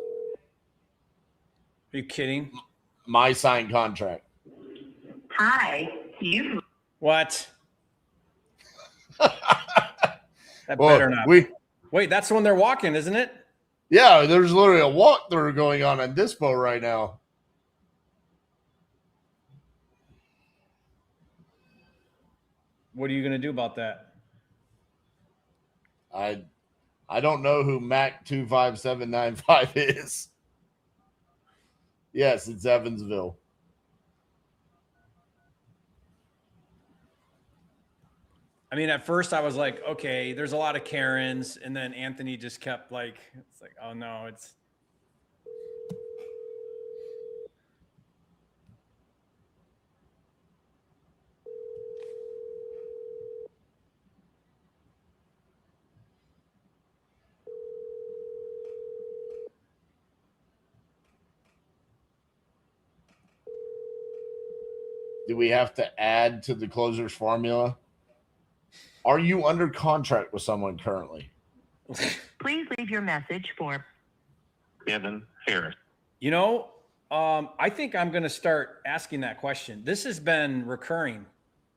Are you kidding? My signed contract. Hi, you've... What? That better not. Wait, that's the one they're walking, isn't it? Yeah, there's literally a walkthrough going on in Dispo right now. What are you going to do about that? I don't know who Mac 25795 is. Yes, it's Evansville. I mean, at first I was like, okay, there's a lot of Karens. And then Anthony just kept like, it's like, oh no, it's. Do we have to add to the closer's formula? Are you under contract with someone currently? Please leave your message for Evan Harris. You know, I think I'm going to start asking that question. This has been recurring.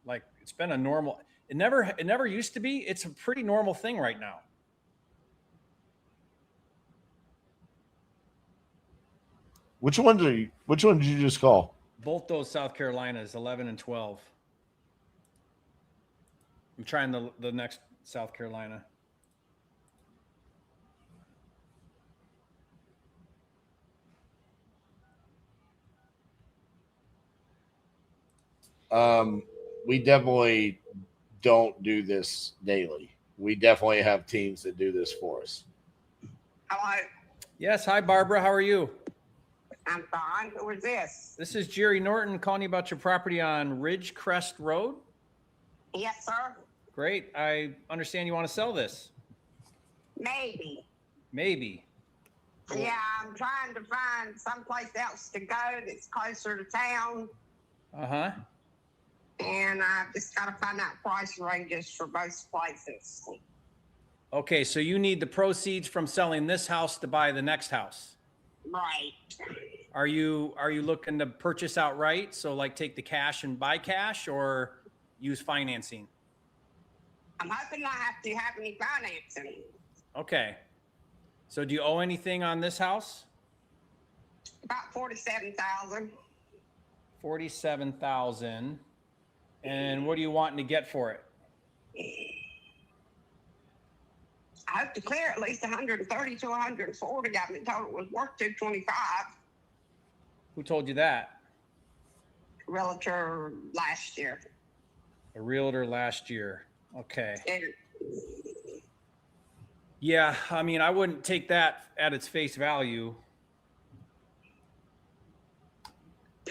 Like it's been a normal, it never used to be. It's a pretty normal thing right now. Which one did you just call? Both those South Carolinas, 11 and 12. I'm trying the next South Carolina. We definitely don't do this daily. We definitely have teams that do this for us. Hello. Yes. Hi, Barbara. How are you? I'm fine. Who is this? This is Jerry Norton calling you about your property on Ridgecrest Road. Yes, sir. Great. I understand you want to sell this. Maybe. Maybe. Yeah, I'm trying to find someplace else to go that's closer to town. Uh-huh. And I just got to find out price ranges for both places. Okay, so you need the proceeds from selling this house to buy the next house. Right. Are you looking to purchase outright? So like take the cash and buy cash or use financing? I'm hoping not have to have any financing. Okay. So do you owe anything on this house? About $47,000. $47,000. And what are you wanting to get for it? I hope to clear at least 130 to 140. I've been told it was worth 225. Who told you that? Realtor last year. A realtor last year. Okay. And Yeah, I mean, I wouldn't take that at its face value.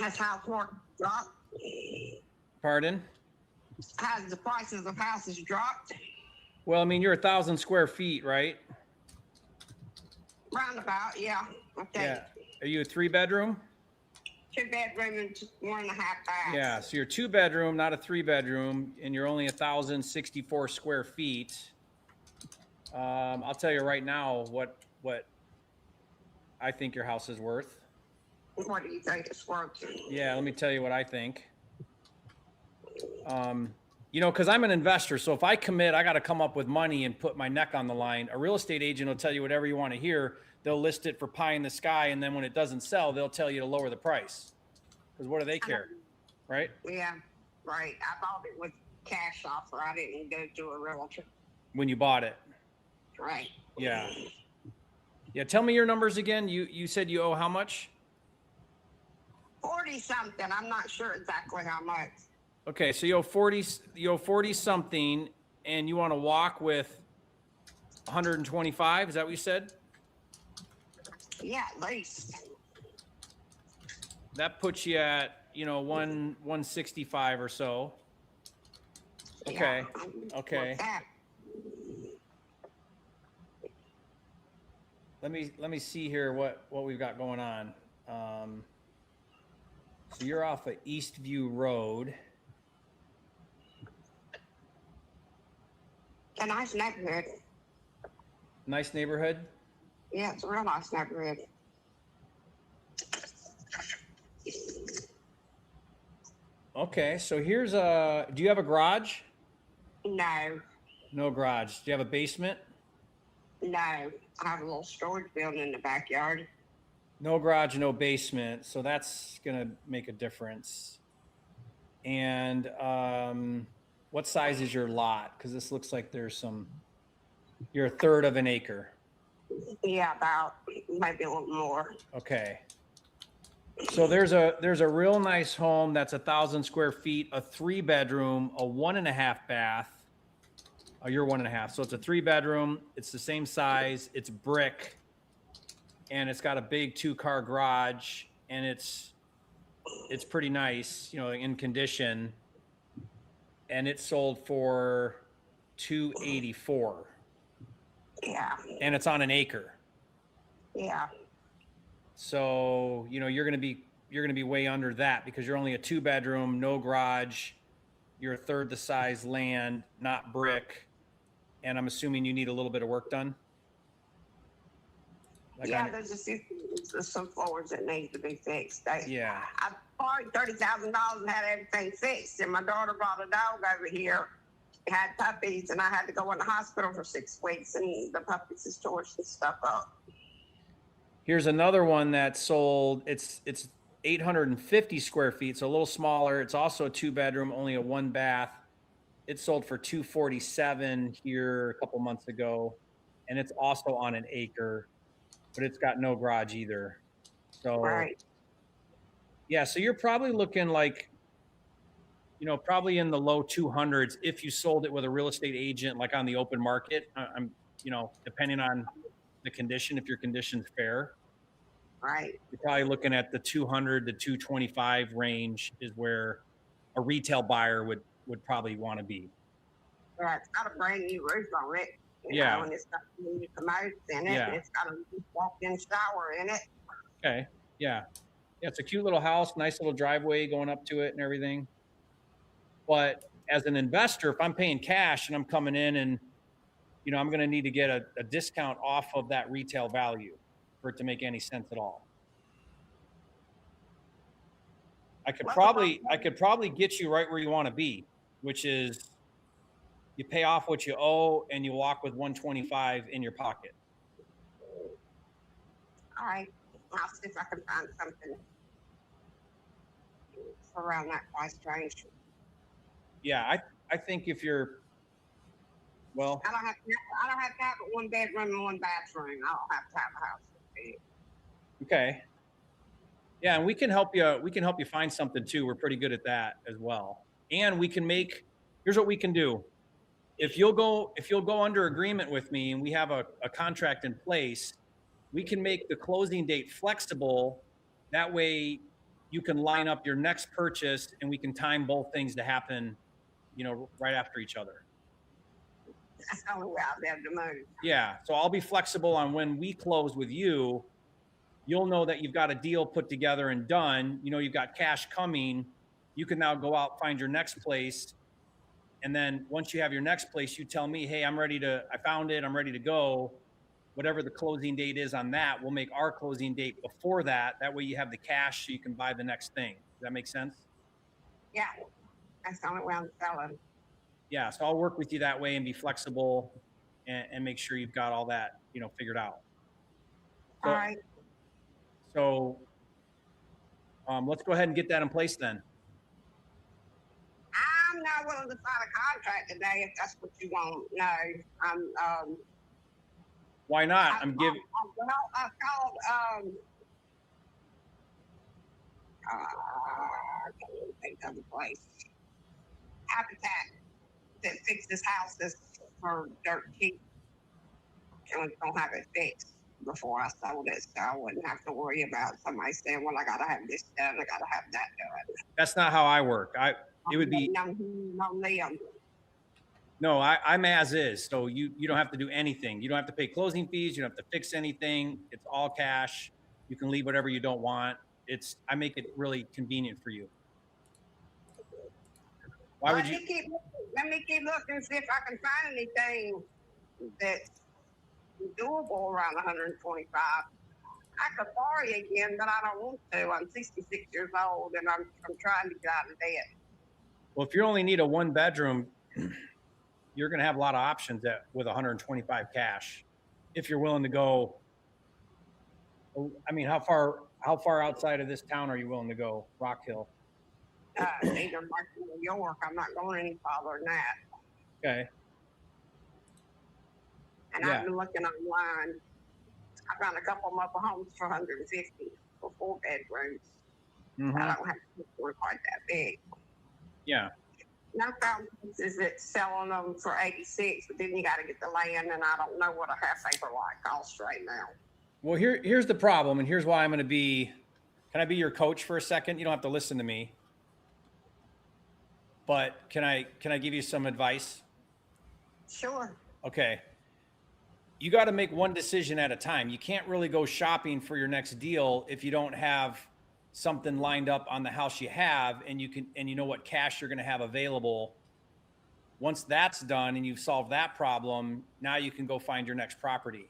has house market dropped? Pardon? Has the prices of houses dropped? Well, I mean, you're 1,000 square feet, right? Roundabout, yeah. Okay. Yeah. Are you a 3-bedroom? 2-bedroom and 1.5 baths. Yeah. So you're 2-bedroom, not a 3-bedroom, and you're only 1,064 square feet. I'll tell you right now what I think your house is worth. What do you think it's worth? Yeah, let me tell you what I think. You know, because I'm an investor, so if I commit, I got to come up with money and put my neck on the line. A real estate agent will tell you whatever you want to hear. They'll list it for pie in the sky, and then when it doesn't sell, they'll tell you to lower the price. Because what do they care, right? Yeah, right. I bought it with cash offer. I didn't go to a realtor. When you bought it. Right. Yeah. Yeah, tell me your numbers again. You said you owe how much? 40 something. I'm not sure exactly how much. Okay, so you owe 40 something, and you want to walk with 125. Is that what you said? Yeah, at least. That puts you at 165 or so. Okay. Yeah, Okay. Let me see here what we've got going on. So you're off of Eastview Road. A nice neighborhood. Nice neighborhood? Yeah, it's a real nice neighborhood. Okay, so here's do you have a garage? No. No garage. Do you have a basement? No. I have a little storage building in the backyard. No garage, no basement. So that's going to make a difference. And what size is your lot? Because this looks like you're 1/3 of an acre. Yeah, about maybe a little more. Okay. So there's a real nice home that's 1,000 square feet, a 3-bedroom, a 1.5 bath. Oh, you're 1.5. So it's a 3-bedroom. It's the same size. It's brick, and it's got a big 2-car garage, and it's pretty nice, in condition. And it sold for $284. Yeah. And it's on an acre. Yeah. So, you're going to be way under that because you're only a 2-bedroom, no garage. You're 1/3 the size land, not brick. And I'm assuming you need a little bit of work done. There's just some floors that need to be fixed. Yeah. I borrowed $30,000 and had everything fixed. And my daughter brought a dog over here, had puppies, and I had to go in the hospital for 6 weeks. And the puppies just tore some stuff up. Here's another one that sold. It's 850 square feet, so a little smaller. It's also a 2-bedroom, only a 1 bath. It sold for $247 here a couple months ago, and it's also on an acre, but it's got no garage either. So, right. Yeah, so you're probably looking like, probably in the low 200s if you sold it with a real estate agent, like on the open market. I'm depending on the condition, if your condition's fair. Right. You're probably looking at the 200 to 225 range is where a retail buyer would probably want to be. Right. It's got a brand new roof on it. And it's got new commodes in it. Yeah. It's got a walk-in shower in it. Okay. Yeah. Yeah. It's a cute little house, nice little driveway going up to it and everything. But as an investor, if I'm paying cash and I'm coming in and, I'm going to need to get a discount off of that retail value for it to make any sense at all. I could probably get you right where you want to be, which is you pay off what you owe and you walk with 125 in your pocket. All right. I'll see if I can find something around that price range. Yeah, I think if you're Well, I don't have to have a 1 bedroom and 1 bathroom. I don't have to have a house. okay. Yeah, and we can help you. We can help you find something too. We're pretty good at that as well. And we can make. Here's what we can do. If you'll go under agreement with me, and we have a contract in place, we can make the closing date flexible. That way, you can line up your next purchase, and we can time both things to happen, right after each other. That's the only way I'll be able to move. Yeah. So I'll be flexible on when we close with you. You'll know that you've got a deal put together and done. You've got cash coming. You can now go out, find your next place. And then once you have your next place, you tell me, hey, I found it. I'm ready to go. Whatever the closing date is on that, we'll make our closing date before that. That way you have the cash so you can buy the next thing. Does that make sense? Yeah. That's the only way I'm selling. Yeah. So I'll work with you that way and be flexible and make sure you've got all that, figured out. So, all right. So let's go ahead and get that in place then. I'm not willing to sign a contract today if that's what you want. No, I'm. Why not? I've called. I can't even think of the place. Habitat that fixes houses for dirt cheap. And was gonna have it fixed before I sold it, so I wouldn't have to worry about somebody saying, "Well, I gotta have this done, I gotta have that done." That's not how I work. It would be no. I'm as is, so you don't have to do anything. You don't have to pay closing fees. You don't have to fix anything. It's all cash. You can leave whatever you don't want. I make it really convenient for you. Why would you? Let me keep looking and see if I can find anything that's doable around 125. I could borrow you again, but I don't want to. I'm 66 years old and I'm trying to get out of debt. Well, if you only need a 1 bedroom, you're going to have a lot of options with 125 cash. If you're willing to go, I mean, how far outside of this town are you willing to go? Rock Hill. Either Martin or York. I'm not going any farther than that. Okay. And I've been looking online. I found a couple of mobile homes for 150 for 4 bedrooms. Mm-hmm. I don't have to work quite that big. Yeah. And I found places that selling them for 86, but then you got to get the land, and I don't know what a half acre lot costs right now. Well, here's the problem, and here's why I'm going to be. Can I be your coach for a second? You don't have to listen to me, but can I give you some advice? Sure. Okay. You got to make one decision at a time. You can't really go shopping for your next deal if you don't have something lined up on the house you have, and you know what cash you're going to have available. Once that's done and you've solved that problem, now you can go find your next property.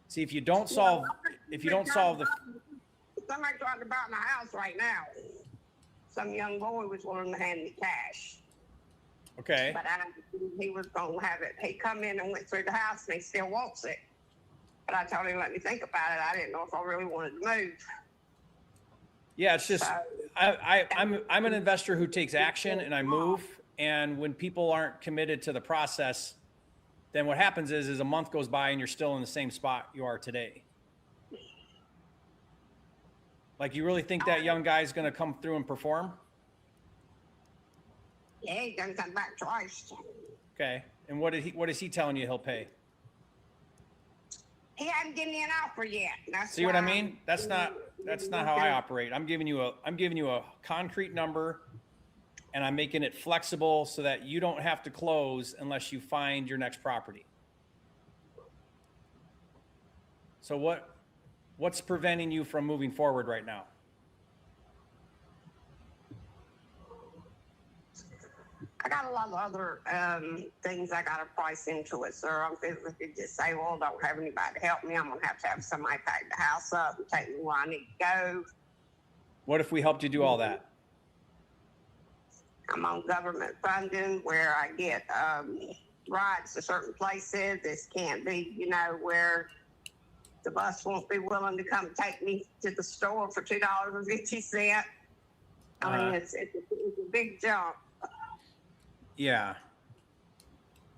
See, if you don't solve the somebody trying to buy my house right now. Some young boy was willing to hand me cash. Okay. But he was going to have it. He come in and went through the house and he still wants it. But I told him, let me think about it. I didn't know if I really wanted to move. Yeah, it's just, I'm an investor who takes action and I move. And when people aren't committed to the process, then what happens is a month goes by and you're still in the same spot you are today. Like, you really think that young guy's going to come through and perform? Yeah, he done come back twice. Okay. And what is he telling you he'll pay? He hasn't given me an offer yet. See what I mean? That's not how I operate. I'm giving you a concrete number, and I'm making it flexible so that you don't have to close unless you find your next property. So what's preventing you from moving forward right now? I got a lot of other things I got to price into it, sir. I'm physically disabled. Don't have anybody to help me. I'm going to have somebody pack the house up and take me where I need to go. What if we helped you do all that? I'm on government funding where I get rides to certain places. This can't be, where the bus won't be willing to come take me to the store for $2.50. I mean, it's a big jump. Yeah.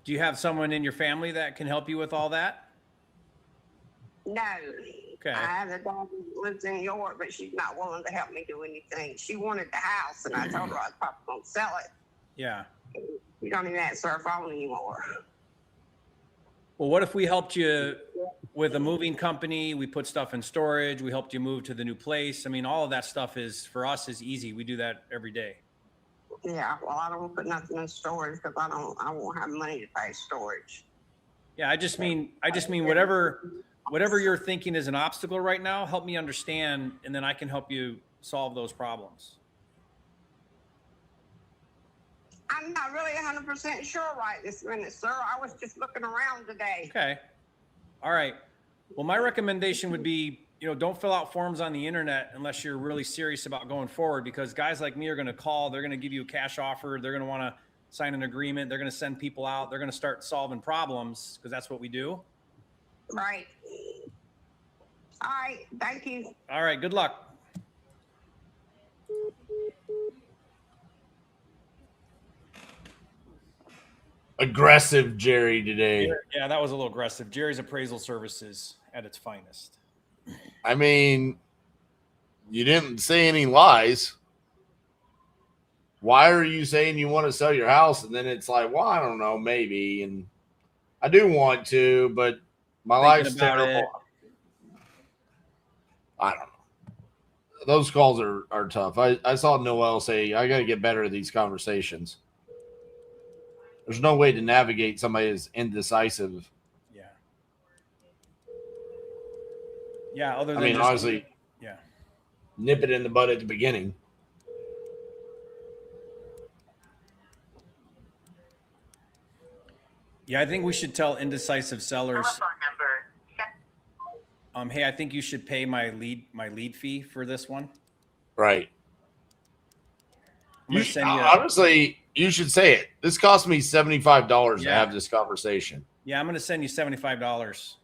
Do you have someone in your family that can help you with all that? No. Okay. I have a daughter who lives in York, but she's not willing to help me do anything. She wanted the house, and I told her I was probably going to sell it. Yeah. You don't even answer her phone anymore. Well, what if we helped you with a moving company? We put stuff in storage. We helped you move to the new place. I mean, all of that stuff is, for us, is easy. We do that every day. Yeah, well, I don't put nothing in storage because I won't have money to pay storage. Yeah, I just mean whatever you're thinking is an obstacle right now, help me understand, and then I can help you solve those problems. I'm not really 100% sure right this minute, sir. I was just looking around today. Okay. All right. Well, my recommendation would be, don't fill out forms on the internet unless you're really serious about going forward, because guys like me are going to call, they're going to give you a cash offer. They're going to want to sign an agreement. They're going to send people out. They're going to start solving problems because that's what we do. Right. All right. Thank you. All right. Good luck. Aggressive Jerry today. Yeah, that was a little aggressive. Jerry's appraisal services at its finest. I mean, you didn't say any lies. Why are you saying you want to sell your house? And then it's like, well, I don't know, maybe. And I do want to, but my life's terrible. I don't know. Those calls are tough. I saw Noel say, I got to get better at these conversations. There's no way to navigate somebody as indecisive. Yeah. Yeah. Other than I mean, honestly, yeah, nip it in the bud at the beginning. Yeah, I think we should tell indecisive sellers. Hey, I think you should pay my lead fee for this one. Right. I'm gonna send you honestly, you should say it. This cost me $75 to have this conversation. Yeah, I'm going to send you $75.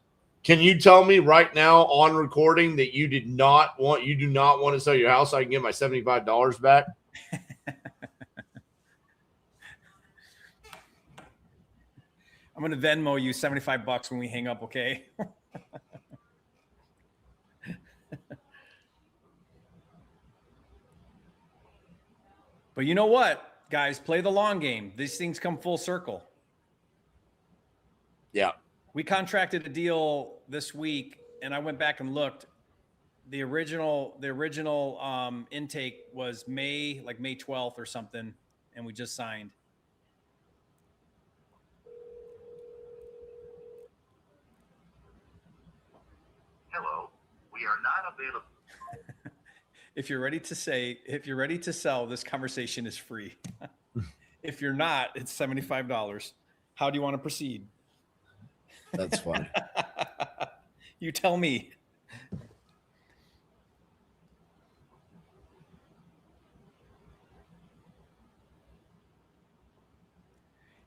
Can you tell me right now on recording that you do not want to sell your house so I can get my $75 back? I'm going to Venmo you $75 when we hang up, okay? But you know what, guys? Play the long game. These things come full circle. Yeah. We contracted a deal this week, and I went back and looked. The original intake was May 12th or something, and we just signed. Hello, we are not available. If you're ready to sell, this conversation is free. If you're not, it's $75. How do you want to proceed? That's funny. You tell me.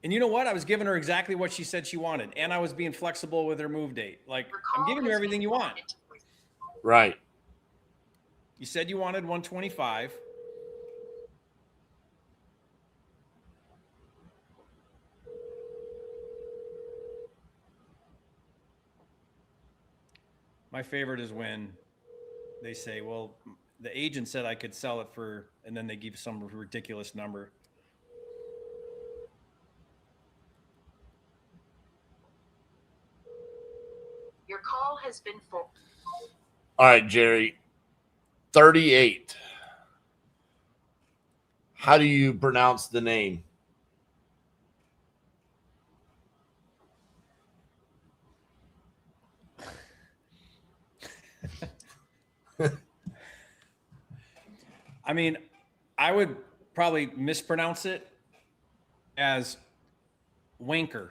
And you know what? I was giving her exactly what she said she wanted. And I was being flexible with her move date. Like, I'm giving you everything you want. Right. You said you wanted 125. My favorite is when they say, well, the agent said I could sell it for, and then they give some ridiculous number. Your call has been full. All right, Jerry. 38. How do you pronounce the name? I mean, I would probably mispronounce it as wanker.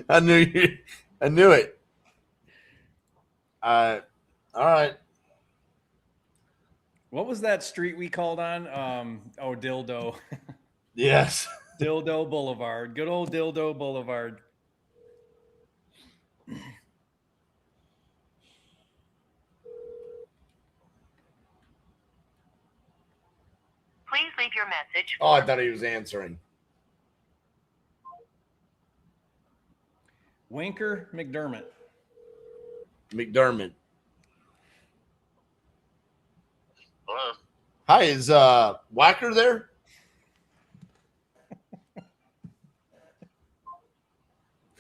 I knew it. All right. What was that street we called on? Dildo. Yes. Dildo Boulevard. Good old Dildo Boulevard. Please leave your message. Oh, I thought he was answering. Winker McDermott. McDermott. Hello. Hi, is Whacker there?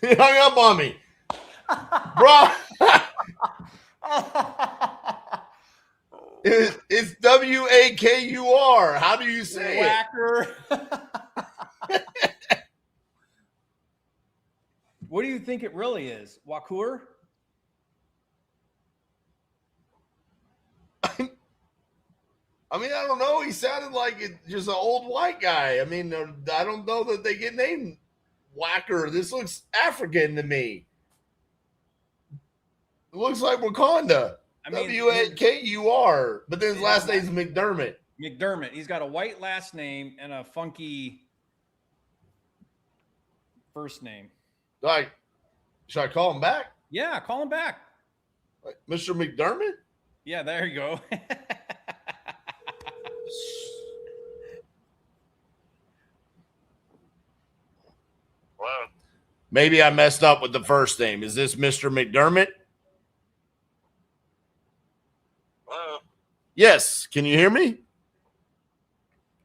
He hung up on me. Bro. It's Wakur. How do you say Whacker. What do you think it really is? Wakur? I mean, I don't know. He sounded like just an old white guy. I mean, I don't know that they get named Whacker. This looks African to me. It looks like Wakanda. I mean, Wakur. But then his last name's McDermott. McDermott. He's got a white last name and a funky first name. Like, should I call him back? Yeah, call him back. Like, Mr. McDermott? Yeah, there you go. Well, maybe I messed up with the first name. Is this Mr. McDermott? hello. Yes. Can you hear me?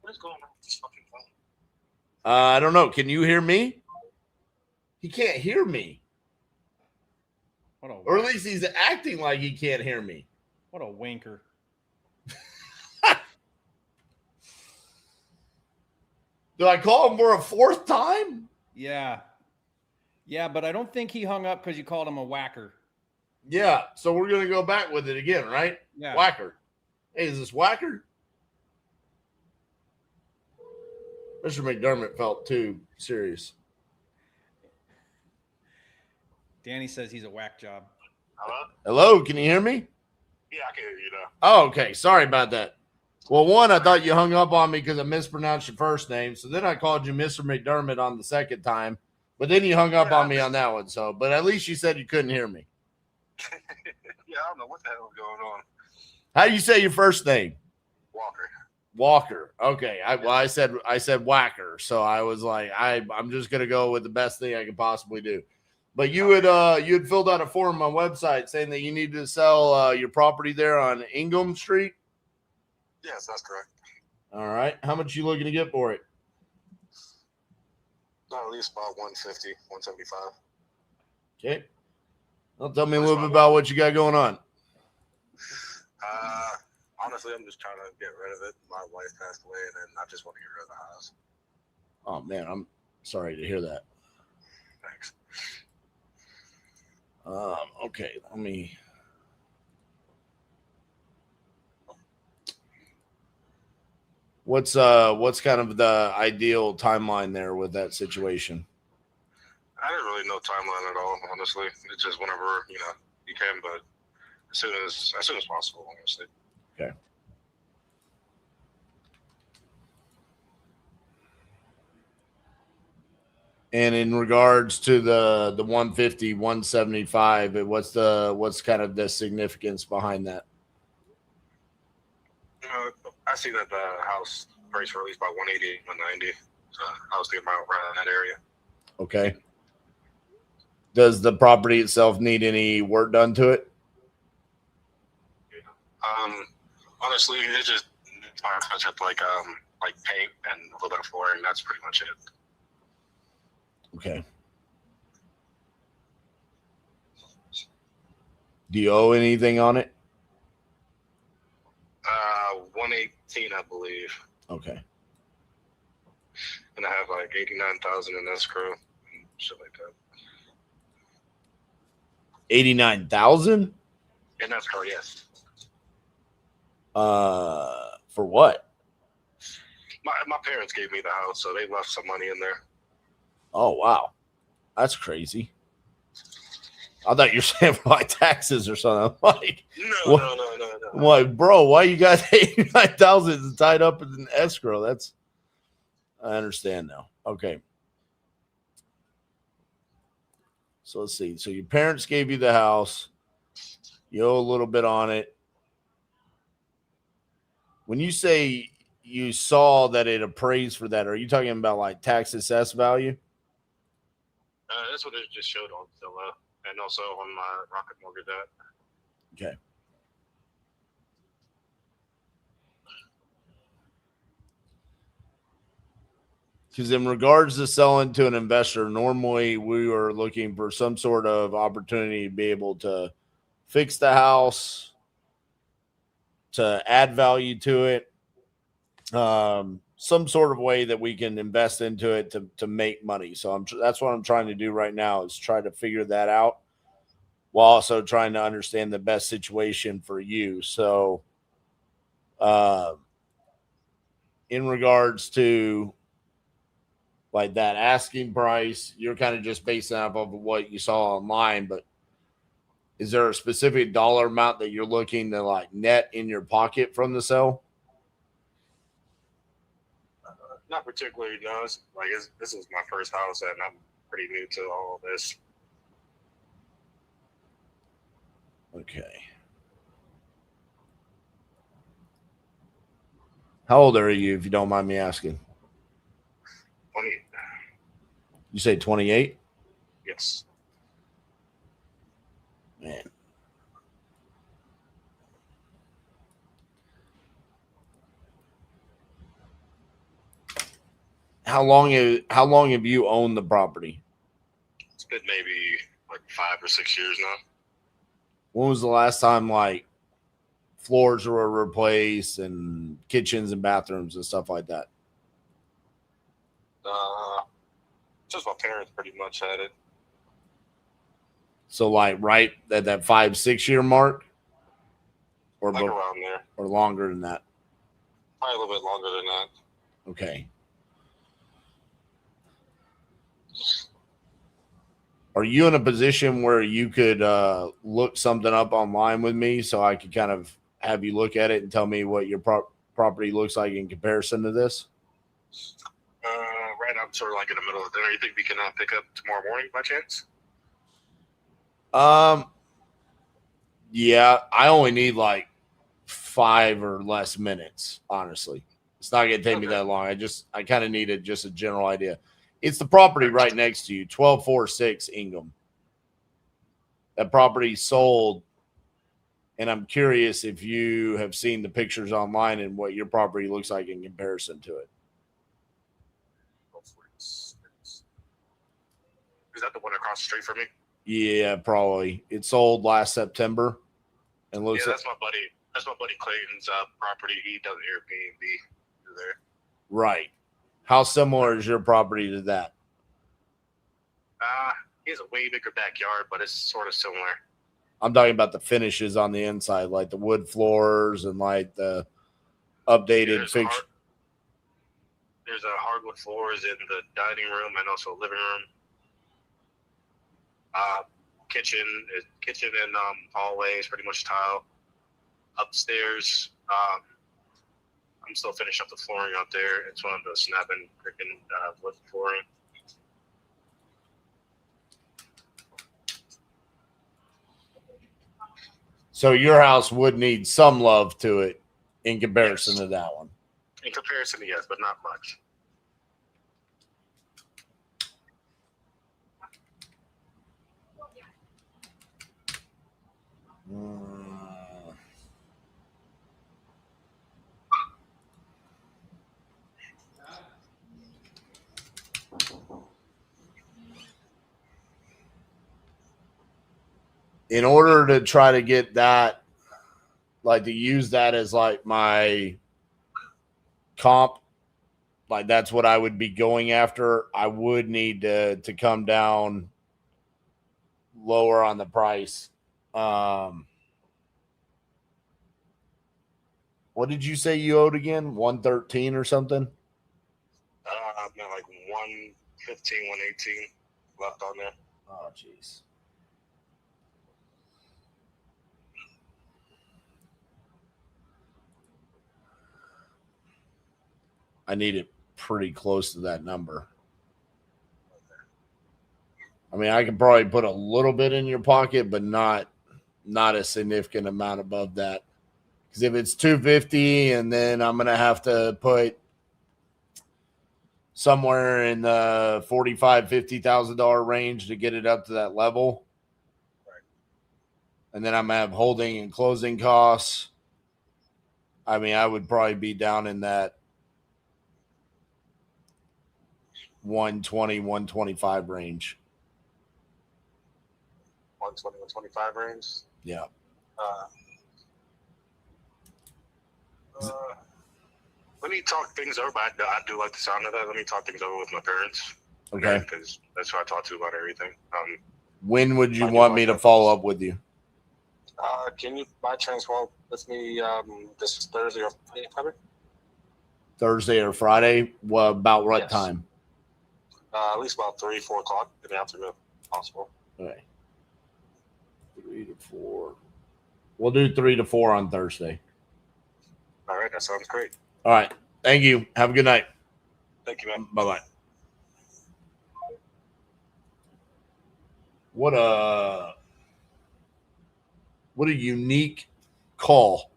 What is going on with this fucking phone? I don't know. Can you hear me? He can't hear me. Or at least he's acting like he can't hear me. What a wanker. Do I call him for a fourth time? Yeah. Yeah, but I don't think he hung up because you called him a whacker. Yeah. So we're going to go back with it again, right? Yeah. Whacker. Hey, is this Whacker? Mr. McDermott felt too serious. Danny says he's a whack job. Hello? Hello, can you hear me? Yeah, I can hear you now. Oh, okay. Sorry about that. Well, one, I thought you hung up on me because I mispronounced your first name. So then I called you Mr. McDermott on the second time. But then you hung up on me on that one. So, but at least you said you couldn't hear me. Yeah, I don't know what the hell is going on. How do you say your first name? Walker. Walker. Okay. I said Whacker. So I was like, I'm just gonna go with the best thing I could possibly do. But you had filled out a form on my website saying that you needed to sell your property there on Ingham Street. Yes, that's correct. All right. How much you looking to get for it? At least about 150, 175. Okay. Well, tell me a little bit about what you got going on. Honestly, I'm just trying to get rid of it. My wife passed away, and then I just want to get rid of the house. Oh man, I'm sorry to hear that. Thanks. Okay, let me. What's kind of the ideal timeline there with that situation? I didn't really know timeline at all, honestly. It's just whenever you can, but as soon as possible, honestly. Okay. And in regards to the 150, 175, what's kind of the significance behind that? I see that the house price for at least about 180, 190. So I was thinking about around that area. Okay. Does the property itself need any work done to it? Honestly, it's just like paint and a little bit of flooring. That's pretty much it. Okay. Do you owe anything on it? 118, I believe. Okay. And I have like 89,000 in escrow and shit like that. 89,000? In escrow, yes. For what? My parents gave me the house, so they left some money in there. Oh wow, that's crazy. I thought you were saying for like taxes or something. Like, No. What, bro? Why you got 89,000 tied up in escrow? I understand now. Okay. So let's see. So your parents gave you the house. You owe a little bit on it. When you say you saw that it appraised for that, are you talking about like tax assessed value? That's what it just showed on Zillow and also on my Rocket Mortgage app. Okay. Because in regards to selling to an investor, normally we are looking for some sort of opportunity to be able to fix the house, to add value to it, some sort of way that we can invest into it to make money. So that's what I'm trying to do right now, is try to figure that out while also trying to understand the best situation for you. So in regards to like that asking price, you're kind of just basing off of what you saw online, but is there a specific dollar amount that you're looking to like net in your pocket from the sale? Not particularly, no. This is my first house, and I'm pretty new to all of this. Okay. How old are you, if you don't mind me asking? 28. You say 28? Yes. Man. How long have you owned the property? It's been maybe like 5 or 6 years now. When was the last time like floors were replaced and kitchens and bathrooms and stuff like that? Just my parents pretty much had it. So like right at that 5-6 year mark, or Like around there, or longer than that? probably a little bit longer than that. Okay. Are you in a position where you could look something up online with me so I could kind of have you look at it and tell me what your property looks like in comparison to this? Right now, I'm sort of like in the middle of dinner. You think we can pick up tomorrow morning by chance? Yeah, I only need like 5 or less minutes, honestly. It's not going to take me that long. I kind of needed just a general idea. It's the property right next to you, 1246 Ingham. That property sold, and I'm curious if you have seen the pictures online and what your property looks like in comparison to it. Is that the one across the street from me? Yeah, probably. It sold last September, and looks that's my buddy. That's my buddy Clayton's property. He does Airbnb there. right. How similar is your property to that? He has a way bigger backyard, but it's sort of similar. I'm talking about the finishes on the inside, like the wood floors and like the updated fixture. There's a hardwood floors in the dining room and also living room. Kitchen and hallway is pretty much tile. Upstairs, I'm still finishing up the flooring out there. It's one of the snapping freaking wood flooring. So your house would need some love to it in comparison to that one. In comparison, yes, but not much. In order to try to get that, like to use that as like my comp, like that's what I would be going after, I would need to come down lower on the price. What did you say you owed again? 113 or something? I've been like 115, 118 left on there. Oh, jeez. I need it pretty close to that number. I mean, I could probably put a little bit in your pocket, but not a significant amount above that. Because if it's 250 and then I'm going to have to put somewhere in the $45,000-$50,000 range to get it up to that level. Right. And then I'm gonna have holding and closing costs. I mean, I would probably be down in that 120, 125 range. 120, 125 range. Yeah. Let me talk things over. I do like the sound of that. Let me talk things over with my parents. Okay. Because that's who I talk to about everything. When would you want me to follow up with you? Can you by chance follow with me this Thursday or Friday, probably? Thursday or Friday? Well, about what time? At least about 3, 4 o'clock in the afternoon, if possible. Okay. 3 to 4. We'll do 3 to 4 on Thursday. All right, that sounds great. All right. Thank you. Have a good night. Thank you, man. Bye-bye. What a unique call.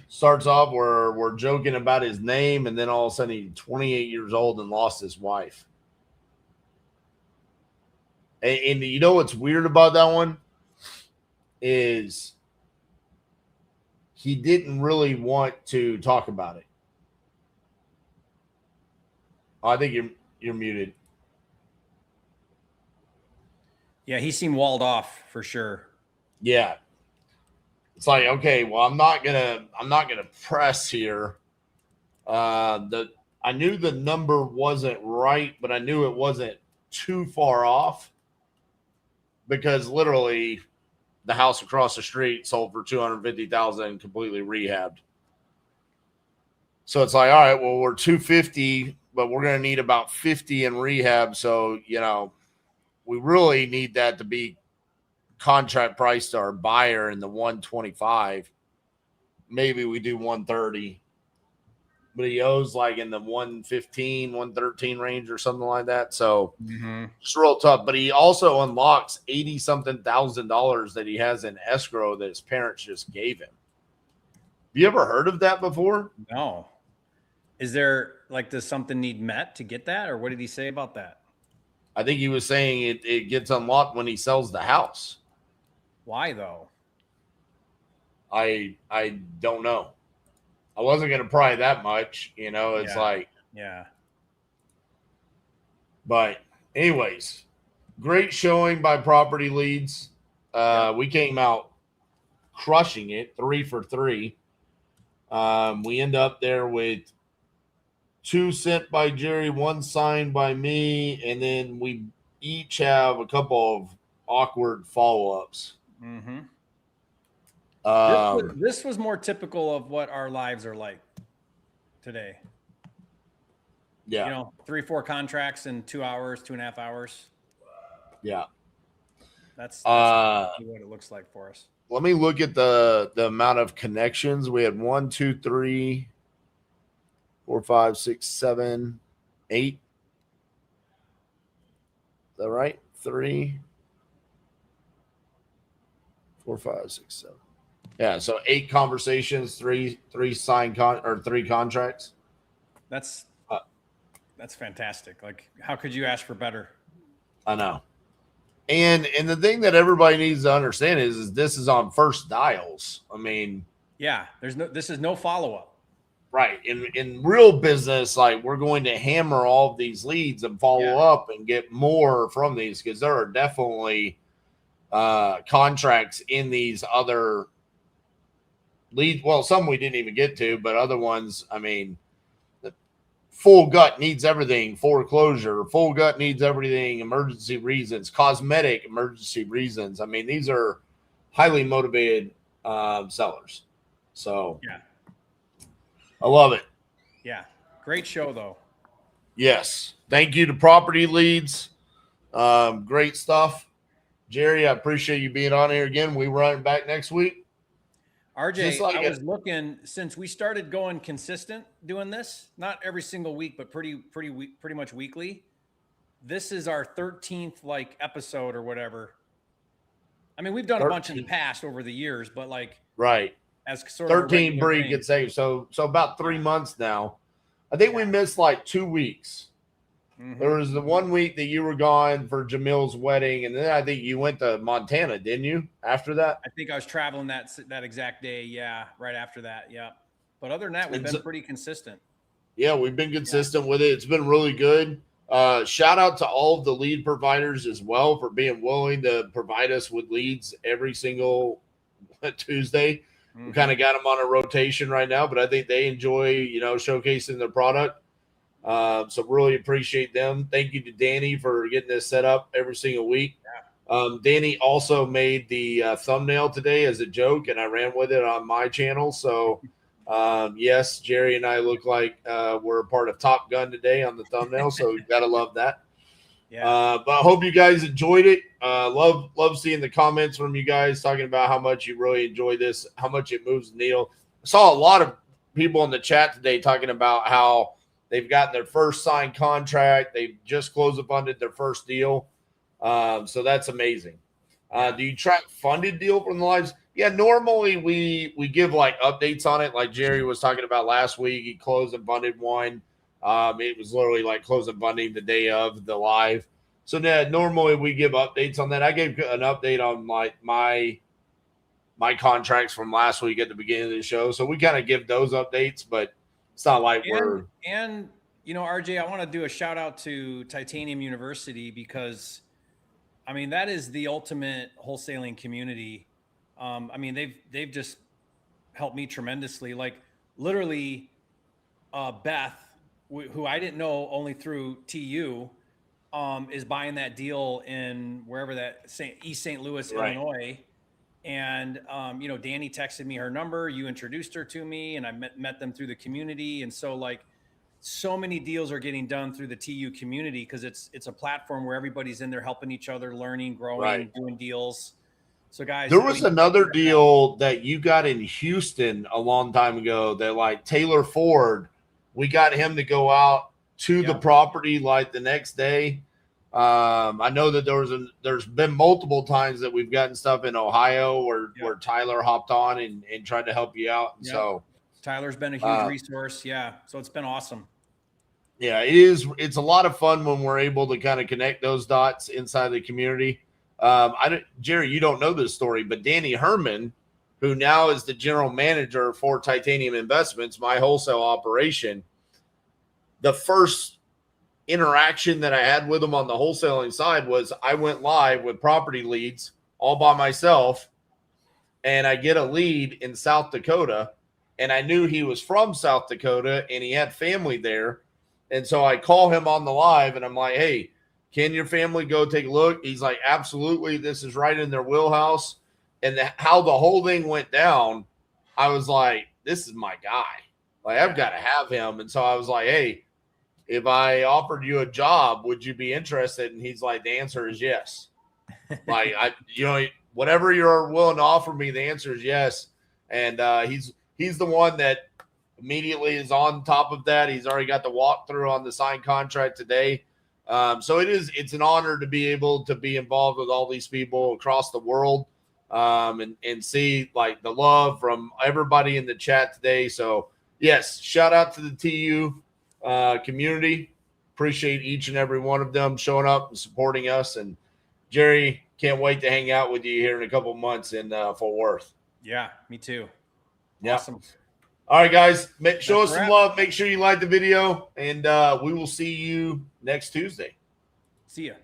Starts off where we're joking about his name, and then all of a sudden he's 28 years old and lost his wife. And you know what's weird about that one is he didn't really want to talk about it. I think you're muted. Yeah, he seemed walled off for sure. Yeah. It's like, okay, well, I'm not gonna press here. I knew the number wasn't right, but I knew it wasn't too far off because literally the house across the street sold for $250,000 completely rehabbed. So it's like, all right, well, we're 250, but we're gonna need about 50 in rehab. So, we really need that to be contract price to our buyer in the 125. Maybe we do 130, but he owes like in the 115, 113 range or something like that. So it's real tough, but he also unlocks $80,000 that he has in escrow that his parents just gave him. Have you ever heard of that before? No. Is there does something need met to get that? Or what did he say about that? I think he was saying it gets unlocked when he sells the house. Why though? I don't know. I wasn't going to pry that much, it's like, yeah. But anyways, great showing by Property Leads. We came out crushing it, 3 for 3. We end up there with 2 sent by Jerry, 1 signed by me, and then we each have a couple of awkward follow-ups. This was more typical of what our lives are like today. Yeah. 3, 4 contracts in 2 hours, 2.5 hours. Yeah. That's what it looks like for us. Let me look at the amount of connections. We had 1, 2, 3, 4, 5, 6, 7, 8. Is that right? 3, 4, 5, 6, 7. Yeah, so 8 conversations, 3 signed 3 contracts. That's fantastic. Like, how could you ask for better? I know. And the thing that everybody needs to understand is this is on first dials. I mean, yeah, this is no follow-up. Right. In real business, like, we're going to hammer all of these leads and follow up and get more from these, because there are definitely contracts in these other leads. Well, some we didn't even get to, but other ones, I mean, the full gut needs everything, foreclosure, full gut needs everything, emergency reasons, cosmetic emergency reasons. I mean, these are highly motivated sellers. So yeah. I love it. Yeah. Great show, though. Yes. Thank you to Property Leads. Great stuff. Jerry, I appreciate you being on here again. We run back next week. RJ, I was looking, since we started going consistent doing this, not every single week, but pretty much weekly. This is our 13th episode or whatever. I mean, we've done 13. A bunch in the past over the years, but right. As sort 13 breed could say so about 3 months now. I think we missed like 2 weeks. There was the 1 week that you were gone for Jamil's wedding, and then I think you went to Montana, didn't you? After that, I think I was traveling that exact day. Yeah, right after that. Yeah, but other than that, we've been pretty consistent. Yeah, we've been consistent with it. It's been really good. Shout out to all of the lead providers as well for being willing to provide us with leads every single Tuesday. We kind of got them on a rotation right now, but I think they enjoy, showcasing their product. So really appreciate them. Thank you to Danny for getting this set up every single week. Danny also made the thumbnail today as a joke, and I ran with it on my channel. So yes, Jerry and I look like we're a part of Top Gun today on the thumbnail. So you gotta love that. Yeah. But I hope you guys enjoyed it. Love seeing the comments from you guys talking about how much you really enjoy this, how much it moves the needle. I saw a lot of people in the chat today talking about how they've gotten their first signed contract. They've just closed and funded their first deal. So that's amazing. Do you track funded deal from the lives? Yeah, normally we give like updates on it. Like Jerry was talking about last week, he closed and funded one. It was literally like close and funding the day of the live. So now normally we give updates on that. I gave an update on like my contracts from last week at the beginning of the show. So we kind of give those updates, but it's not like we're. And RJ, I want to do a shout out to Titanium University because, I mean, that is the ultimate wholesaling community. I mean, they've just helped me tremendously. Like literally, Beth, who I didn't know only through TU, is buying that deal in wherever that East St. Louis, Illinois. And, Danny texted me her number. You introduced her to me, and I met them through the community. And so like so many deals are getting done through the TU community because it's a platform where everybody's in there helping each other, learning, growing, doing deals. So guys, there was another deal that you got in Houston a long time ago that like Taylor Ford, we got him to go out to the property like the next day. I know that there's been multiple times that we've gotten stuff in Ohio where Tyler hopped on and tried to help you out. And so Tyler's been a huge resource. Yeah. So it's been awesome. Yeah, it is. It's a lot of fun when we're able to kind of connect those dots inside the community. Jerry, you don't know this story, but Danny Herman, who now is the general manager for Titanium Investments, my wholesale operation, the first interaction that I had with him on the wholesaling side was I went live with PropertyLeads all by myself, and I get a lead in South Dakota, and I knew he was from South Dakota and he had family there. And so I call him on the live and I'm like, hey, can your family go take a look? He's like, absolutely. This is right in their wheelhouse. And how the whole thing went down, I was like, this is my guy. Like, I've got to have him. And so I was like, hey, if I offered you a job, would you be interested? And he's like, the answer is yes. Like, whatever you're willing to offer me, the answer is yes. And he's the one that immediately is on top of that. He's already got the walkthrough on the signed contract today. So it's an honor to be able to be involved with all these people across the world and see like the love from everybody in the chat today. So yes, shout out to the TU community. Appreciate each and every one of them showing up and supporting us. And Jerry, can't wait to hang out with you here in a couple months in Fort Worth. Yeah, me too. Yeah. Awesome. All right, guys, show us some love. Make sure you like the video, and we will see you next Tuesday. See ya.